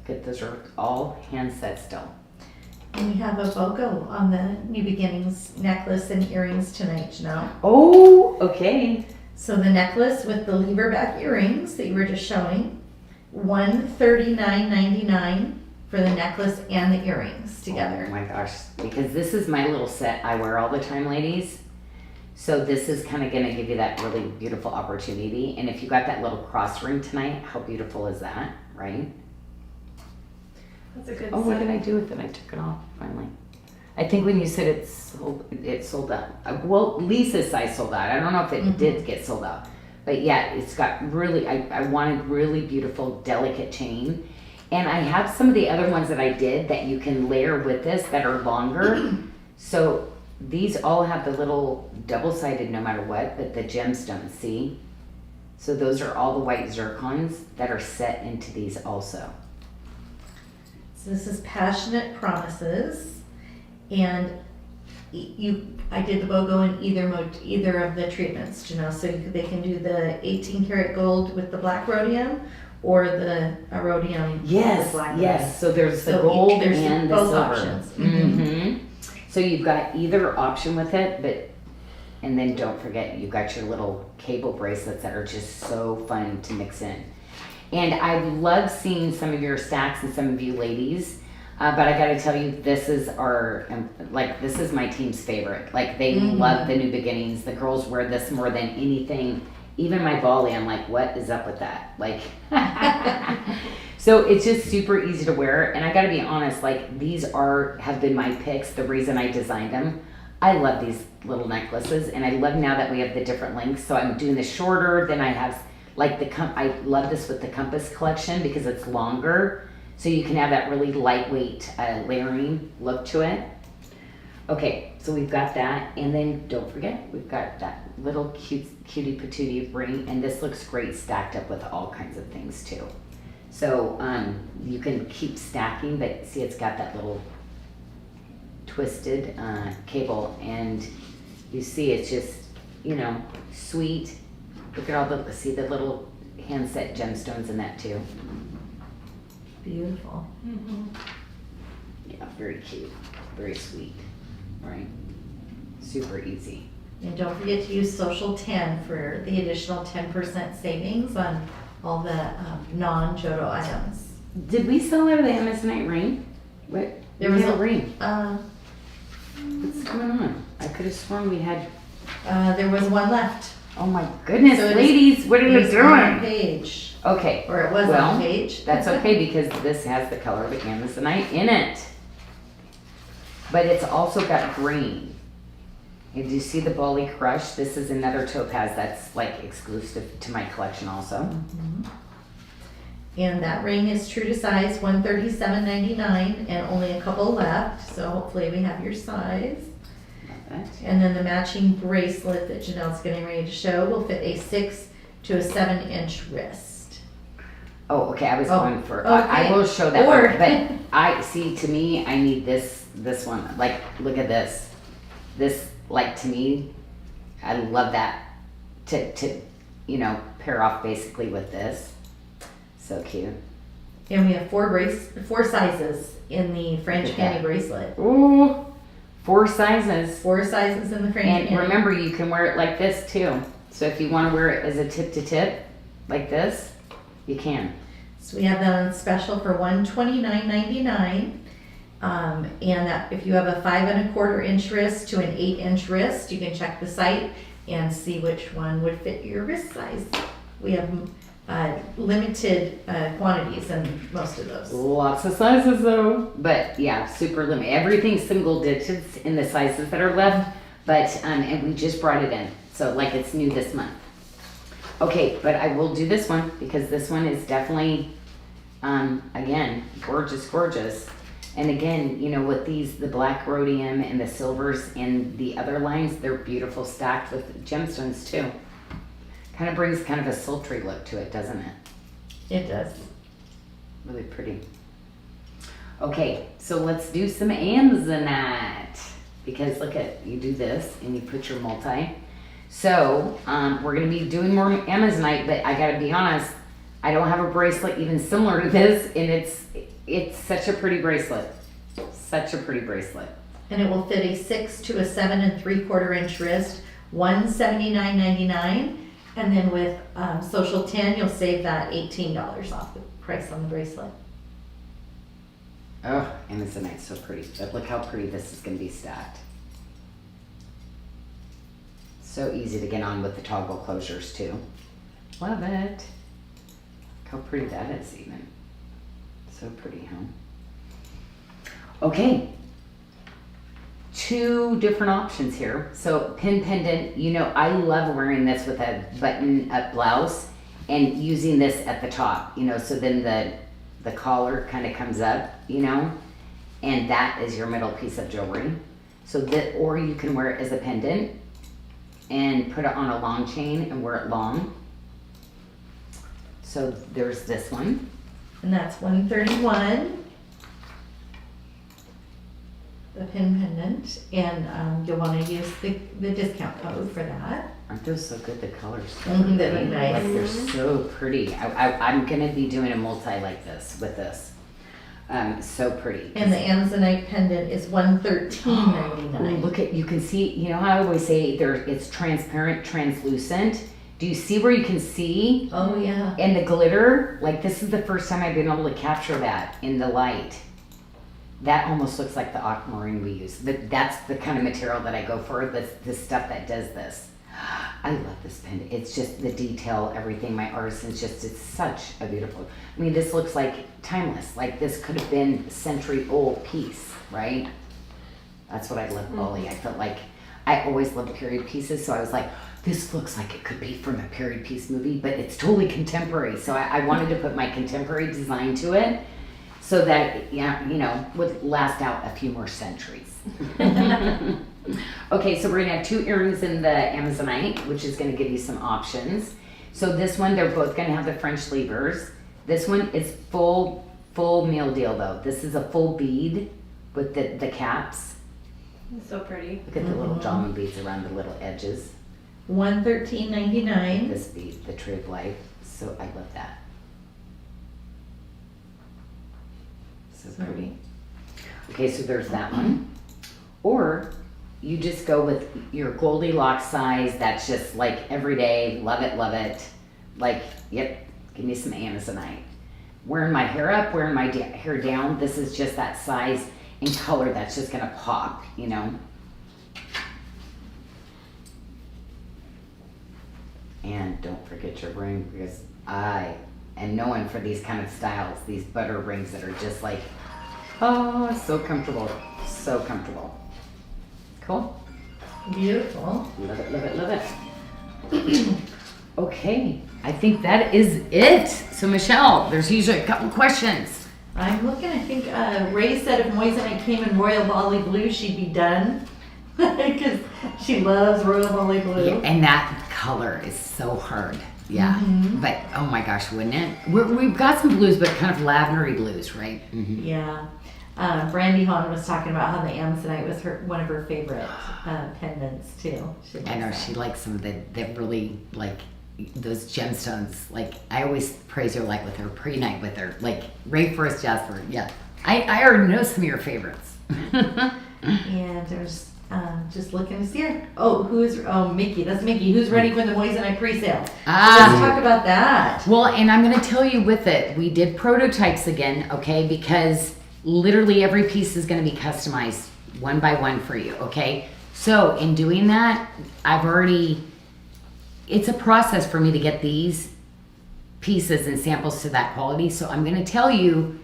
Look at those, are all hand set still. And we have a BOGO on the New Beginnings necklace and earrings tonight, Janyl. Oh, okay. So the necklace with the lever back earrings that you were just showing, $139.99 for the necklace and the earrings together. Oh my gosh, because this is my little set I wear all the time, ladies. So this is kind of going to give you that really beautiful opportunity. And if you got that little cross ring tonight, how beautiful is that, right? That's a good Oh, what set. did I do with it? I took it off finally. I think when you said it sold out. Well, Lisa's size sold out. I don't know if it did get sold out. But yeah, it's got really, I wanted really beautiful, delicate chain. And I have some of the other ones that I did that you can layer with this that are longer. So these all have the little double-sided no matter what, but the gemstones, see? So those are all the white zircons that are set into these also. So this is Passionate Promises, and I did the BOGO in either of the treatments, Janyl. So they can do the 18 karat gold with the black rhodium, or the rhodium with black rhodium. Yes. So there's the So gold there's and the both silver. options. Mm-hmm. So you've got either option with it, and then don't forget you've got your little cable bracelets that are just so fun to mix in. And I love seeing some of your stacks and some of you ladies, but I got to tell you, this is this is my team's favorite. Like they love the New Beginnings. The girls wear this more than anything. Even my Bali, I'm like, what is up with that? Like, so it's just super easy to wear. And I got to be honest, like these have been my picks. The reason I designed them. I love these little necklaces, and I love now that we have the different lengths. So I'm doing the shorter. Then I have like I love this with the compass collection because it's longer. So you can have that really lightweight layering look to it. Okay, so we've got that, and then don't forget, we've got that little cutie patootie ring, and this looks great stacked up with all kinds of things too. So you can keep stacking, but see it's got that little twisted cable, and you see it's just, sweet. Look at all the little hand set gemstones in that too. Beautiful. Yeah, very cute, very sweet. Right, super easy. And don't forget to use Social 10 for the additional 10% savings on all the non-Jodo items. Did we sell out of the Moissanite ring? What? There was a a- ring. What's going on? I could have sworn we had. There was one left. Oh my goodness, So it is- ladies, what are It you was on doing? page, Okay, or it was well, on page. that's okay because this has the color of the Moissanite in it. But it's also got green. And do you see the Bali Crush? This is another topaz that's like exclusive to my collection also. And that ring is true to size, $137.99, and only a couple left. So hopefully we have your size. Love that. And then the matching bracelet that Janelle's getting ready to show will fit a 6 to a 7 inch wrist. Oh, I love that. So Okay, if you well, want to Oh, okay. I was Oh, going for. okay. I will show that Or- one, but I see. To me, I need this one. Like, look at this. This, like, to me, I love that. To pair off basically with this. So cute. And we have four sizes in the French Look at panty bracelet. Ooh, 4 sizes. 4 sizes in the French And panty. remember, you can wear it like this too. So if you want to wear it as a tip to tip, like this, you can. So we have that on special for $129.99. And that if you have a 5 1/4 inch wrist to an 8 inch wrist, you can check the site and see which one would fit your wrist size. We have limited quantities in most of those. Lots of sizes though. But yeah, super limited. Everything's single digits in the sizes that are left. But and we just brought it in. So like it's new this month. Okay, but I will do this one because this one is definitely again, gorgeous. And again, with the black rhodium and the silvers and the other lines, they're beautiful stacked with gemstones too. Kind of brings kind of a sultry look to it, doesn't it? It does. Really pretty. Okay, so let's do some Amazonite. Because look at, you do this and you put your multi. So, we're going to be doing more Amazonite, but I got to be honest, I don't have a bracelet even similar to this, and it's such a pretty bracelet. Such a pretty bracelet. And it will fit a 6 to a 7 3/4 inch wrist, $179.99. And then with Social 10, you'll save that $18 off the price on the bracelet. Oh, Amazonite's so pretty. But look how pretty this is going to be stacked. So easy to get on with the toggle closures too. Love it. Look how pretty that is even. So pretty, huh? Okay. 2 different options here. So pin pendant, I love wearing this with a button up blouse and using this at the top, so then the collar kind of comes up, and that is your middle piece of jewelry. So that, or you can wear it as a pendant and put it on a long chain and wear it long. So there's this one. And that's $131. The pin pendant, and you'll want to use the discount code for that. Aren't those so good? The colors. Mhm, they're nice. Like they're so pretty. I'm gonna be doing a multi like this with this. So pretty. And the Amazonite pendant is $113.99. Look at, you can see. You know how I always say it's transparent, translucent. Do you see where you can see? Oh yeah. And the glitter. Like this is the first time I've been able to capture that in the light. That almost looks like the aquamarine we use. That's the kind of material that I go for, the stuff that does this. I love this pendant. It's just the detail, everything. My Artisan's it's such a beautiful, this looks like timeless. Like this could have been a century-old piece, right? That's what I love, Ollie. I felt like I always loved period pieces, so I was like, this looks like it could be from a period piece movie, but it's totally contemporary. So I wanted to put my contemporary design to it, so that it, would last out a few more centuries. Okay, so we're gonna have 2 earrings in the Amazonite, which is gonna give you some options. So this one, they're both gonna have the French levers. This one is full meal deal though. This is a full bead with the caps. It's so pretty. Look at the little diamond beads around the little edges. $113.99. This bead, the Tree of Life. So I love that. So pretty. Okay, so there's that one. Or you just go with your Goldilocks size. That's just like everyday. Love it. Like, yep, give me some Amazonite. Wearing my hair up, wearing my hair down. This is just that size and color that's just gonna pop, And don't forget your ring, because I am known for these kind of styles, these butter rings that are just like, oh, so comfortable. So comfortable. Cool. Beautiful. Love it. Okay, I think that is it. So Michelle, there's usually a couple questions. I'm looking, I think Ray said if Moissanite came in Royal Volley Blue, she'd be done. Because she loves Royal Volley Blue. Yeah, and that color is so hard. Yeah, but oh my gosh, wouldn't it? We've got some blues, but kind of lavendery blues, right? Yeah. Brandy Hahn was talking about how the Amazonite was one of her favorite pendants too. I know she likes some of the really like those gemstones. Like I always praise her like with her pre-night with her like Rainforest Jasper. Yeah, I already know some of your favorites. And there's just looking to see her. Mickey. That's Mickey. Who's ready for the Moissanite pre-sale? Let's talk about that. Well, and I'm going to tell you with it, we did prototypes again, okay? Because literally every piece is going to be customized one by one for you, okay? So in doing that, it's a process for me to get these pieces and samples to that quality. So I'm going to tell you,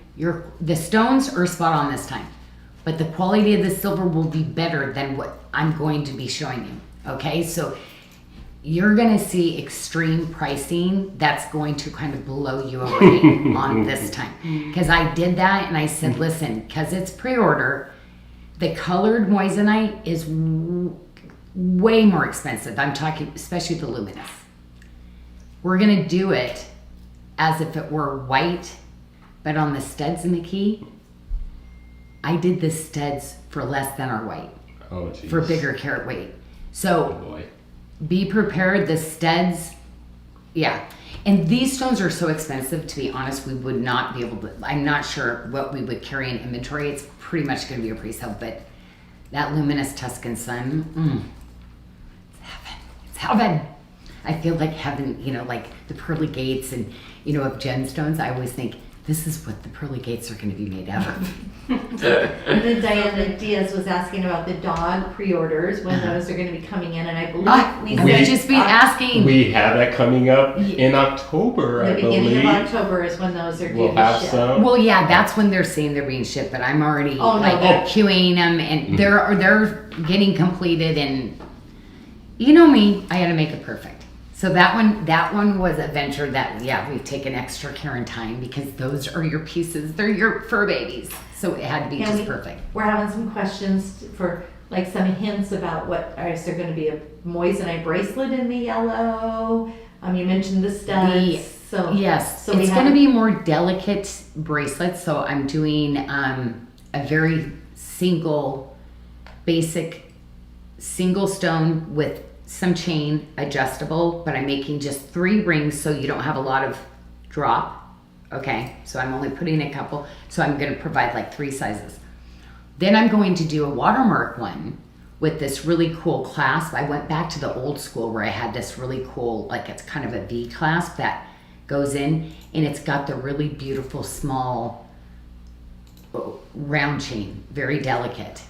the stones are spot on this time. But the quality of the silver will be better than what I'm going to be showing you, okay? So you're gonna see extreme pricing that's going to kind of blow you away on this time. Because I did that and I said, listen, because it's pre-order, the colored moissanite is way more expensive. I'm talking, especially the luminous. We're gonna do it as if it were white, but on the studs in the key, I did the studs for less than our white. Oh, geez. For bigger carat weight. So Oh, boy. be prepared. The studs, yeah. And these stones are so expensive, to be honest, we would not be able to, I'm not sure what we would carry in inventory. It's pretty much going to be a pre-sale, but that luminous Tuscan sun, it's heaven. It's heaven. I feel like heaven, like the pearly gates and, of gemstones. I always think, this is what the pearly gates are going to be made out of. And then Diana Diaz was asking about the dog pre-orders, when those are going to be coming in, and I believe we just been asking. We have that coming up in October, I believe. The beginning of October is when those are due We'll to have ship. some. Well, yeah, that's when they're saying they're being shipped, but I'm already queuing them, and they're getting completed, and you know me, I got to make it perfect. So that one was a venture that, we've taken extra care and time because those are your pieces. They're your fur babies. So it had to be perfect. We're having some questions for like some hints about is there going to be a moissanite bracelet in the yellow? You mentioned the studs. Yes, it's going to be more delicate bracelets. So I'm doing a very basic single stone with some chain, adjustable, but I'm making just 3 rings so you don't have a lot of drop. Okay, so I'm only putting a couple, so I'm going to provide like 3 sizes. Then I'm going to do a watermark one with this really cool clasp. I went back to the old school where I had this really cool, like it's kind of a V clasp that goes in, and it's got the really beautiful small round chain, very delicate.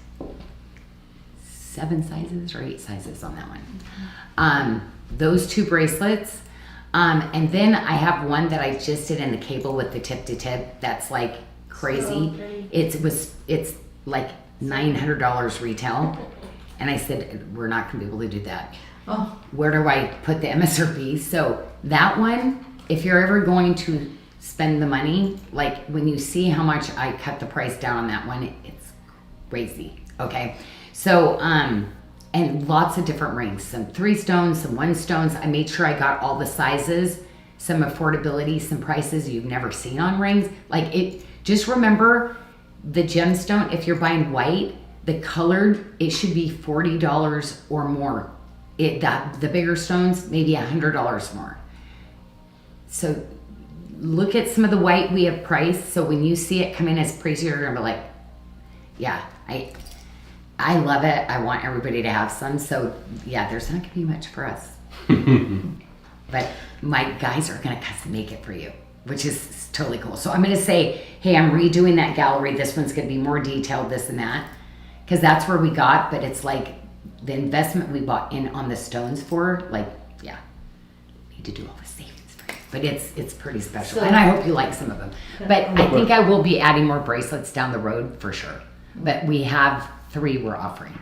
7 sizes or 8 sizes on that one. Those 2 bracelets. And then I have one that I just did in the cable with the tip to tip. That's like crazy. It's like $900 retail. And I said, we're not gonna be able to do that. Oh. Where do I put the MSRP? So that one, if you're ever going to spend the money, like when you see how much I cut the price down on that one, it's crazy, okay? So, and lots of different rings, some 3 stones, some 1 stones. I made sure I got all the sizes, some affordability, some prices you've never seen on rings. Just remember the gemstone, if you're buying white, the colored, it should be $40 or more. The bigger stones, maybe $100 more. So look at some of the white we have priced. So when you see it come in as pricey, you're gonna be like, yeah, I love it. I want everybody to have some. So yeah, there's not gonna be much for us. But my guys are gonna custom make it for you, which is totally cool. So I'm gonna say, hey, I'm redoing that gallery. This one's gonna be more detailed, this and that. Because that's where we got, but it's like the investment we bought in on the stones for, need to do all the savings for you. But it's pretty special. And I hope you like some of them. But I think I will be adding more bracelets down the road for sure. But we have 3 we're offering.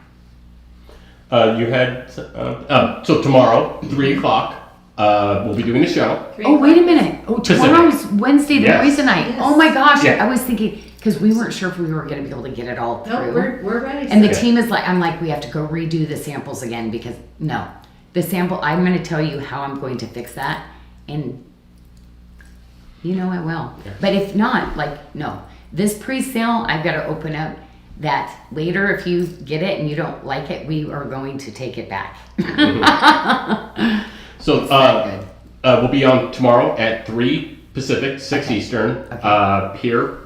You had, so tomorrow, 3 o'clock, we'll be doing the show. Oh, wait a minute. Oh, tomorrow's Wednesday, the Moissanite. Yes. Oh my gosh. Yeah. I was thinking, because we weren't sure if we were going to be able to get it all through. No, we're ready. And the team is like, I'm like, we have to go redo the samples again because no. The sample, I'm going to tell you how I'm going to fix that. and you know I will. But if not, like, no. This pre-sale, I've got to open up that later. If you get it and you don't like it, we are going to take it back. So good. we'll be on tomorrow at 3 Pacific, 6 Eastern, here.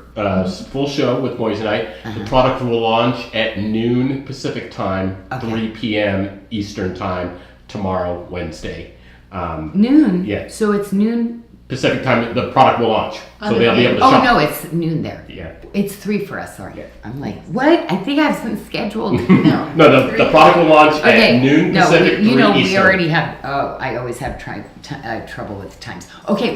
Full show with Moissanite. The product will launch at noon Pacific time, 3 p.m. Eastern time tomorrow, Wednesday. Noon? Yeah. So it's noon? Pacific time, the product will launch. On So the they'll be able to Oh, shop. no, it's noon there. Yeah. It's 3 for us, sorry. Yeah. I'm like, what? I think I have something scheduled. No. No, the product will launch Okay. at noon No, Pacific, we 3 we Eastern. already have, I always have trouble with the times. Okay.